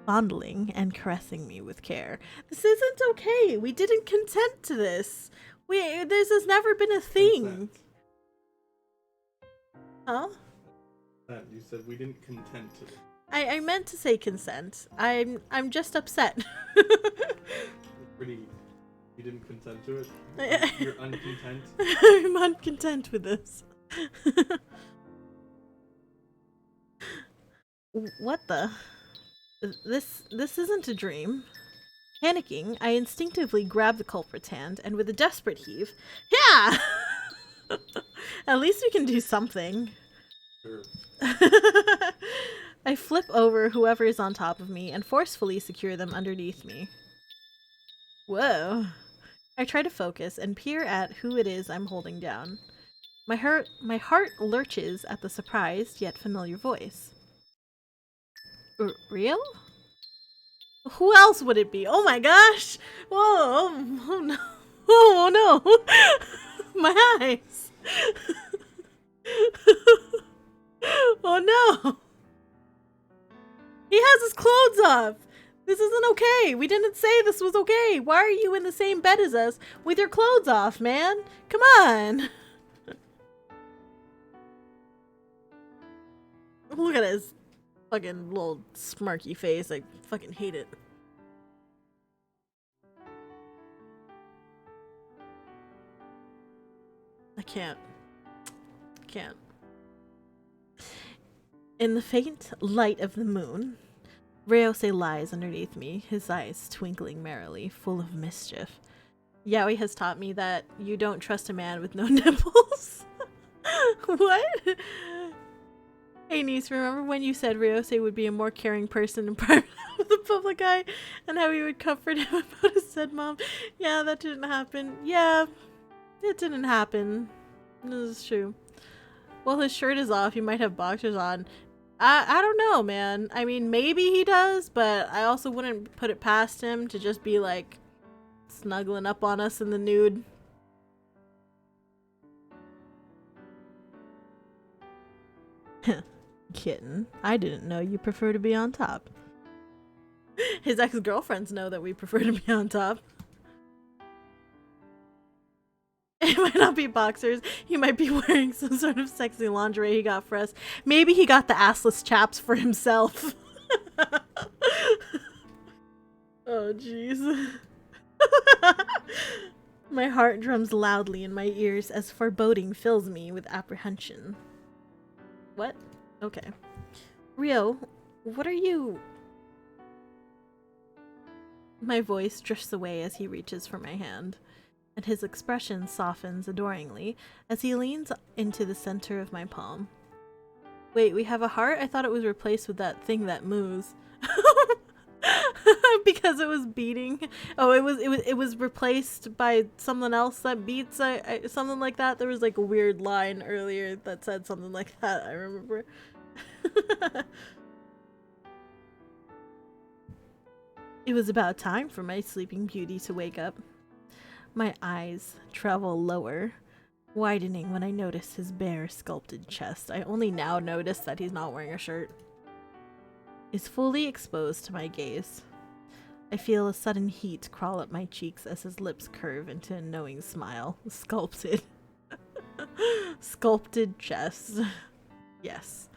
fondling and caressing me with care. This isn't okay. We didn't consent to this. This has never been a thing. Consent. Huh? You said we didn't content to it. I meant to say consent. I'm just upset. You didn't consent to it? You're uncontent? I'm uncontent with this. What the? This isn't a dream. Panicking, I instinctively grab the culprit's hand, and with a desperate heave, yeah! At least we can do something. Sure. I flip over whoever is on top of me and forcefully secure them underneath me. Whoa. I try to focus and peer at who it is I'm holding down. My heart lurches at the surprised yet familiar voice. Real? Who else would it be? Oh my gosh! Whoa! Oh no! Oh no! My eyes! Oh no! He has his clothes off! This isn't okay! We didn't say this was okay! Why are you in the same bed as us with your clothes off, man? Come on! Look at his fucking little smirky face. I fucking hate it. I can't. In the faint light of the moon, Ryose lies underneath me, his eyes twinkling merrily, full of mischief. Yaoi has taught me that you don't trust a man with no nipples. What? Hey niece, remember when you said Ryose would be a more caring person in private with the public eye, and how he would comfort him about his dead mom? Yeah, that didn't happen. Yeah, it didn't happen. This is true. Well, his shirt is off. He might have boxers on. I don't know, man. I mean, maybe he does, but I also wouldn't put it past him to just be like snuggling up on us in the nude. Kitten, I didn't know you prefer to be on top. His ex-girlfriends know that we prefer to be on top. It might not be boxers. He might be wearing some sort of sexy lingerie he got for us. Maybe he got the assless chaps for himself. Oh, jeez. My heart drums loudly in my ears as foreboding fills me with apprehension. What? Okay. Rio, what are you... My voice drifts away as he reaches for my hand, and his expression softens adoringly as he leans into the center of my palm. Wait, we have a heart? I thought it was replaced with that thing that moves. Because it was beating. Oh, it was replaced by something else that beats. Something like that. There was like a weird line earlier that said something like that. I remember. It was about time for my sleeping beauty to wake up. My eyes travel lower, widening when I notice his bare, sculpted chest. I only now notice that he's not wearing a shirt. Is fully exposed to my gaze. I feel a sudden heat crawl up my cheeks as his lips curve into a knowing smile. Sculpted. Sculpted chest. Yes.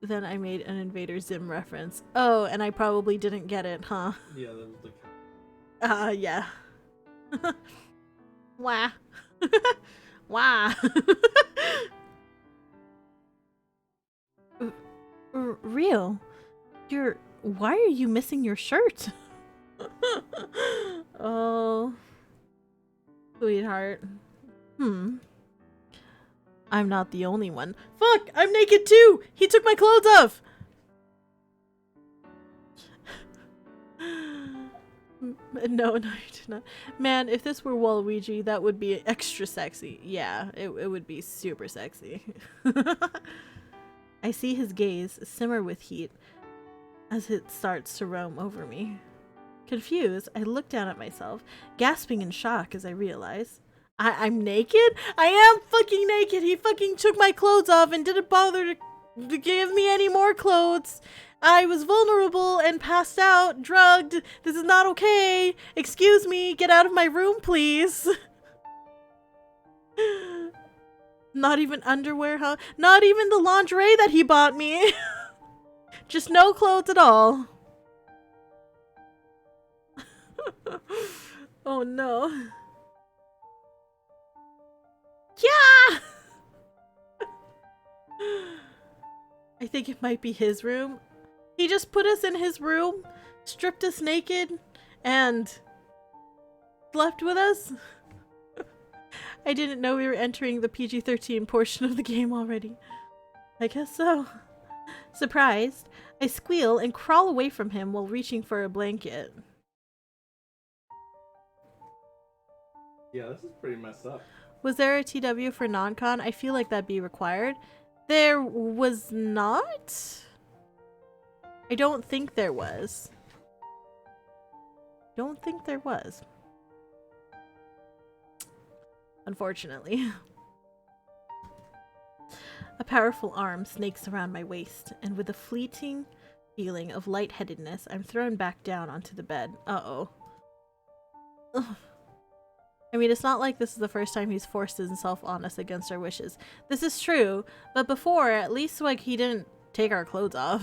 Then I made an Invader Zim reference. Oh, and I probably didn't get it, huh? Yeah, that was the... Yeah. Wah. Wah. Real? Why are you missing your shirt? Oh. Sweetheart. I'm not the only one. Fuck! I'm naked too! He took my clothes off! No, no, you do not. Man, if this were Waluigi, that would be extra sexy. Yeah, it would be super sexy. I see his gaze simmer with heat as it starts to roam over me. Confused, I look down at myself, gasping in shock as I realize I'm naked? I am fucking naked! He fucking took my clothes off and didn't bother to give me any more clothes! I was vulnerable and passed out, drugged. This is not okay. Excuse me, get out of my room, please. Not even underwear, huh? Not even the lingerie that he bought me. Just no clothes at all. Oh no. Yeah! I think it might be his room. He just put us in his room, stripped us naked, and slept with us. I didn't know we were entering the PG-13 portion of the game already. I guess so. Surprised, I squeal and crawl away from him while reaching for a blanket. Yeah, this is pretty messed up. Was there a TW for non-con? I feel like that'd be required. There was not? I don't think there was. Don't think there was. Unfortunately. A powerful arm snakes around my waist, and with a fleeting feeling of lightheadedness, I'm thrown back down onto the bed. Uh-oh. Ugh. I mean, it's not like this is the first time he's forced himself on us against our wishes. This is true, but before, at least, like, he didn't take our clothes off.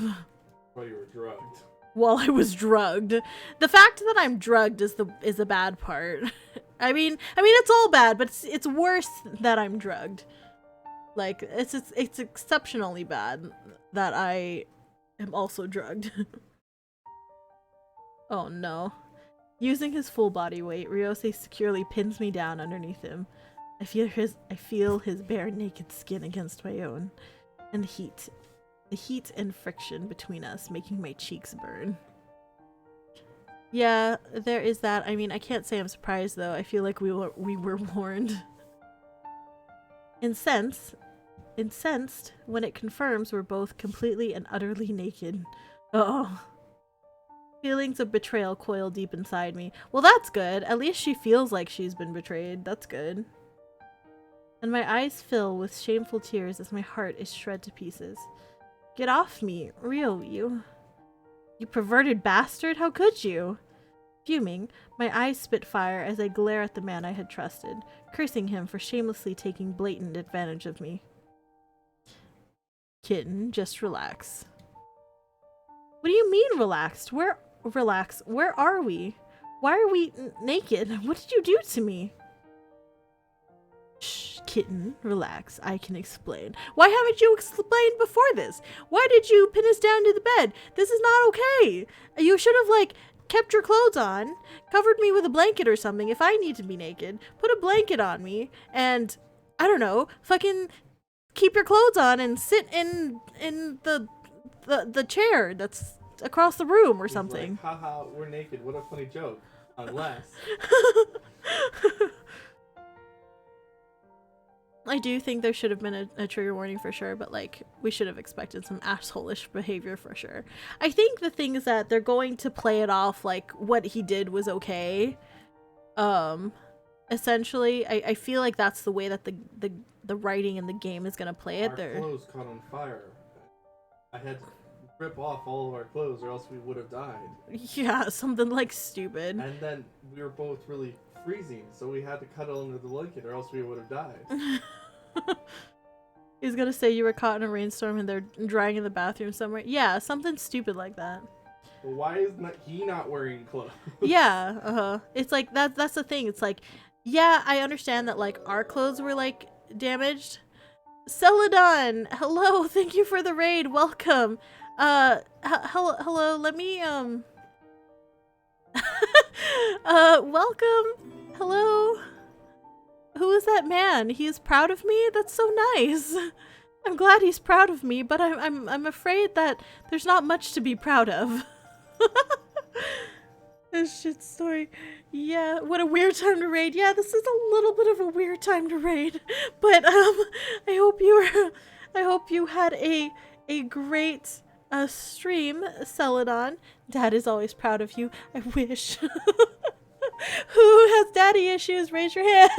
While you were drugged. While I was drugged. The fact that I'm drugged is the bad part. I mean, it's all bad, but it's worse that I'm drugged. Like, it's exceptionally bad that I am also drugged. Oh no. Using his full body weight, Ryose securely pins me down underneath him. I feel his bare naked skin against my own, and the heat and friction between us making my cheeks burn. Yeah, there is that. I mean, I can't say I'm surprised though. I feel like we were warned. Incensed when it confirms we're both completely and utterly naked. Oh. Feelings of betrayal coil deep inside me. Well, that's good. At least she feels like she's been betrayed. That's good. And my eyes fill with shameful tears as my heart is shred to pieces. Get off me, Ryo, you perverted bastard, how could you? Fuming, my eyes spit fire as I glare at the man I had trusted, cursing him for shamelessly taking blatant advantage of me. Kitten, just relax. What do you mean relaxed? Relax. Where are we? Why are we naked? What did you do to me? Shh, kitten, relax. I can explain. Why haven't you explained before this? Why did you pin us down to the bed? This is not okay. You should have, like, kept your clothes on, covered me with a blanket or something if I need to be naked, put a blanket on me, and, I don't know, fucking keep your clothes on and sit in the chair that's across the room or something. Like, haha, we're naked. What a funny joke. Unless. I do think there should have been a trigger warning for sure, but like we should have expected some asshole-ish behavior for sure. I think the thing is that they're going to play it off like what he did was okay. Essentially, I feel like that's the way that the writing in the game is gonna play it. Our clothes caught on fire. I had to rip off all of our clothes or else we would have died. Yeah, something like stupid. And then we were both really freezing, so we had to cuddle under the blanket or else we would have died. He's gonna say you were caught in a rainstorm and they're drying in the bathroom somewhere. Yeah, something stupid like that. But why is he not wearing clothes? Yeah, It's like that's the thing. It's like, yeah, I understand that like our clothes were like damaged. Celadon, hello, thank you for the raid, welcome. Hello, let me welcome. Hello. Who is that man? He is proud of me? That's so nice. I'm glad he's proud of me, but I'm afraid that there's not much to be proud of. This shit story. Yeah, what a weird time to raid. Yeah, this is a little bit of a weird time to raid. But I hope you had a great stream, Celadon. Dad is always proud of you. I wish. Who has daddy issues? Raise your hand.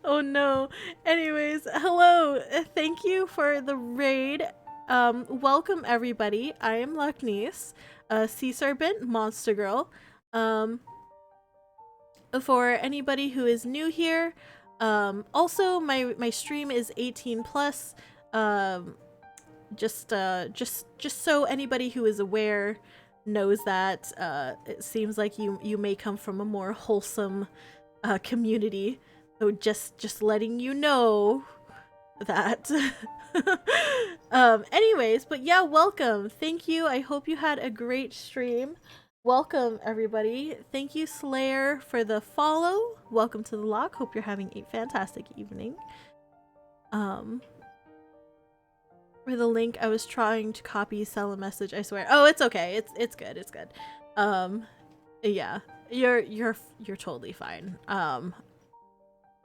Oh no. Anyways, hello. Thank you for the raid. Welcome everybody. I am Luckniece, Sea Serpent, Monster Girl. For anybody who is new here, also my stream is 18 plus. Just so anybody who is aware knows that it seems like you may come from a more wholesome community. So just letting you know that. Anyways, but yeah, welcome. Thank you. I hope you had a great stream. Welcome everybody. Thank you Slayer for the follow. Welcome to the lock. Hope you're having a fantastic evening. For the link, I was trying to copy, sell a message, I swear. Oh, it's okay. It's good. It's good. Yeah. You're totally fine.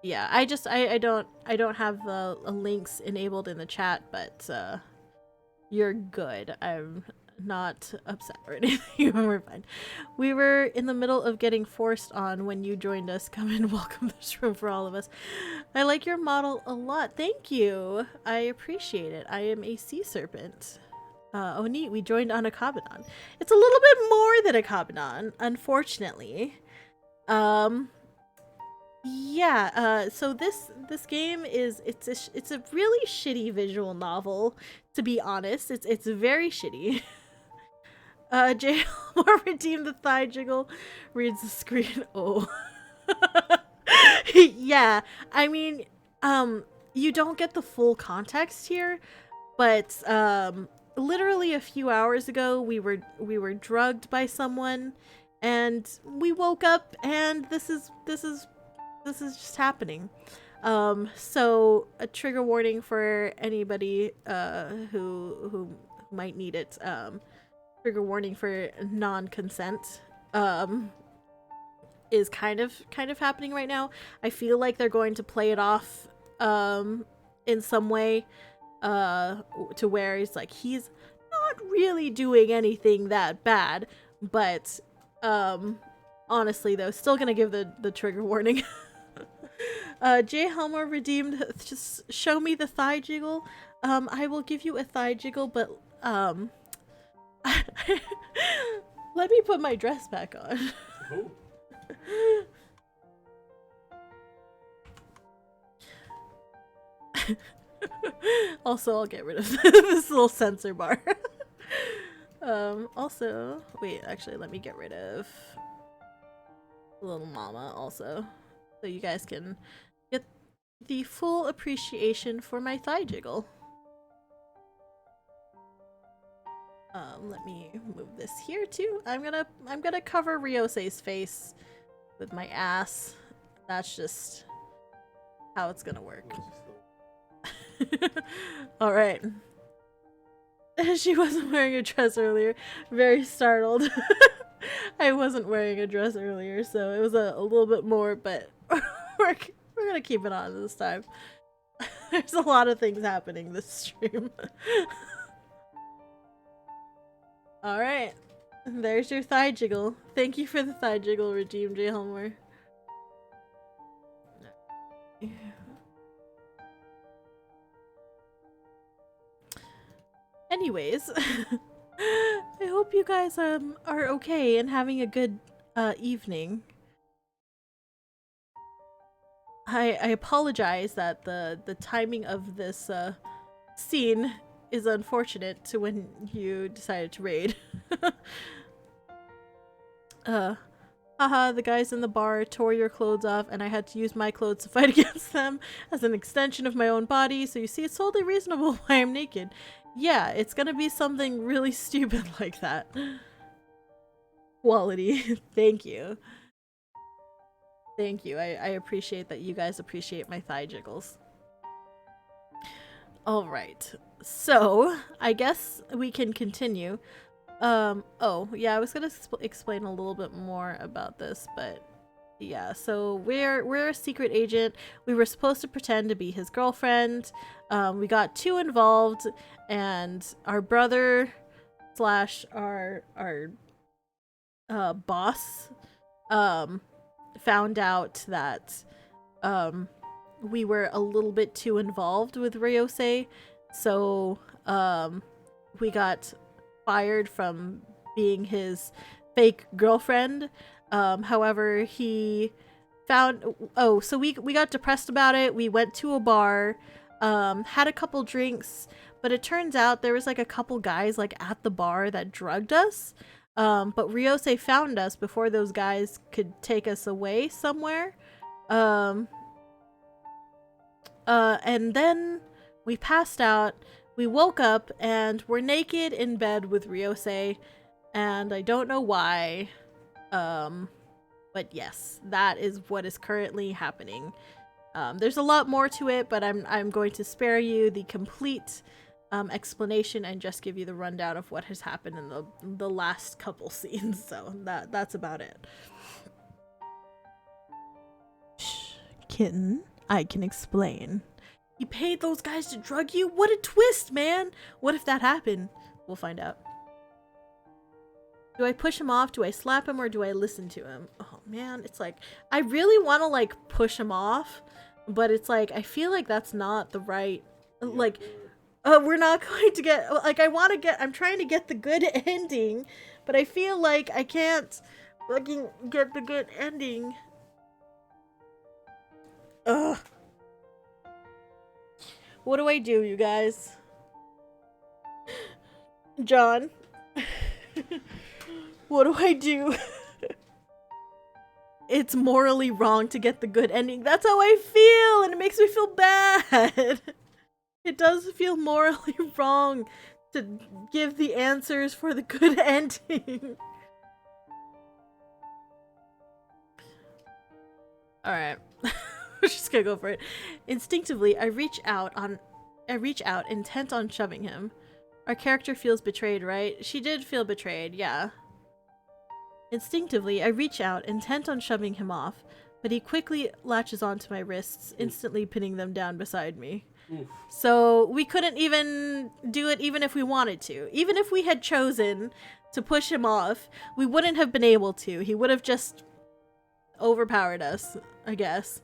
Yeah, I don't have the links enabled in the chat, but you're good. I'm not upset or anything. We're fine. We were in the middle of getting forced on when you joined us. Come and welcome this room for all of us. I like your model a lot. Thank you. I appreciate it. I am a sea serpent. Oh neat, we joined on a Kabanon. It's a little bit more than a Kabanon, unfortunately. Yeah, so this game is it's a really shitty visual novel, to be honest. It's very shitty. J more redeem the thigh jiggle, reads the screen. Oh. Yeah, I mean, you don't get the full context here, but literally a few hours ago we were drugged by someone and we woke up and this is just happening. So a trigger warning for anybody who might need it. Trigger warning for non-consent is kind of happening right now. I feel like they're going to play it off in some way to where it's like he's not really doing anything that bad, but honestly though, still gonna give the trigger warning. J Helmer redeemed, just show me the thigh jiggle. I will give you a thigh jiggle, but let me put my dress back on. Oh. Also, I'll get rid of this little censor bar. Also, wait, actually, let me get rid of little mama also, so you guys can get the full appreciation for my thigh jiggle. Let me move this here too. I'm gonna cover Ryose's face with my ass. That's just how it's gonna work. All right. She wasn't wearing a dress earlier. Very startled. I wasn't wearing a dress earlier, so it was a little bit more, but we're gonna keep it on this time. There's a lot of things happening this stream. Alright. There's your thigh jiggle. Thank you for the thigh jiggle, Redeem J. Helmer. Anyways, I hope you guys are okay and having a good evening. I apologize that the timing of this scene is unfortunate to when you decided to raid. Haha, the guys in the bar tore your clothes off and I had to use my clothes to fight against them as an extension of my own body, so you see it's totally reasonable why I'm naked. Yeah, it's gonna be something really stupid like that. Quality. Thank you. Thank you. I appreciate that you guys appreciate my thigh jiggles. Alright. So, I guess we can continue. Oh, yeah, I was gonna explain a little bit more about this, but yeah, so we're a secret agent. We were supposed to pretend to be his girlfriend. We got too involved, and our brother slash our boss found out that we were a little bit too involved with Ryosei, so we got fired from being his fake girlfriend. However, he found so we got depressed about it. We went to a bar, had a couple drinks, but it turns out there was like a couple guys like at the bar that drugged us. But Ryosei found us before those guys could take us away somewhere. And then we passed out. We woke up and we're naked in bed with Ryosei, and I don't know why. But yes, that is what is currently happening. There's a lot more to it, but I'm going to spare you the complete explanation and just give you the rundown of what has happened in the last couple scenes. So that's about it. Shh, kitten, I can explain. He paid those guys to drug you? What a twist, man! What if that happened? We'll find out. Do I push him off? Do I slap him, or do I listen to him? Oh man, it's like, I really want to like push him off, but it's like, I feel like that's not the right, like, we're not going to get, like, I'm trying to get the good ending, but I feel like I can't fucking get the good ending. Ugh. What do I do, you guys? John? What do I do? It's morally wrong to get the good ending. That's how I feel, and it makes me feel bad. It does feel morally wrong to give the answers for the good ending. Alright. We're just gonna go for it. Instinctively, I reach out intent on shoving him. Our character feels betrayed, right? She did feel betrayed, yeah. Instinctively, I reach out, intent on shoving him off, but he quickly latches onto my wrists, instantly pinning them down beside me. Oof. So we couldn't even do it even if we wanted to. Even if we had chosen to push him off, we wouldn't have been able to. He would have just overpowered us, I guess.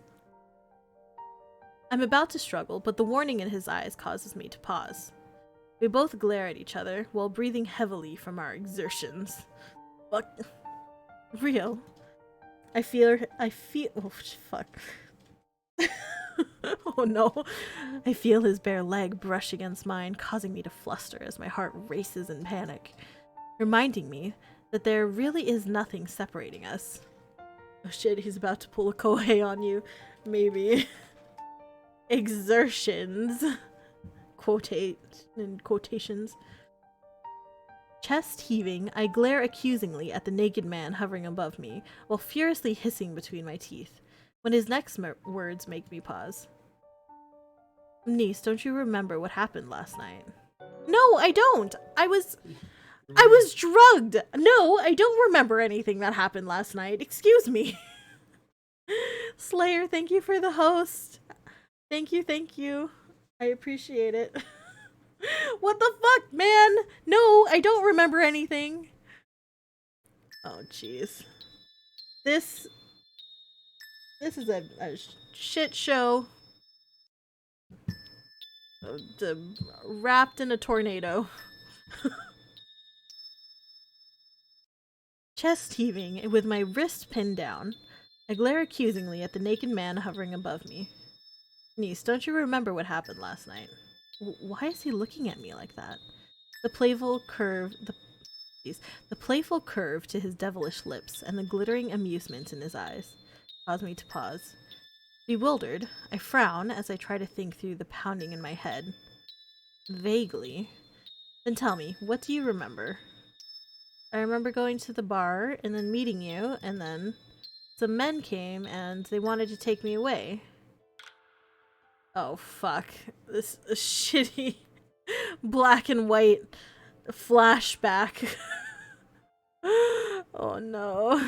I'm about to struggle, but the warning in his eyes causes me to pause. We both glare at each other while breathing heavily from our exertions. Fuck. Real. I feel, oh fuck. Oh no. I feel his bare leg brush against mine, causing me to fluster as my heart races in panic, reminding me that there really is nothing separating us. Oh shit, he's about to pull a Kohei on you. Maybe. Exertions. In quotations. Chest heaving, I glare accusingly at the naked man hovering above me, while furiously hissing between my teeth, when his next words make me pause. Niece, don't you remember what happened last night? No, I don't! I was drugged! No, I don't remember anything that happened last night. Excuse me. Slayer, thank you for the host. Thank you. I appreciate it. What the fuck, man? No, I don't remember anything. Oh, jeez. This is a shit show. Wrapped in a tornado. Chest heaving, with my wrist pinned down, I glare accusingly at the naked man hovering above me. Niece, don't you remember what happened last night? Why is he looking at me like that? The playful curve to his devilish lips and the glittering amusement in his eyes cause me to pause. Bewildered, I frown as I try to think through the pounding in my head. Vaguely. Then tell me, what do you remember? I remember going to the bar and then meeting you, and then some men came and they wanted to take me away. Oh fuck. This shitty black and white flashback. Oh no.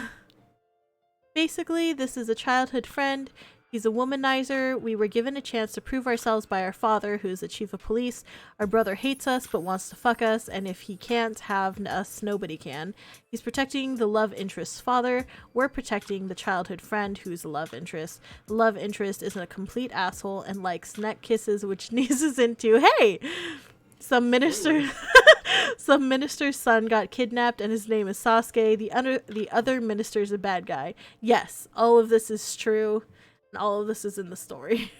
Basically, this is a childhood friend. He's a womanizer. We were given a chance to prove ourselves by our father, who's the chief of police. Our brother hates us but wants to fuck us, and if he can't have us, nobody can. He's protecting the love interest's father. We're protecting the childhood friend who's a love interest. The love interest is a complete asshole and likes neck kisses, which sneezes into, hey! Some minister's son got kidnapped and his name is Sasuke. The other minister's a bad guy. Yes, all of this is true. And all of this is in the story.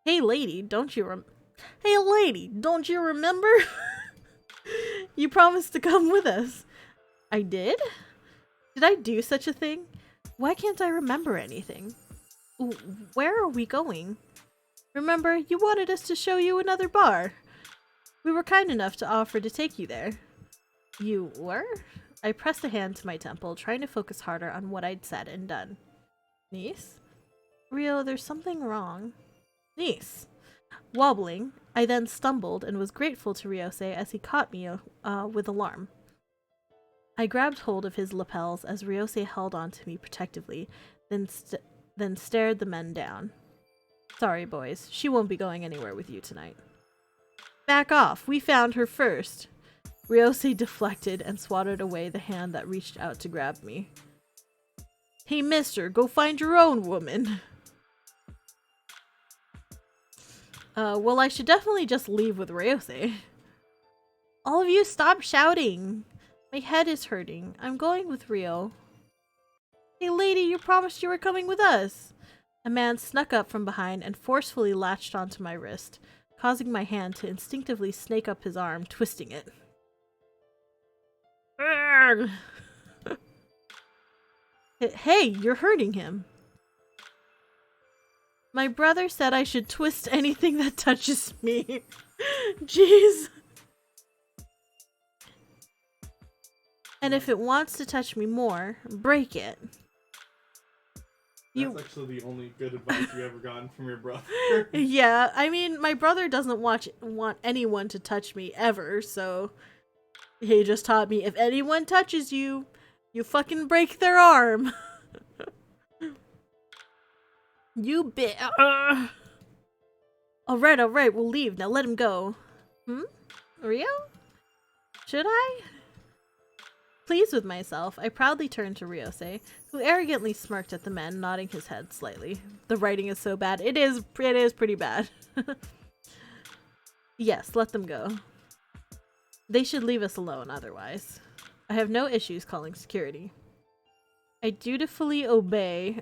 Hey lady, don't you remember? You promised to come with us. I did? Did I do such a thing? Why can't I remember anything? Where are we going? Remember, you wanted us to show you another bar. We were kind enough to offer to take you there. You were? I pressed a hand to my temple, trying to focus harder on what I'd said and done. Niece? Rio, there's something wrong. Niece. Wobbling, I then stumbled and was grateful to Ryosei as he caught me with alarm. I grabbed hold of his lapels as Ryosei held on to me protectively, then stared the men down. Sorry, boys. She won't be going anywhere with you tonight. Back off. We found her first. Ryosei deflected and swatted away the hand that reached out to grab me. Hey, mister, go find your own woman. Well, I should definitely just leave with Ryosei. All of you stop shouting. My head is hurting. I'm going with Rio. Hey, lady, you promised you were coming with us. A man snuck up from behind and forcefully latched onto my wrist, causing my hand to instinctively snake up his arm, twisting it. Hey, you're hurting him. My brother said I should twist anything that touches me. Jeez. And if it wants to touch me more, break it. That's actually the only good advice you ever gotten from your brother. Yeah, I mean, my brother doesn't want anyone to touch me ever, so he just taught me, if anyone touches you, you fucking break their arm. You bit. Alright, we'll leave. Now let him go. Rio? Should I? Pleased with myself, I proudly turned to Ryosei, who arrogantly smirked at the men, nodding his head slightly. The writing is so bad. It is pretty bad. Yes, let them go. They should leave us alone otherwise. I have no issues calling security. I dutifully obey,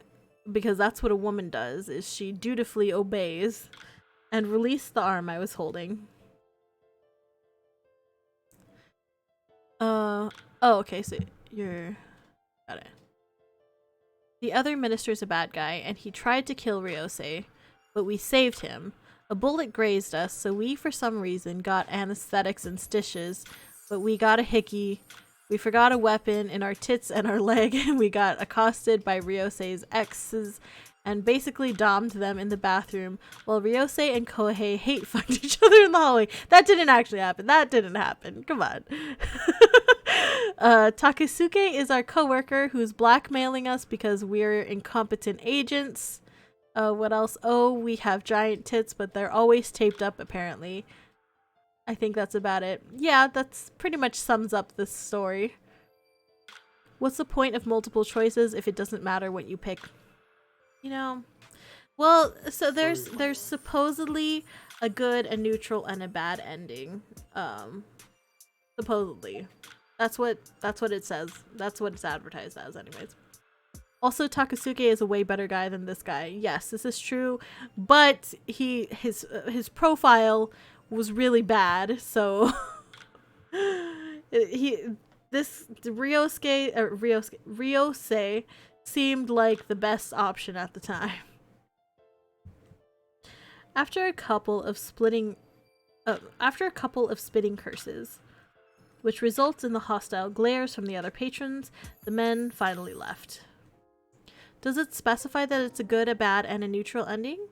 because that's what a woman does, is she dutifully obeys, and released the arm I was holding. Oh, okay, so you're... Got it. The other minister's a bad guy, and he tried to kill Ryosei, but we saved him. A bullet grazed us, so we, for some reason, got anesthetics and stitches, but we got a hickey. We forgot a weapon in our tits and our leg, and we got accosted by Ryosei's exes, and basically domed them in the bathroom, while Ryosei and Kohei hate fucked each other in the hallway. That didn't actually happen. Come on. Takasuke is our coworker who's blackmailing us because we're incompetent agents. What else? Oh, we have giant tits, but they're always taped up, apparently. I think that's about it. Yeah, that's pretty much sums up this story. What's the point of multiple choices if it doesn't matter what you pick? You know? Well, so there's supposedly a good, a neutral, and a bad ending. Supposedly. That's what it says. That's what it's advertised as, anyways. Also, Takasuke is a way better guy than this guy. Yes, this is true, but his profile was really bad, so Ryosei seemed like the best option at the time. After a couple of spitting curses, which results in the hostile glares from the other patrons, the men finally left. Does it specify that it's a good, a bad, and a neutral ending?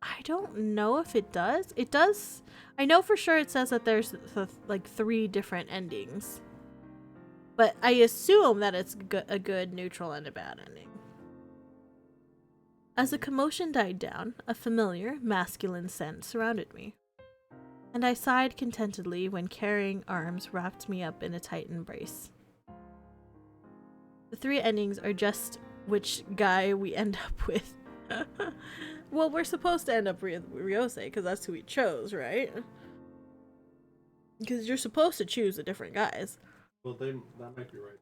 I don't know if it does. It does. I know for sure it says that there's like 3 different endings. But I assume that it's a good, neutral, and a bad ending. As the commotion died down, a familiar, masculine scent surrounded me. And I sighed contentedly when caring arms wrapped me up in a tight embrace. The 3 endings are just which guy we end up with. Well, we're supposed to end up with Ryosei because that's who we chose, right? Because you're supposed to choose the different guys. Well, that might be right.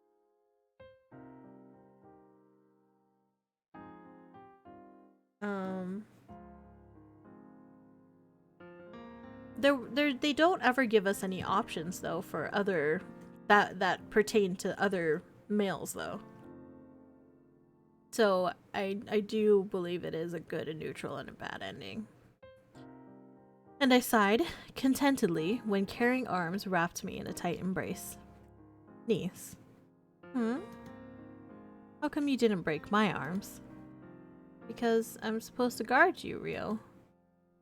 They don't ever give us any options though for other that pertain to other males though. So I do believe it is a good, a neutral, and a bad ending. And I sighed contentedly when caring arms wrapped me in a tight embrace. Niece. How come you didn't break my arms? Because I'm supposed to guard you, Rio.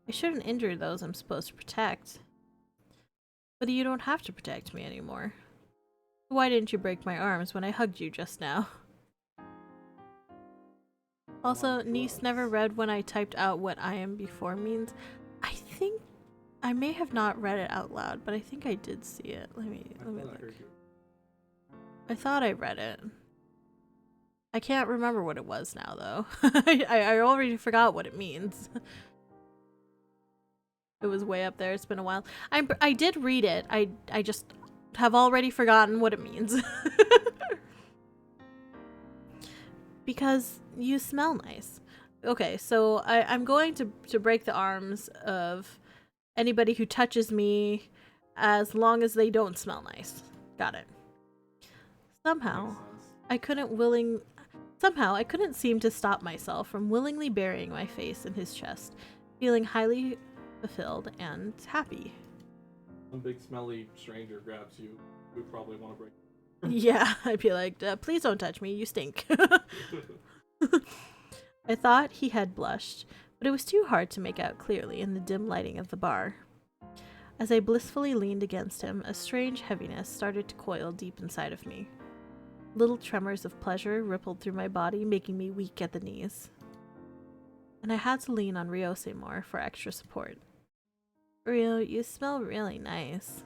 I shouldn't injure those I'm supposed to protect. But you don't have to protect me anymore. Why didn't you break my arms when I hugged you just now? Also, niece never read when I typed out what I am before means. I think I may have not read it out loud, but I think I did see it. Let me look. I thought I read it. I can't remember what it was now, though. I already forgot what it means. It was way up there. It's been a while. I did read it. I just have already forgotten what it means. Because you smell nice. Okay, so I'm going to break the arms of anybody who touches me as long as they don't smell nice. Got it. Somehow I couldn't seem to stop myself from willingly burying my face in his chest, feeling highly fulfilled and happy. Some big smelly stranger grabs you, we probably want to break. Yeah, I'd be like, please don't touch me, you stink. I thought he had blushed, but it was too hard to make out clearly in the dim lighting of the bar. As I blissfully leaned against him, a strange heaviness started to coil deep inside of me. Little tremors of pleasure rippled through my body, making me weak at the knees. And I had to lean on Ryosei more for extra support. Ryo, you smell really nice.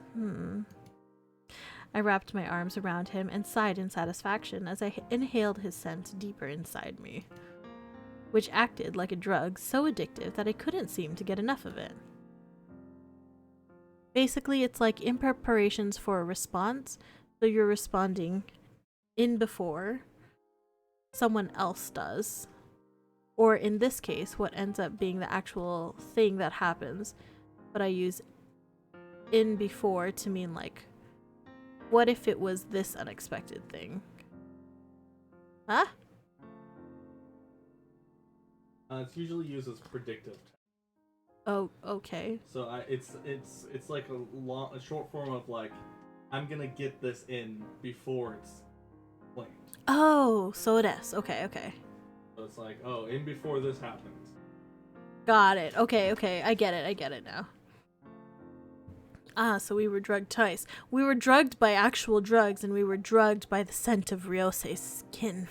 I wrapped my arms around him and sighed in satisfaction as I inhaled his scent deeper inside me, which acted like a drug so addictive that I couldn't seem to get enough of it. Basically, it's like in preparations for a response, so you're responding in before someone else does. Or in this case, what ends up being the actual thing that happens, but I use in before to mean like, what if it was this unexpected thing? Huh? It's usually used as predictive. Oh, okay. So it's like a short form of like, I'm gonna get this in before it's claimed. Oh, so it is. Okay. So it's like, oh, in before this happens. Got it. Okay. I get it now. Ah, so we were drugged twice. We were drugged by actual drugs, and we were drugged by the scent of Ryosei's skin.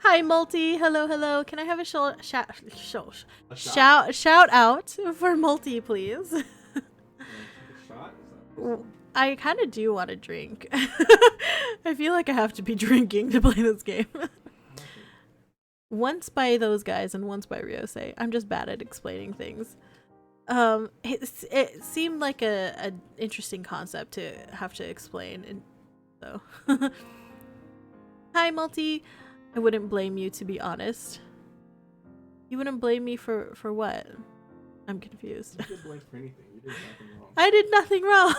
Hi, Multi. Hello. Can I have a shout out for Multi, please? I kind of do want to drink. I feel like I have to be drinking to play this game. Once by those guys and once by Ryosei. I'm just bad at explaining things. It seemed like a interesting concept to have to explain, and so hi, Multi. I wouldn't blame you, to be honest. You wouldn't blame me for what? I'm confused. You didn't blame for anything. You did nothing wrong. I did nothing wrong.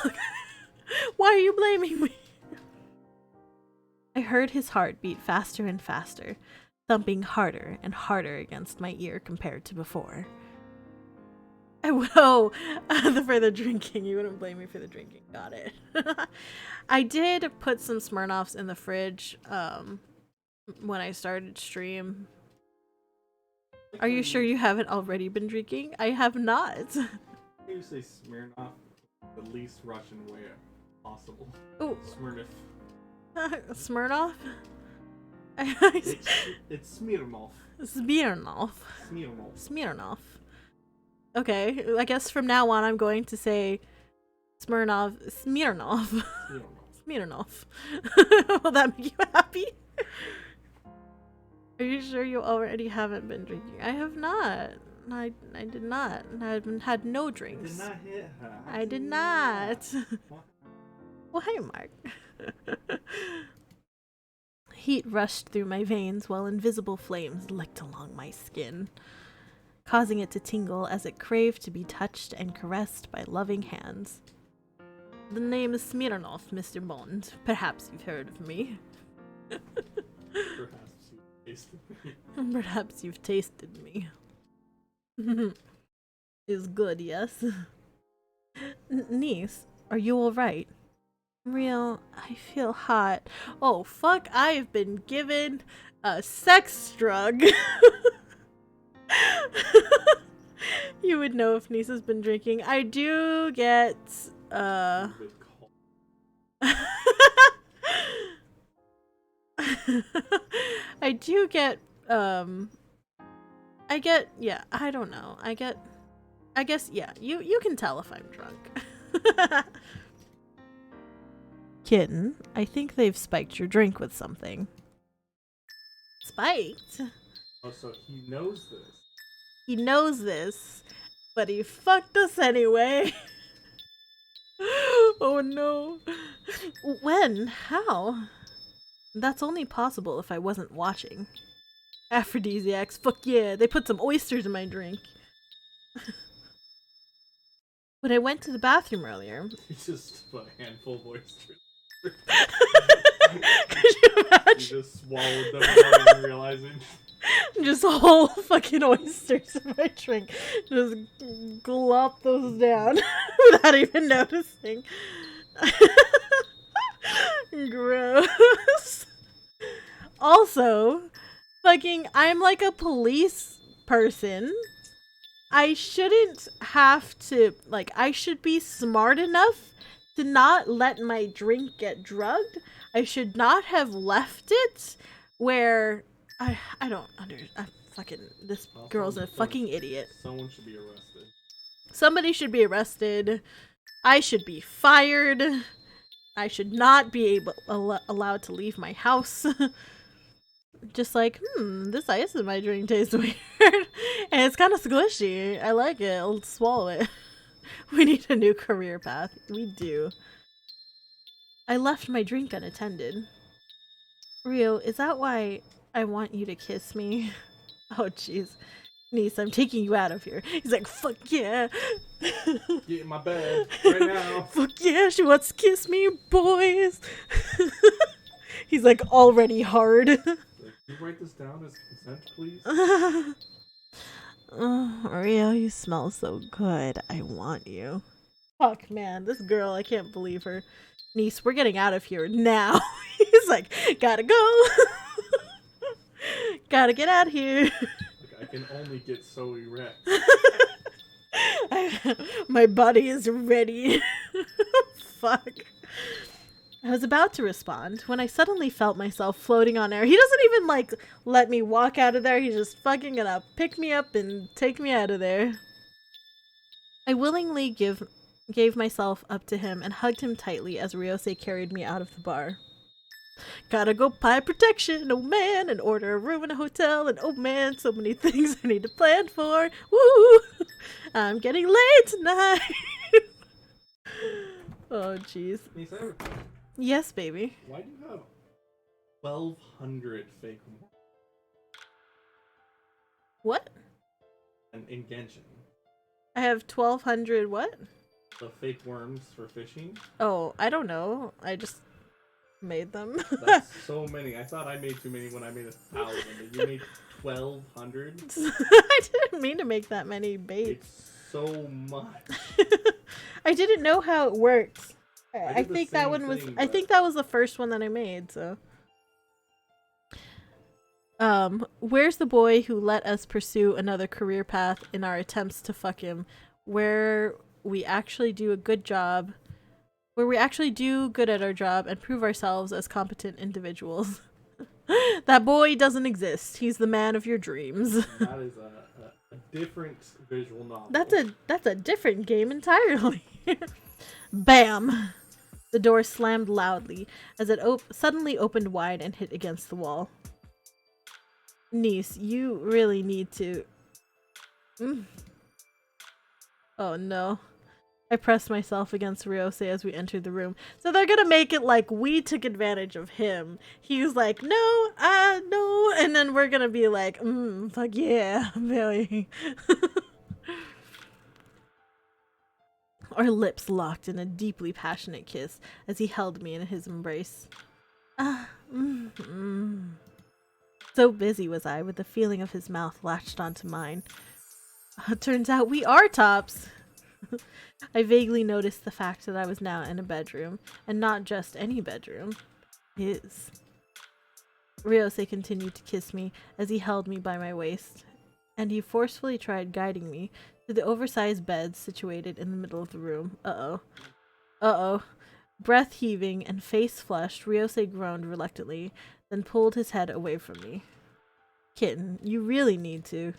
Why are you blaming me? I heard his heart beat faster and faster, thumping harder and harder against my ear compared to before. For the drinking. You wouldn't blame me for the drinking. Got it. I did put some Smirnoffs in the fridge when I started stream. Are you sure you haven't already been drinking? I have not. You say Smirnoff the least Russian way possible. Oh. Smirnoff. Smirnoff? It's Smirnoff. Smirnoff. Smirnoff. Smirnoff. Okay, I guess from now on I'm going to say Smirnoff. Smirnoff. Smirnoff. Will that make you happy? Are you sure you already haven't been drinking? I have not. I did not. I had no drinks. Did not hit her. I did not. Why, Mark? Heat rushed through my veins while invisible flames licked along my skin, causing it to tingle as it craved to be touched and caressed by loving hands. The name is Smirnoff, Mr. Bond. Perhaps you've heard of me. Perhaps you've tasted me. Perhaps you've tasted me. Is good, yes? Niece, are you alright? Real, I feel hot. Oh, fuck, I've been given a sex drug. You would know if Niece has been drinking. I do get, I do get, yeah, I don't know. I guess, yeah, you can tell if I'm drunk. Kitten, I think they've spiked your drink with something. Spiked? Oh, so he knows this. He knows this, but he fucked us anyway. Oh no. When? How? That's only possible if I wasn't watching. Aphrodisiacs, fuck yeah, they put some oysters in my drink. When I went to the bathroom earlier... He just put a handful of oysters. Could you imagine? You just swallowed them without even realizing. Just whole fucking oysters in my drink. Just glop those down without even noticing. Gross. Also, fucking, I'm like a police person. I shouldn't have to, like, I should be smart enough to not let my drink get drugged. I should not have left it where I don't this girl's a fucking idiot. Someone should be arrested. Somebody should be arrested. I should be fired. I should not be allowed to leave my house. Just like, this ice in my drink tastes weird. And it's kind of squishy. I like it. I'll swallow it. We need a new career path. We do. I left my drink unattended. Rio, is that why I want you to kiss me? Oh, jeez. Niece, I'm taking you out of here. He's like, fuck yeah. Get in my bed right now. Fuck yeah, she wants to kiss me, boys. He's like already hard. Can you write this down as consent, please? Oh, Rio, you smell so good. I want you. Fuck, man. This girl, I can't believe her. Niece, we're getting out of here now. He's like, gotta go. Gotta get out of here. Like, I can only get so erect. My body is ready. Fuck. I was about to respond when I suddenly felt myself floating on air. He doesn't even, like, let me walk out of there. He's just fucking gonna pick me up and take me out of there. I willingly gave myself up to him and hugged him tightly as Ryosei carried me out of the bar. Gotta go buy protection, oh man, and order a room in a hotel, and oh man, so many things I need to plan for. Woo! I'm getting late tonight. Oh, jeez. Yes, baby. Why do you have 1,200 fake worms? What? In Genshin. I have 1,200 what? The fake worms for fishing? Oh, I don't know. I just made them. That's so many. I thought I made too many when I made 1,000, but you made 1,200? I didn't mean to make that many baits. It's so much. I didn't know how it worked. I think that one was. thing, I think that was the first one that I made. So Where's the boy who let us pursue another career path in our attempts to fuck him, where we actually do a good job, where we actually do good at our job and prove ourselves as competent individuals? That boy doesn't exist. He's the man of your dreams. That is a different visual novel. That's a different game entirely. Bam! The door slammed loudly as it suddenly opened wide and hit against the wall. Niece, you really need to... Oh no. I pressed myself against Ryose as we entered the room. So they're gonna make it like we took advantage of him. He was like, no, no. And then we're gonna be like, fuck yeah, Billy. Our lips locked in a deeply passionate kiss as he held me in his embrace. So busy was I with the feeling of his mouth latched onto mine. Turns out we are tops. I vaguely noticed the fact that I was now in a bedroom, and not just any bedroom. His. Ryose continued to kiss me as he held me by my waist, and he forcefully tried guiding me to the oversized bed situated in the middle of the room. Uh-oh. Breath heaving and face flushed, Ryose groaned reluctantly, then pulled his head away from me. Kitten, you really need to.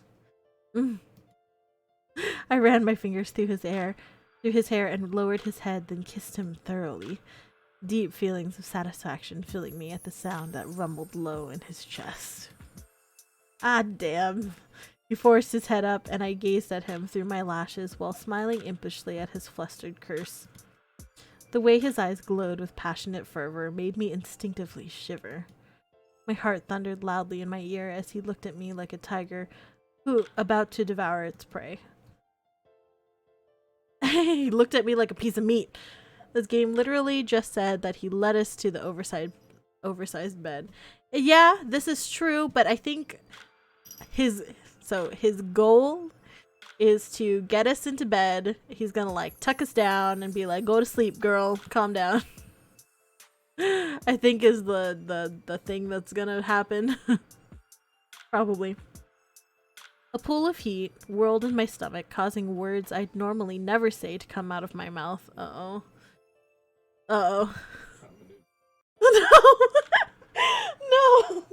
I ran my fingers through his hair and lowered his head, then kissed him thoroughly. Deep feelings of satisfaction filling me at the sound that rumbled low in his chest. Ah, damn. He forced his head up, and I gazed at him through my lashes while smiling impishly at his flustered curse. The way his eyes glowed with passionate fervor made me instinctively shiver. My heart thundered loudly in my ear as he looked at me like a tiger who about to devour its prey. He looked at me like a piece of meat. This game literally just said that he led us to the oversized bed. Yeah, this is true, but I think his goal is to get us into bed. He's gonna like tuck us down and be like, go to sleep, girl, calm down. I think is the thing that's gonna happen. Probably. A pool of heat whirled in my stomach, causing words I'd normally never say to come out of my mouth. Uh-oh. No! No!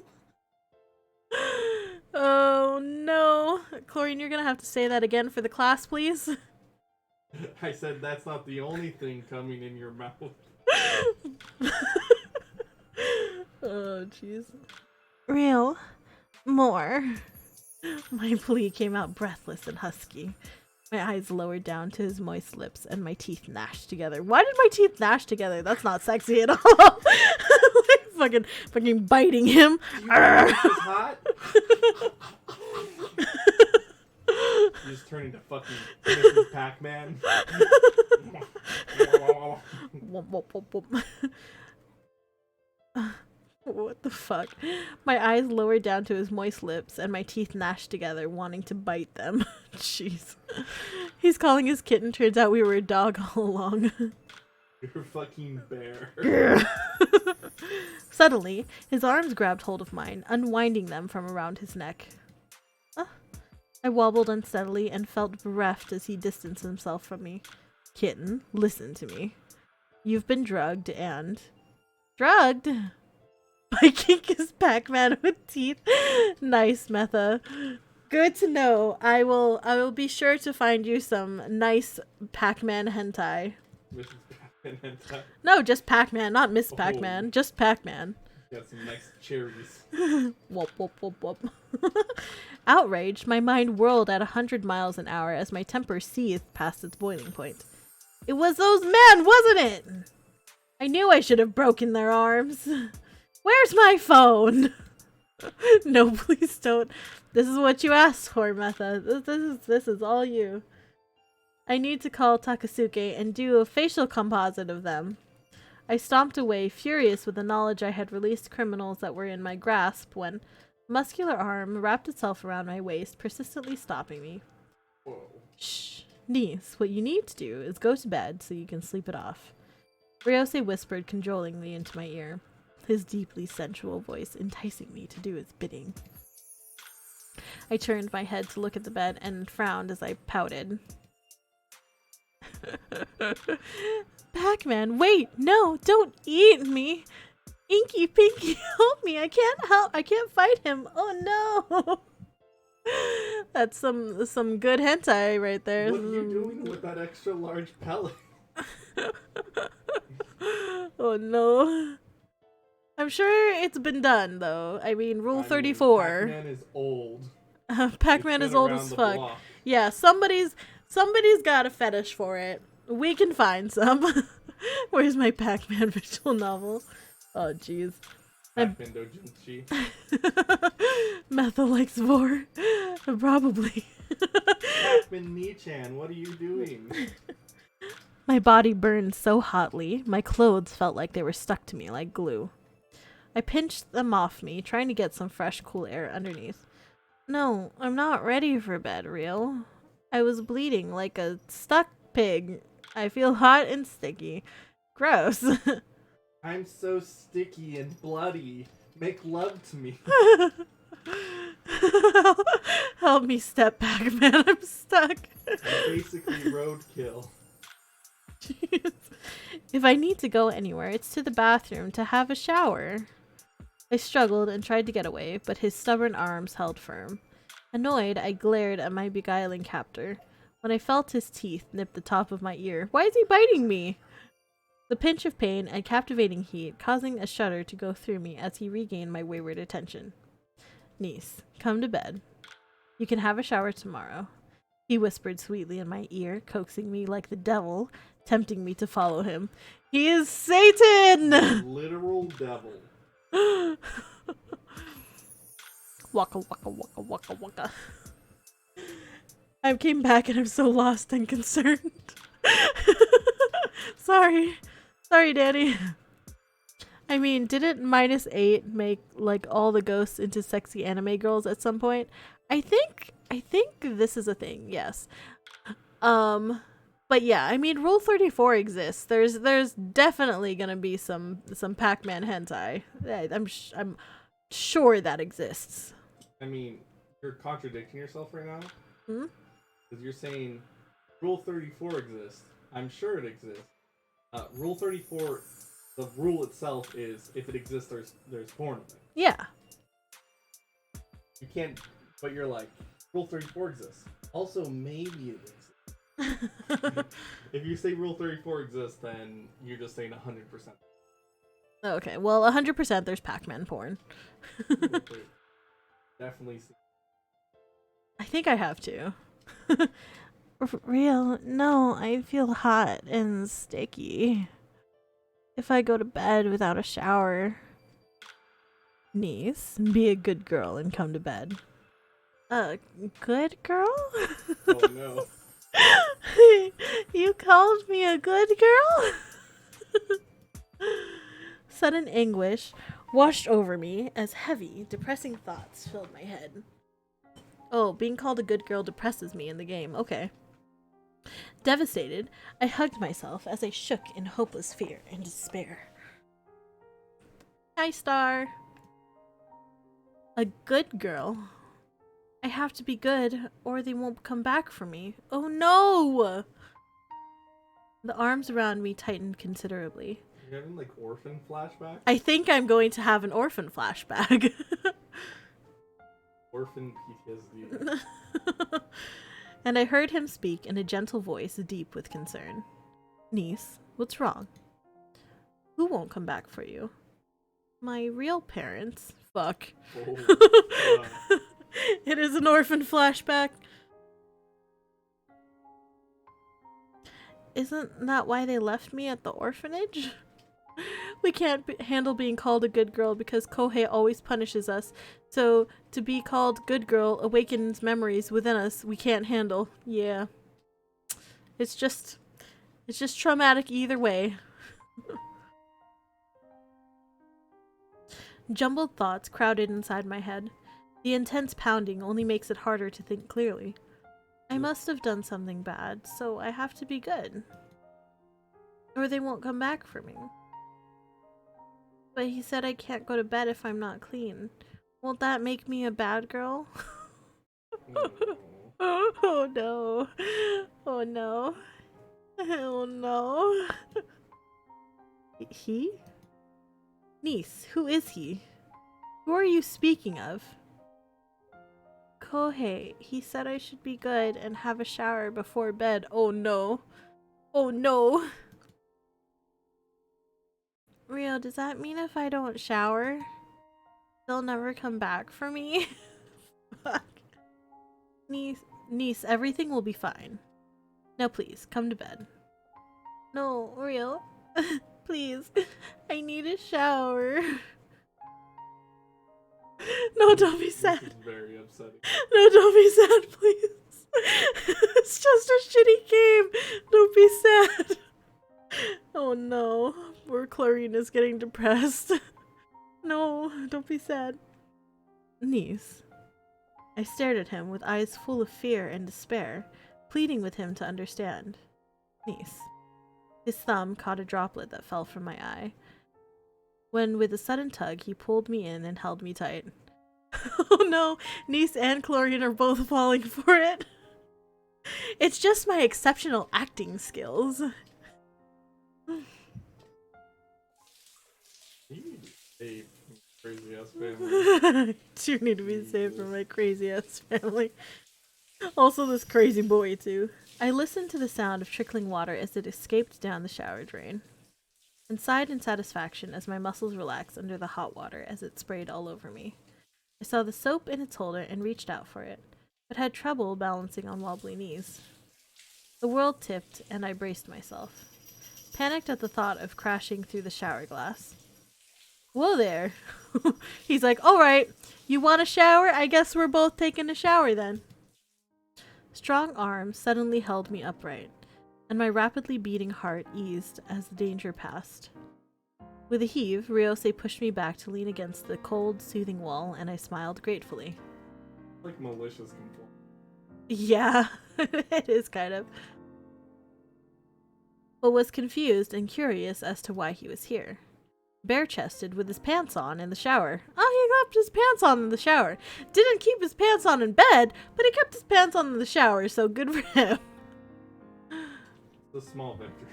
Oh no. Chlorine, you're gonna have to say that again for the class, please. I said that's not the only thing coming in your mouth. Oh, jeez. Real. More. My plea came out breathless and husky. My eyes lowered down to his moist lips and my teeth gnashed together. Why did my teeth gnash together? That's not sexy at all. Like fucking biting him. You know this is hot? You just turn into fucking Mrs. Pac-Man. What the fuck? My eyes lowered down to his moist lips and my teeth gnashed together, wanting to bite them. Jeez. He's calling his kitten. Turns out we were a dog all along. You're a fucking bear. Suddenly, his arms grabbed hold of mine, unwinding them from around his neck. I wobbled unsteadily and felt bereft as he distanced himself from me. Kitten, listen to me. You've been drugged and... Drugged? Biking his Pac-Man with teeth. Nice, Metha. Good to know. I will be sure to find you some nice Pac-Man hentai. Mrs. Pac-Man hentai? No, just Pac-Man, not Miss Pac-Man. Just Pac-Man. Got some nice cherries. Whoop, whoop, whoop, whoop. Outraged, my mind whirled at 100 miles an hour as my temper seethed past its boiling point. It was those men, wasn't it? I knew I should have broken their arms. Where's my phone? No, please don't. This is what you asked for, Metha. This is all you. I need to call Takasuke and do a facial composite of them. I stomped away, furious with the knowledge I had released criminals that were in my grasp when a muscular arm wrapped itself around my waist, persistently stopping me. Whoa. Shh. Niece, what you need to do is go to bed so you can sleep it off. Ryose whispered cajolingly into my ear. his deeply sensual voice enticing me to do his bidding. I turned my head to look at the bed and frowned as I pouted. Pac-Man, wait, no, don't eat me. Inky Pinky, help me. I can't fight him. Oh no. That's some good hentai right there. What are you doing with that extra large pellet? Oh no. I'm sure it's been done though. I mean, Rule 34. Pac-Man is old. Pac-Man is old as fuck. Block. Yeah, somebody's got a fetish for it. We can find some. Where's my Pac-Man visual novel? Oh jeez. Pac-Man Dojinshi. Methyl-X-4. Probably. Pac-Man Nichan, what are you doing? My body burned so hotly, my clothes felt like they were stuck to me like glue. I pinched them off me, trying to get some fresh, cool air underneath. No, I'm not ready for bed, Real. I was bleeding like a stuck pig. I feel hot and sticky. Gross. I'm so sticky and bloody. Make love to me. Help me step back, man. I'm stuck. I'm basically roadkill. Jeez. If I need to go anywhere, it's to the bathroom to have a shower. I struggled and tried to get away, but his stubborn arms held firm. Annoyed, I glared at my beguiling captor. When I felt his teeth nip the top of my ear, why is he biting me? The pinch of pain and captivating heat causing a shudder to go through me as he regained my wayward attention. Niece, come to bed. You can have a shower tomorrow. He whispered sweetly in my ear, coaxing me like the devil, tempting me to follow him. He is Satan! The literal devil. Waka waka waka waka waka. I came back and I'm so lost and concerned. Sorry, Daddy. I mean, didn't -8 make like all the ghosts into sexy anime girls at some point? I think this is a thing. Yes. But yeah, I mean, Rule 34 exists. There's definitely gonna be some Pac-Man hentai. I'm sure that exists. I mean, you're contradicting yourself right now. Hmm? Because you're saying Rule 34 exists. I'm sure it exists. Rule 34, the rule itself is if it exists, there's porn of it. Yeah. You can't, but you're like, Rule 34 exists. Also, maybe it exists. If you say Rule 34 exists, then you're just saying 100%. Okay, well, 100% there's Pac-Man porn. Definitely see. I think I have to. Real, no, I feel hot and sticky. If I go to bed without a shower. Niece, be a good girl and come to bed. Good girl? Oh no. You called me a good girl? Sudden anguish washed over me as heavy, depressing thoughts filled my head. Oh, being called a good girl depresses me in the game. Okay. Devastated, I hugged myself as I shook in hopeless fear and despair. Hi, Star. A good girl? I have to be good, or they won't come back for me. Oh no! The arms around me tightened considerably. You're having like orphan flashback? I think I'm going to have an orphan flashback. Orphan PTSD. And I heard him speak in a gentle voice deep with concern. Niece, what's wrong? Who won't come back for you? My real parents. Fuck. Oh, It is an orphan flashback. Isn't that why they left me at the orphanage? We can't handle being called a good girl because Kohei always punishes us. So to be called good girl awakens memories within us we can't handle. Yeah. It's just traumatic either way. Jumbled thoughts crowded inside my head. The intense pounding only makes it harder to think clearly. I must have done something bad, so I have to be good. Or they won't come back for me. But he said I can't go to bed if I'm not clean. Won't that make me a bad girl? Oh no. Oh no. Oh no. He? Niece, who is he? Who are you speaking of? Kohei, he said I should be good and have a shower before bed. Oh no. Oh no. Rio, does that mean if I don't shower, they'll never come back for me? Fuck. Niece, everything will be fine. Now please, come to bed. No, Rio. Please. I need a shower. No, don't be sad. This is very upsetting. No, don't be sad, please. It's just a shitty game. Don't be sad. Oh no. Poor Chlorine is getting depressed. No, don't be sad. Niece. I stared at him with eyes full of fear and despair, pleading with him to understand. Niece. His thumb caught a droplet that fell from my eye, when with a sudden tug he pulled me in and held me tight. Oh no, Niece and Chlorine are both falling for it. It's just my exceptional acting skills. You need a crazy ass family. Do need to be saved from my crazy ass family. Also this crazy boy too. I listened to the sound of trickling water as it escaped down the shower drain, and sighed in satisfaction as my muscles relaxed under the hot water as it sprayed all over me. I saw the soap in its holder and reached out for it, but had trouble balancing on wobbly knees. The world tipped and I braced myself, panicked at the thought of crashing through the shower glass. Whoa there. He's like, alright, you want a shower? I guess we're both taking a shower then. Strong arms suddenly held me upright, and my rapidly beating heart eased as the danger passed. With a heave, Ryosei pushed me back to lean against the cold, soothing wall, and I smiled gratefully. Like malicious complaint. Yeah, it is kind of. But was confused and curious as to why he was here. Bare-chested with his pants on in the shower. Oh, he kept his pants on in the shower. Didn't keep his pants on in bed, but he kept his pants on in the shower, so good for him. It's a small victory.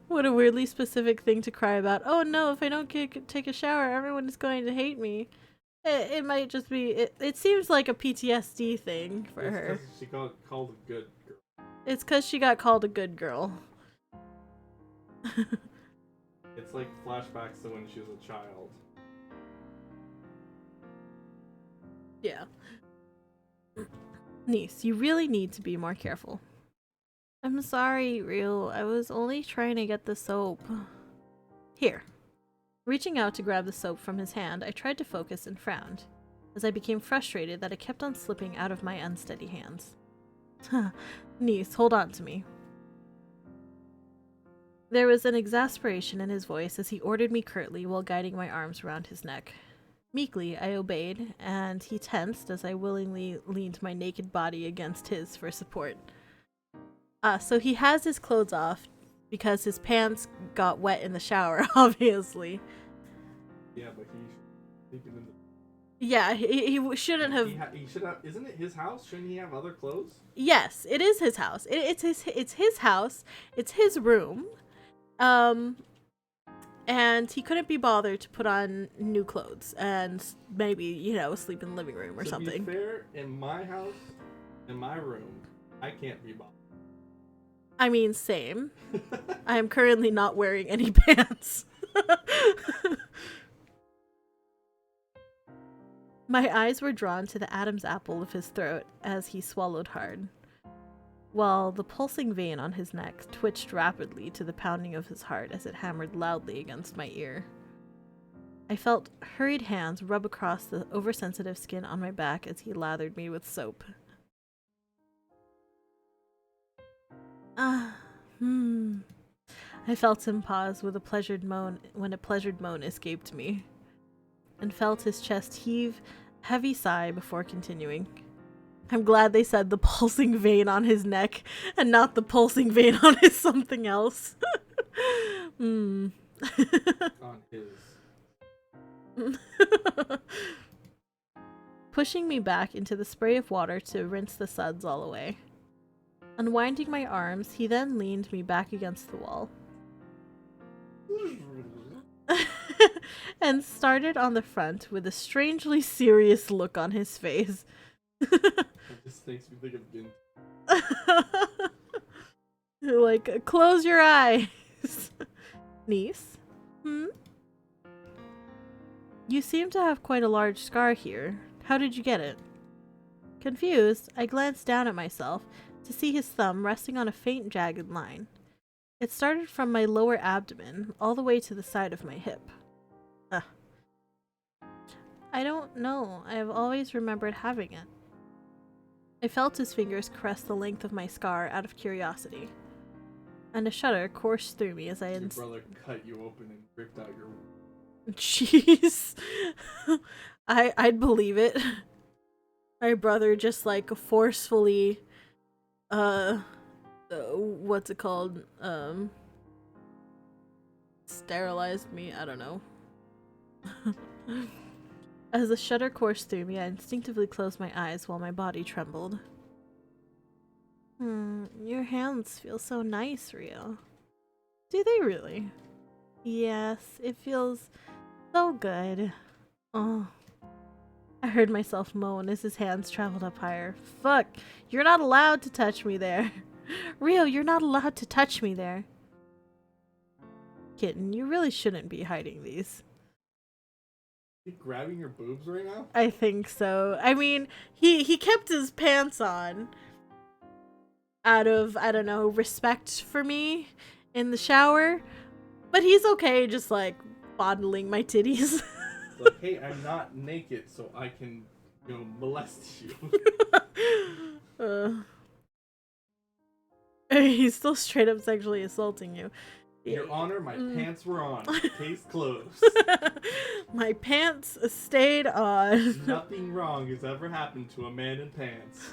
What a weirdly specific thing to cry about. Oh no, if I don't take a shower, everyone is going to hate me. It might just be... It seems like a PTSD thing for her. She got called a good girl. It's because she got called a good girl. It's like flashbacks to when she was a child. Yeah. Niece, you really need to be more careful. I'm sorry, Real. I was only trying to get the soap. Here. Reaching out to grab the soap from his hand, I tried to focus and frowned, as I became frustrated that it kept on slipping out of my unsteady hands. Niece, hold on to me. There was an exasperation in his voice as he ordered me curtly while guiding my arms around his neck. Meekly, I obeyed, and he tensed as I willingly leaned my naked body against his for support. So he has his clothes off because his pants got wet in the shower, obviously. Yeah, but he can. Yeah, he shouldn't have. He should have. Isn't it his house? Shouldn't he have other clothes? Yes, it is his house. It's his house. It's his room. And he couldn't be bothered to put on new clothes and maybe, sleep in the living room or something. To be fair, in my house, in my room, I can't be bothered. I mean, same. I am currently not wearing any pants. My eyes were drawn to the Adam's apple of his throat as he swallowed hard, while the pulsing vein on his neck twitched rapidly to the pounding of his heart as it hammered loudly against my ear. I felt hurried hands rub across the oversensitive skin on my back as he lathered me with soap. I felt him pause with a pleasured moan when a pleasured moan escaped me, and felt his chest heave heavy sigh before continuing. I'm glad they said the pulsing vein on his neck and not the pulsing vein on his something else. On his. Pushing me back into the spray of water to rinse the suds all away. Unwinding my arms, he then leaned me back against the wall. And started on the front with a strangely serious look on his face. It just makes me think of Gint. Like, close your eyes. Niece? You seem to have quite a large scar here. How did you get it? Confused, I glanced down at myself to see his thumb resting on a faint, jagged line. It started from my lower abdomen all the way to the side of my hip. Ugh. I don't know. I have always remembered having it. I felt his fingers caress the length of my scar out of curiosity, and a shudder coursed through me as I Your brother cut you open and ripped out your. Jeez. I'd believe it. My brother just like forcefully what's it called? Sterilized me. I don't know. As the shudder coursed through me, I instinctively closed my eyes while my body trembled. Your hands feel so nice, Rio. Do they really? Yes, it feels so good. Oh. I heard myself moan as his hands traveled up higher. Fuck, you're not allowed to touch me there. Rio, you're not allowed to touch me there. Kitten, you really shouldn't be hiding these. You grabbing your boobs right now? I think so. I mean, he kept his pants on out of, I don't know, respect for me in the shower. But he's okay just like fondling my titties. Like, hey, I'm not naked, so I can, molest you. He's still straight up sexually assaulting you. Your Honor, my pants were on. Case closed. My pants stayed on. Nothing wrong has ever happened to a man in pants.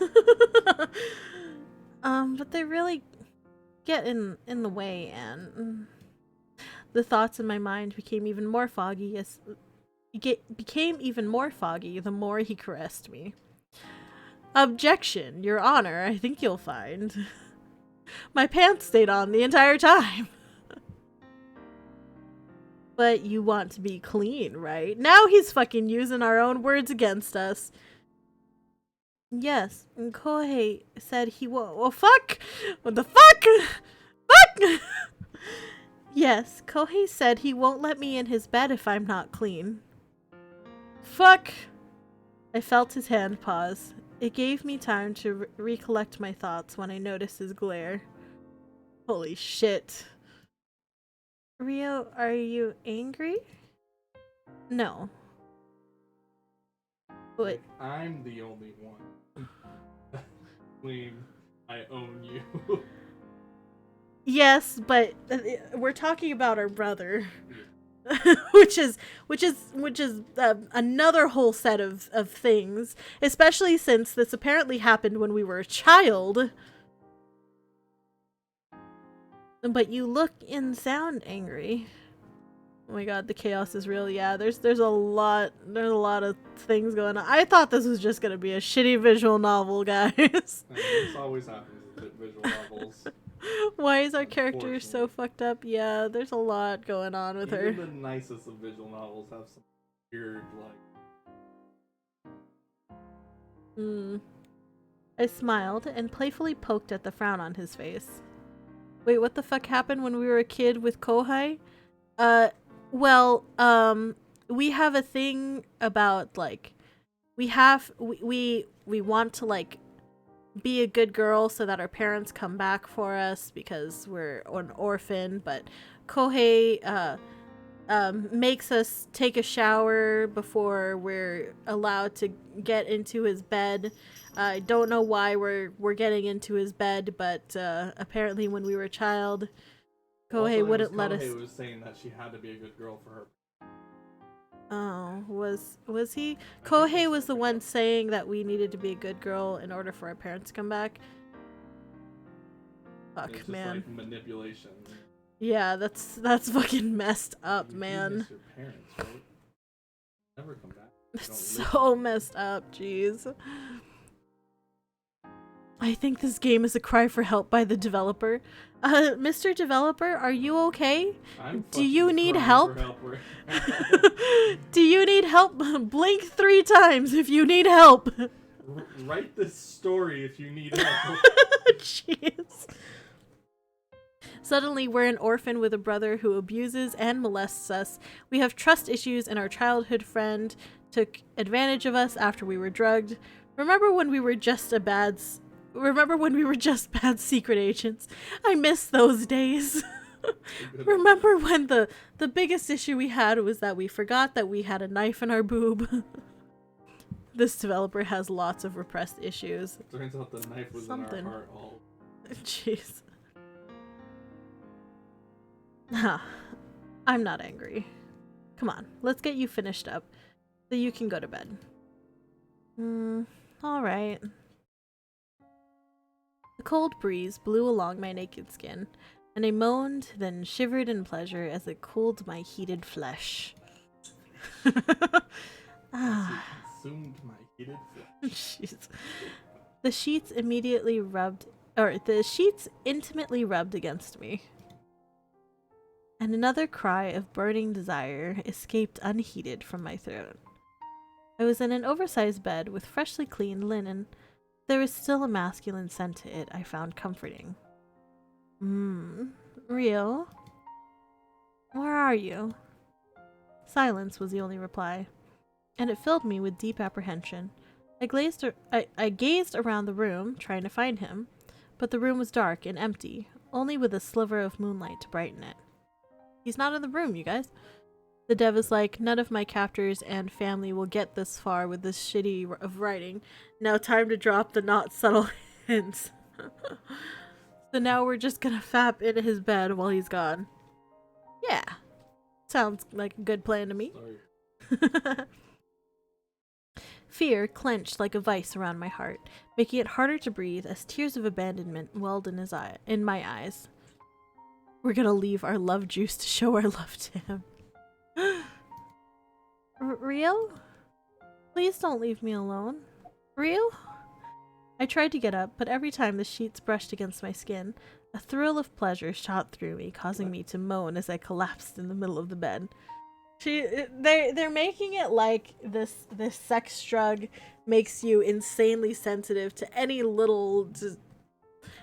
But they really get in the way, and the thoughts in my mind became even more foggy the more he caressed me. Objection, Your Honor, I think you'll find. My pants stayed on the entire time. But you want to be clean, right? Now he's fucking using our own words against us. Yes, and Kohei said he won't. Well, fuck! What the fuck? Fuck! Yes, Kohei said he won't let me in his bed if I'm not clean. Fuck! I felt his hand pause. It gave me time to recollect my thoughts when I noticed his glare. Holy shit. Rio, are you angry? No. But I'm the only one. Claim I own you. yes, but we're talking about our brother. which is another whole set of things, especially since this apparently happened when we were a child. But you look and sound angry. Oh my god, the chaos is real. Yeah, there's a lot of things going on. I thought this was just gonna be a shitty visual novel, guys. This always happens with visual novels. Why is our character so fucked up? Yeah, there's a lot going on with her. Even the nicest of visual novels have some weird, I smiled and playfully poked at the frown on his face. Wait, what the fuck happened when we were a kid with Kohai? Well, we have a thing about, like, we want to, like, be a good girl so that our parents come back for us because we're an orphan, but Kohei makes us take a shower before we're allowed to get into his bed. I don't know why we're getting into his bed, but apparently when we were a child, Kohei wouldn't let us. Kohei was saying that she had to be a good girl for her. Oh, was he? Kohei was the one saying that we needed to be a good girl in order for our parents to come back. Fuck, It's just man. like manipulation. Yeah, that's fucking messed up, You do man. miss your parents, right? Never come back. It's Don't so live. messed up, jeez. I think this game is a cry for help by the developer. Mr. Developer, are you okay? I'm Do you fucking need crying for help? help right now. Do you need help? Blink 3 times if you need help. Write this story if you need help. Jeez. Suddenly, we're an orphan with a brother who abuses and molests us. We have trust issues, and our childhood friend took advantage of us after we were drugged. Remember when we were just bad secret agents? I miss those days. Remember when the biggest issue we had was that we forgot that we had a knife in our boob? This developer has lots of repressed issues. Turns out the knife was in our heart all. Jeez. I'm not angry. Come on, let's get you finished up so you can go to bed. Alright. A cold breeze blew along my naked skin, and I moaned, then shivered in pleasure as it cooled my heated flesh. Consumed my heated flesh. Jeez. The sheets intimately rubbed against me. And another cry of burning desire escaped unheeded from my throat. I was in an oversized bed with freshly cleaned linen. There was still a masculine scent to it I found comforting. Rio? Where are you? Silence was the only reply, and it filled me with deep apprehension. I gazed around the room, trying to find him, but the room was dark and empty, only with a sliver of moonlight to brighten it. He's not in the room, you guys. The dev is like, none of my captors and family will get this far with this shitty of writing. Now time to drop the not subtle hints. So now we're just gonna fap in his bed while he's gone. Yeah. Sounds like a good plan to me. Fear clenched like a vice around my heart, making it harder to breathe as tears of abandonment welled in my eyes. We're gonna leave our love juice to show our love to him. Rio? Please don't leave me alone. Rio? I tried to get up, but every time the sheets brushed against my skin, a thrill of pleasure shot through me, causing me to moan as I collapsed in the middle of the bed. They're making it like this sex drug makes you insanely sensitive to any little thing.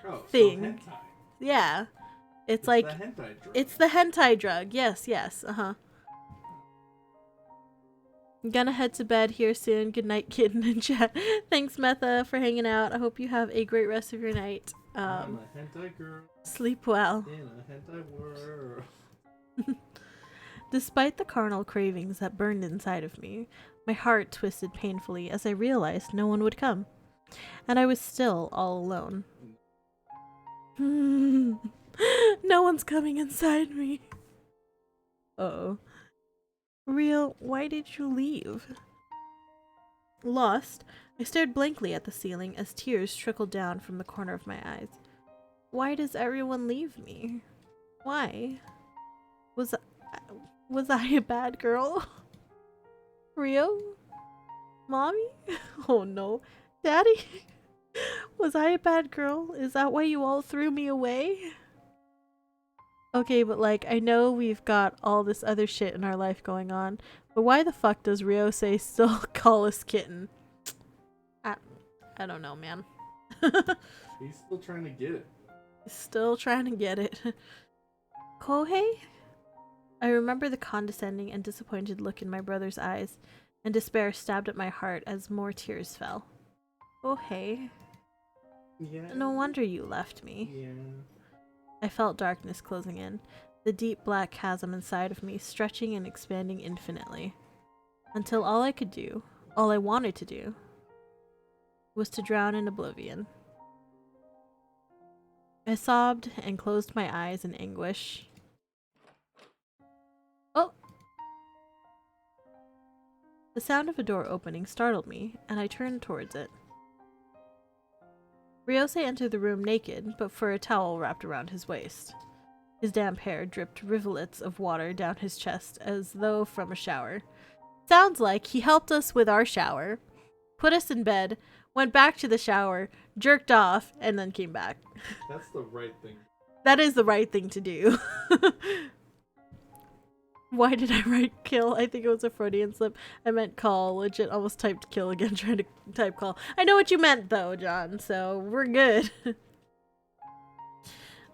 So hentai. Yeah. It's like the hentai drug. It's the hentai drug. Yes. I'm gonna head to bed here soon. Good night, kitten and chat. Thanks, Metha, for hanging out. I hope you have a great rest of your night. I'm a hentai girl. Sleep well. In a hentai world. Despite the carnal cravings that burned inside of me, my heart twisted painfully as I realized no one would come. And I was still all alone. No one's coming inside me. Uh-oh. Rio, why did you leave? Lost, I stared blankly at the ceiling as tears trickled down from the corner of my eyes. Why does everyone leave me? Why? Was I a bad girl? Rio? Mommy? Oh no. Daddy? Was I a bad girl? Is that why you all threw me away? Okay, but like, I know we've got all this other shit in our life going on, but why the fuck does Rio say still call us kitten? I don't know, man. He's still trying to get it. Still trying to get it. Kohei? I remember the condescending and disappointed look in my brother's eyes, and despair stabbed at my heart as more tears fell. Kohei? Yeah. No wonder you left me. Yeah. I felt darkness closing in, the deep black chasm inside of me stretching and expanding infinitely, until all I wanted to do, was to drown in oblivion. I sobbed and closed my eyes in anguish. Oh! The sound of a door opening startled me, and I turned towards it. Ryosei entered the room naked, but for a towel wrapped around his waist. His damp hair dripped rivulets of water down his chest as though from a shower. Sounds like he helped us with our shower, put us in bed, went back to the shower, jerked off, and then came back. That's the right thing. That is the right thing to do. Why did I write kill? I think it was a Freudian slip. I meant call. Legit almost typed kill again, trying to type call. I know what you meant though, John, so we're good.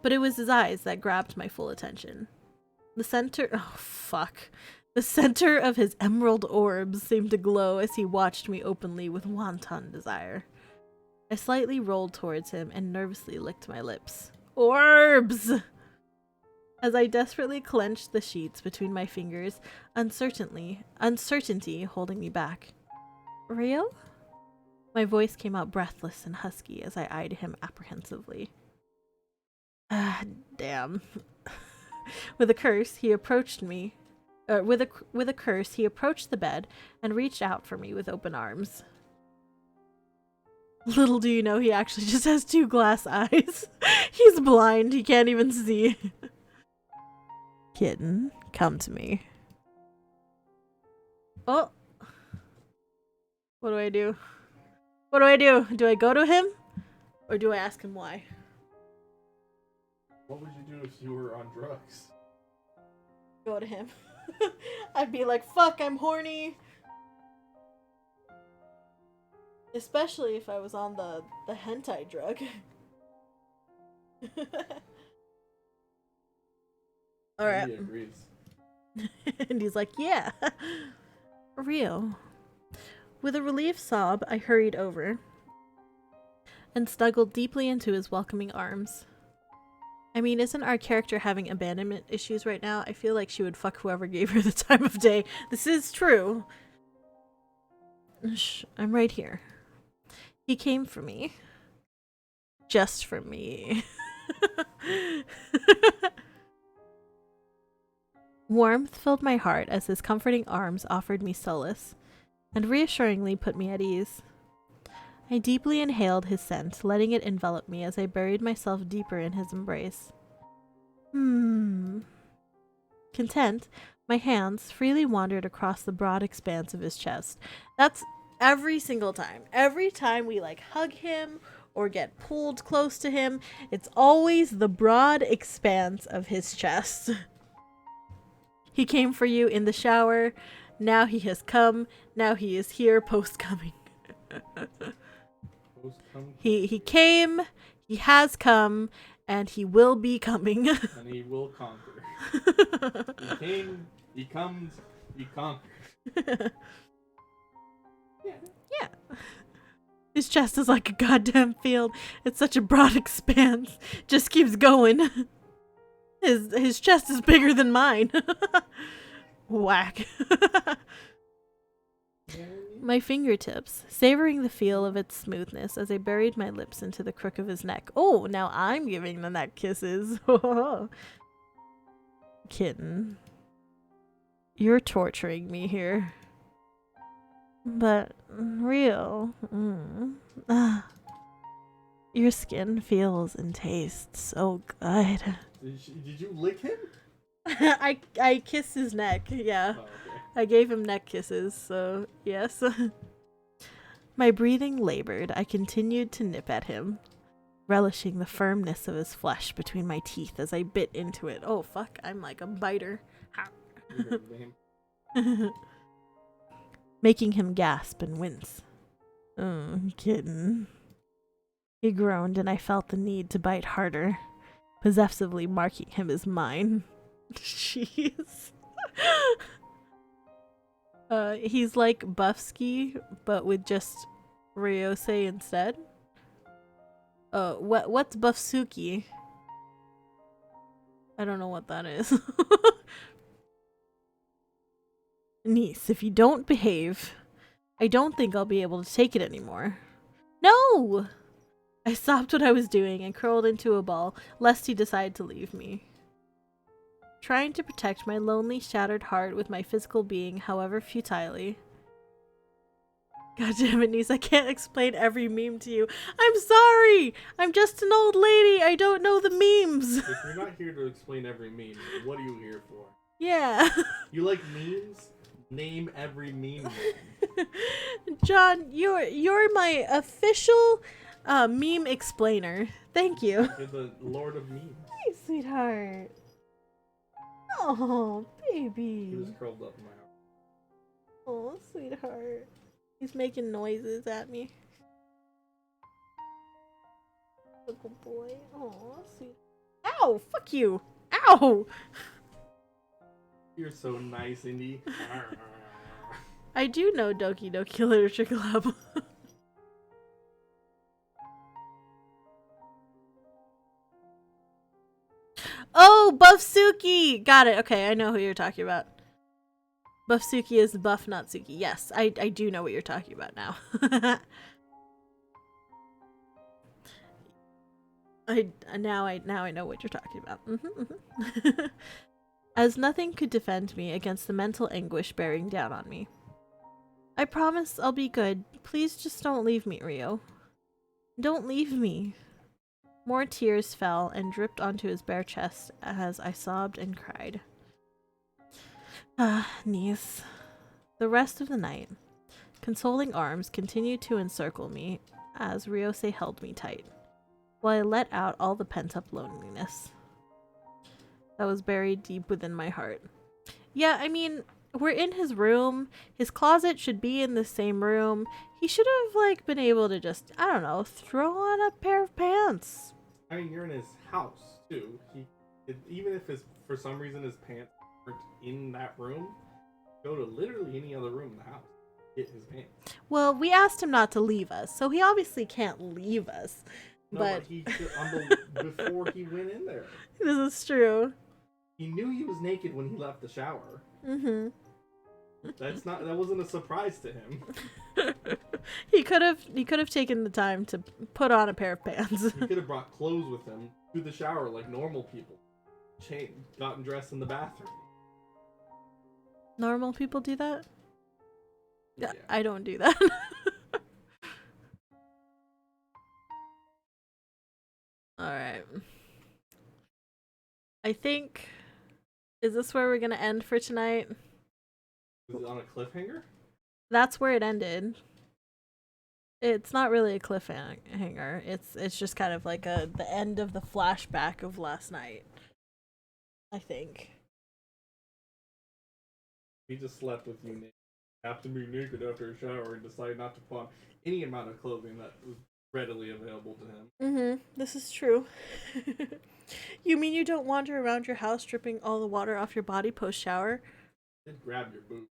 But it was his eyes that grabbed my full attention. The center of his emerald orbs seemed to glow as he watched me openly with wanton desire. I slightly rolled towards him and nervously licked my lips. Orbs! As I desperately clenched the sheets between my fingers, uncertainty holding me back. Real? My voice came out breathless and husky as I eyed him apprehensively. Ah, damn. With a curse, he approached me. With a curse, he approached the bed and reached out for me with open arms. Little do you know, he actually just has 2 glass eyes. He's blind. He can't even see. Kitten, come to me. Oh. What do I do? What do I do? Do I go to him? Or do I ask him why? What would you do if you were on drugs? Go to him. I'd be like, fuck, I'm horny. Especially if I was on the hentai drug. Alright. He agrees. And he's like, yeah. Real. With a relieved sob, I hurried over and snuggled deeply into his welcoming arms. I mean, isn't our character having abandonment issues right now? I feel like she would fuck whoever gave her the time of day. This is true. Shh, I'm right here. He came for me. Just for me. Warmth filled my heart as his comforting arms offered me solace, and reassuringly put me at ease. I deeply inhaled his scent, letting it envelop me as I buried myself deeper in his embrace. Content, my hands freely wandered across the broad expanse of his chest. That's every single time. Every time we like hug him or get pulled close to him, it's always the broad expanse of his chest. He came for you in the shower. Now he has come. Now he is here post-coming. He came, he has come, and he will be coming. And he will conquer. He came, he comes, he conquers. Yeah. His chest is like a goddamn field. It's such a broad expanse. Just keeps going. His chest is bigger than mine. Whack. My fingertips, savoring the feel of its smoothness as I buried my lips into the crook of his neck. Oh, now I'm giving the neck kisses. Kitten. You're torturing me here. But real. Your skin feels and tastes so good. Did you lick him? I kissed his neck, yeah. Oh, okay. I gave him neck kisses, so yes. My breathing labored. I continued to nip at him, relishing the firmness of his flesh between my teeth as I bit into it. Oh fuck, I'm like a biter. Making him gasp and wince. Oh, kitten. He groaned and I felt the need to bite harder, possessively marking him as mine. Jeez. He's like Buffsky, but with just Ryosei instead. What's Buffsuki? I don't know what that is. Niece, if you don't behave, I don't think I'll be able to take it anymore. No! I stopped what I was doing and curled into a ball, lest he decide to leave me. Trying to protect my lonely, shattered heart with my physical being, however futilely. God damn it, niece, I can't explain every meme to you. I'm sorry! I'm just an old lady. I don't know the memes. If you're not here to explain every meme, what are you here for? Yeah. You like memes? Name every meme. John, you're my official meme explainer. Thank you. You're the Lord of Memes. Hey, sweetheart. Oh, He baby. was curled up in my house. Oh, sweetheart. He's making noises at me. Little boy. Oh, sweet. Ow! Fuck you! Ow! You're so nice, Indy. I do know Doki Doki Literature Club. Oh, Buffsuki! Got it. Okay, I know who you're talking about. Buffsuki is Buff Natsuki. Yes, I do know what you're talking about now. Now I know what you're talking about. As nothing could defend me against the mental anguish bearing down on me. I promise I'll be good. Please just don't leave me, Rio. Don't leave me. More tears fell and dripped onto his bare chest as I sobbed and cried. Ah, niece. The rest of the night, consoling arms continued to encircle me as Ryosei held me tight, while I let out all the pent-up loneliness that was buried deep within my heart. Yeah, I mean, we're in his room. His closet should be in the same room. He should have, like, been able to just, I don't know, throw on a pair of pants. I mean, you're in his house, too. Even if for some reason his pants aren't in that room, go to literally any other room in the house. Get his pants. Well, we asked him not to leave us, so he obviously can't leave us. No, but he before he went in there. This is true. He knew he was naked when he left the shower. Mm-hmm. That wasn't a surprise to him. He could have taken the time to put on a pair of pants. He could have brought clothes with him to the shower like normal people. Gotten dressed in the bathroom. Normal people do that? Yeah. I don't do that. Alright. I think... Is this where we're gonna end for tonight? Was it on a cliffhanger? That's where it ended. It's not really a cliffhanger. It's just kind of like the end of the flashback of last night. I think. He just slept with you naked. Have to be naked after a shower and decide not to put on any amount of clothing that was readily available to him. Mm-hmm. This is true. You mean you don't wander around your house dripping all the water off your body post-shower? Just grab your boob.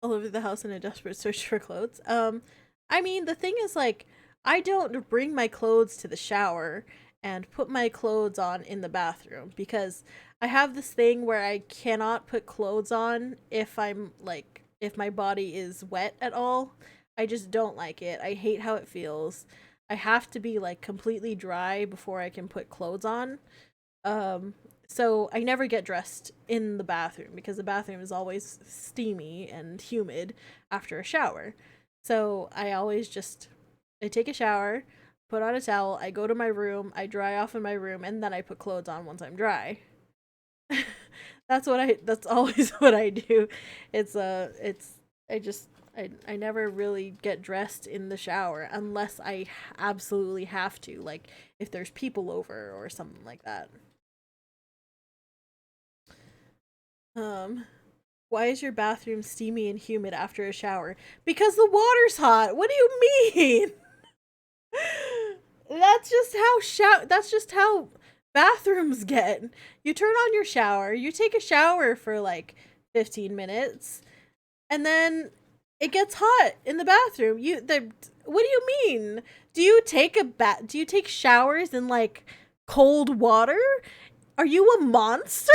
All over the house in a desperate search for clothes. I mean, the thing is, like, I don't bring my clothes to the shower and put my clothes on in the bathroom because I have this thing where I cannot put clothes on if my body is wet at all. I just don't like it. I hate how it feels. I have to be, like, completely dry before I can put clothes on. So I never get dressed in the bathroom because the bathroom is always steamy and humid after a shower. So I always I take a shower, put on a towel, I go to my room, I dry off in my room, and then I put clothes on once I'm dry. That's always what I do. I never really get dressed in the shower unless I absolutely have to, like if there's people over or something like that. Why is your bathroom steamy and humid after a shower? Because the water's hot. What do you mean? That's just how bathrooms get. You turn on your shower, you take a shower for like 15 minutes, and then it gets hot in the bathroom. What do you mean? Do you take showers in like cold water? Are you a monster?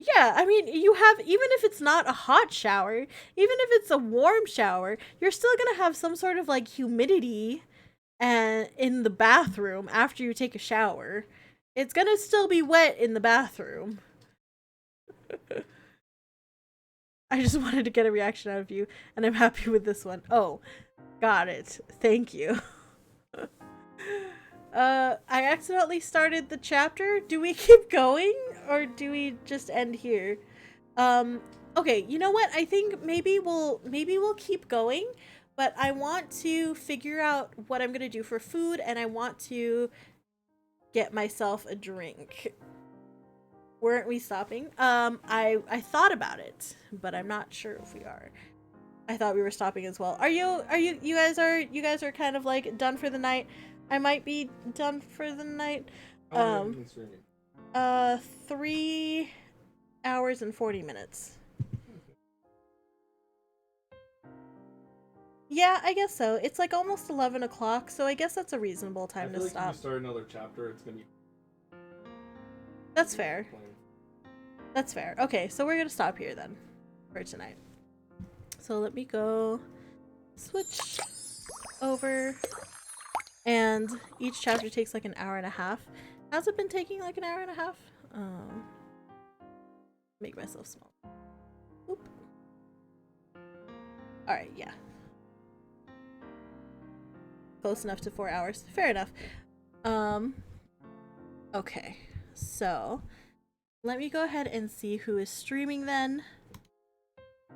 Yeah, I mean, even if it's not a hot shower, even if it's a warm shower, you're still gonna have some sort of like humidity in the bathroom after you take a shower. It's gonna still be wet in the bathroom. I just wanted to get a reaction out of you, and I'm happy with this one. Oh, got it. Thank you. I accidentally started the chapter. Do we keep going, or do we just end here? Okay, you know what? I think maybe we'll keep going, but I want to figure out what I'm gonna do for food, and I want to get myself a drink. Weren't we stopping? I thought about it, but I'm not sure if we are. I thought we were stopping as well. You guys are kind of like done for the night. I might be done for the night. How long have you been streaming? 3 hours and 40 minutes. Yeah, I guess so. It's like almost 11 o'clock, so I guess that's a reasonable time to stop. If you start another chapter, it's gonna be. That's fair. That's fair. Okay, so we're gonna stop here then for tonight. So let me go switch over. And each chapter takes like an hour and a half. Has it been taking like an hour and a half? Make myself small. Oop. Alright, yeah. Close enough to 4 hours. Fair enough. Okay. So let me go ahead and see who is streaming then.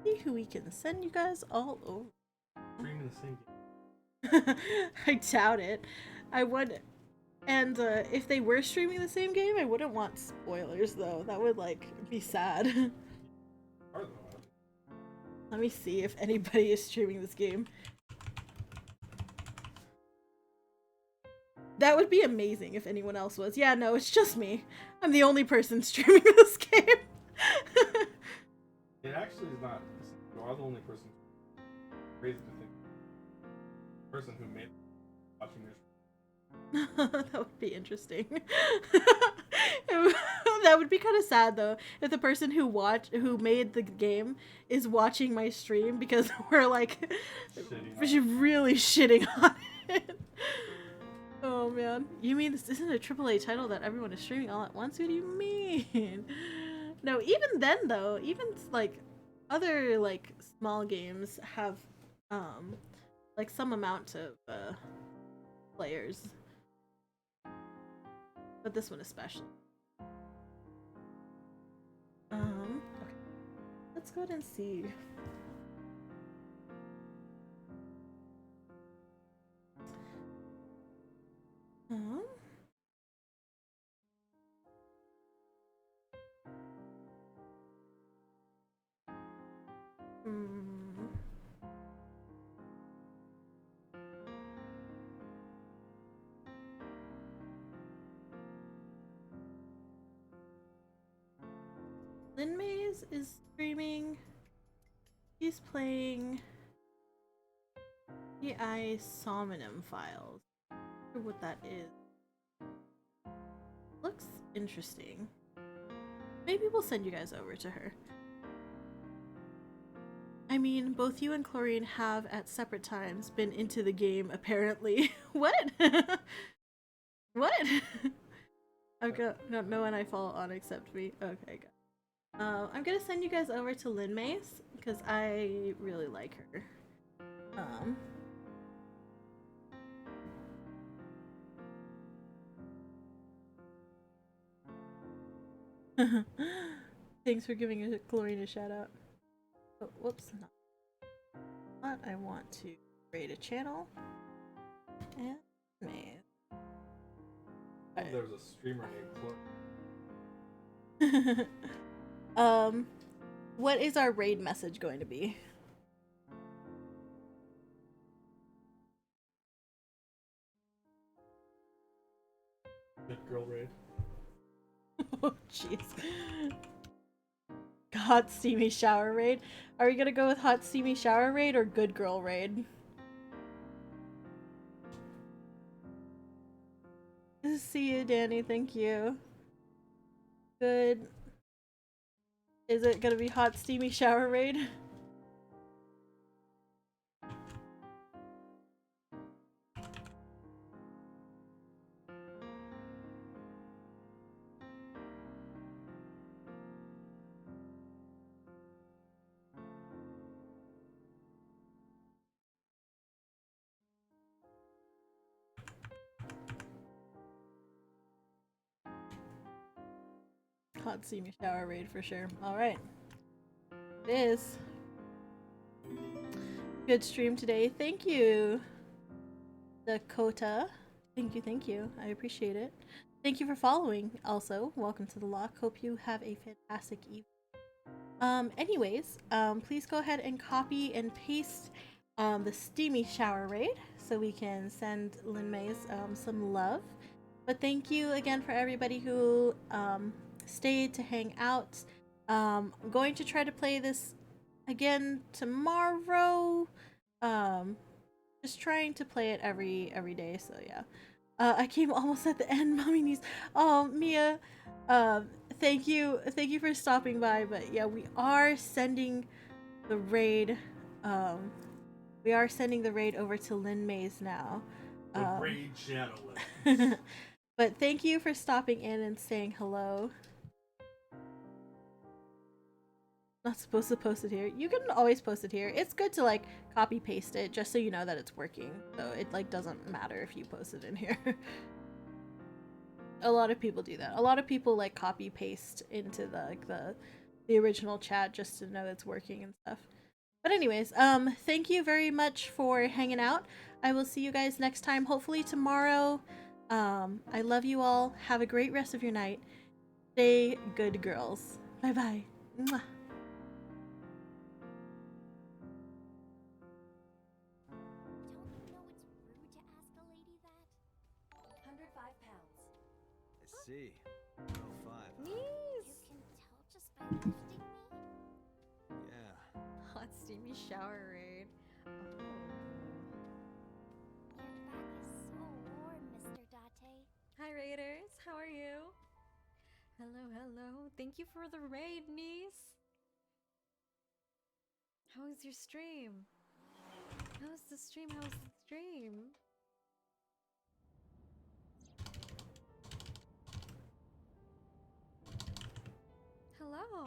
See who we can send you guys all over. Streaming the same game. I doubt it. I would, and if they were streaming the same game, I wouldn't want spoilers though. That would like be sad. Let me see if anybody is streaming this game. That would be amazing if anyone else was. Yeah, no, it's just me. I'm the only person streaming this game. It actually is not. You are the only person. Crazy to think. The person who made watching your. That would be interesting. That would be kind of sad though if the person who made the game is watching my stream because we're like really shitting on it. Oh man, you mean this isn't a AAA title that everyone is streaming all at once? What do you mean? No, even then though, even like other like small games have like some amount of players. But this one especially. Okay. Let's go ahead and see. Lin Maze is streaming. He's playing EI Somnium Files. I wonder what that is. Looks interesting. Maybe we'll send you guys over to her. I mean, both you and Chlorine have at separate times been into the game, apparently. What? What? I've got no one I follow on except me. Okay, good. I'm gonna send you guys over to Lin Mace because I really like her. Thanks for giving Chlorine a shout out. Oh, whoops, not. I want to create a channel. And Maze. Oh, there was a streamer named Chlorine. What is our raid message going to be? Good girl raid. Oh, jeez. Hot steamy shower raid? Are we gonna go with hot steamy shower raid or good girl raid? See you, Danny. Thank you. Good. Is it gonna be hot steamy shower raid? hot steamy shower raid for sure. Alright. It is. Good stream today. Thank you, Dakota. Thank you, thank you. I appreciate it. Thank you for following also. Welcome to the lock. Hope you have a fantastic evening. Anyways, please go ahead and copy and paste the steamy shower raid so we can send Lin May's some love. But thank you again for everybody who stayed to hang out. I'm going to try to play this again tomorrow. Just trying to play it every day, so yeah. I came almost at the end, mommy needs. Oh, Mia, thank you for stopping by. But yeah, we are sending the raid. We are sending the raid over to Lin May's now. The raid gentleman. But thank you for stopping in and saying hello. Not supposed to post it here. You can always post it here. It's good to like copy paste it just so you know that it's working. So it like doesn't matter if you post it in here. A lot of people do that. A lot of people like copy paste into the original chat just to know it's working and stuff. But anyways, thank you very much for hanging out. I will see you guys next time, hopefully tomorrow. I love you all. Have a great rest of your night. Stay good, girls. Bye bye. Mwah. See. 105. Nice. You can tell just by lifting me? Yeah. Hot steamy shower raid. Oh. Your back is so warm, Mr. Date. Hi Raiders, how are you? Hello, hello. Thank you for the raid, niece. How was your stream? How's the stream? How's the stream? Hello.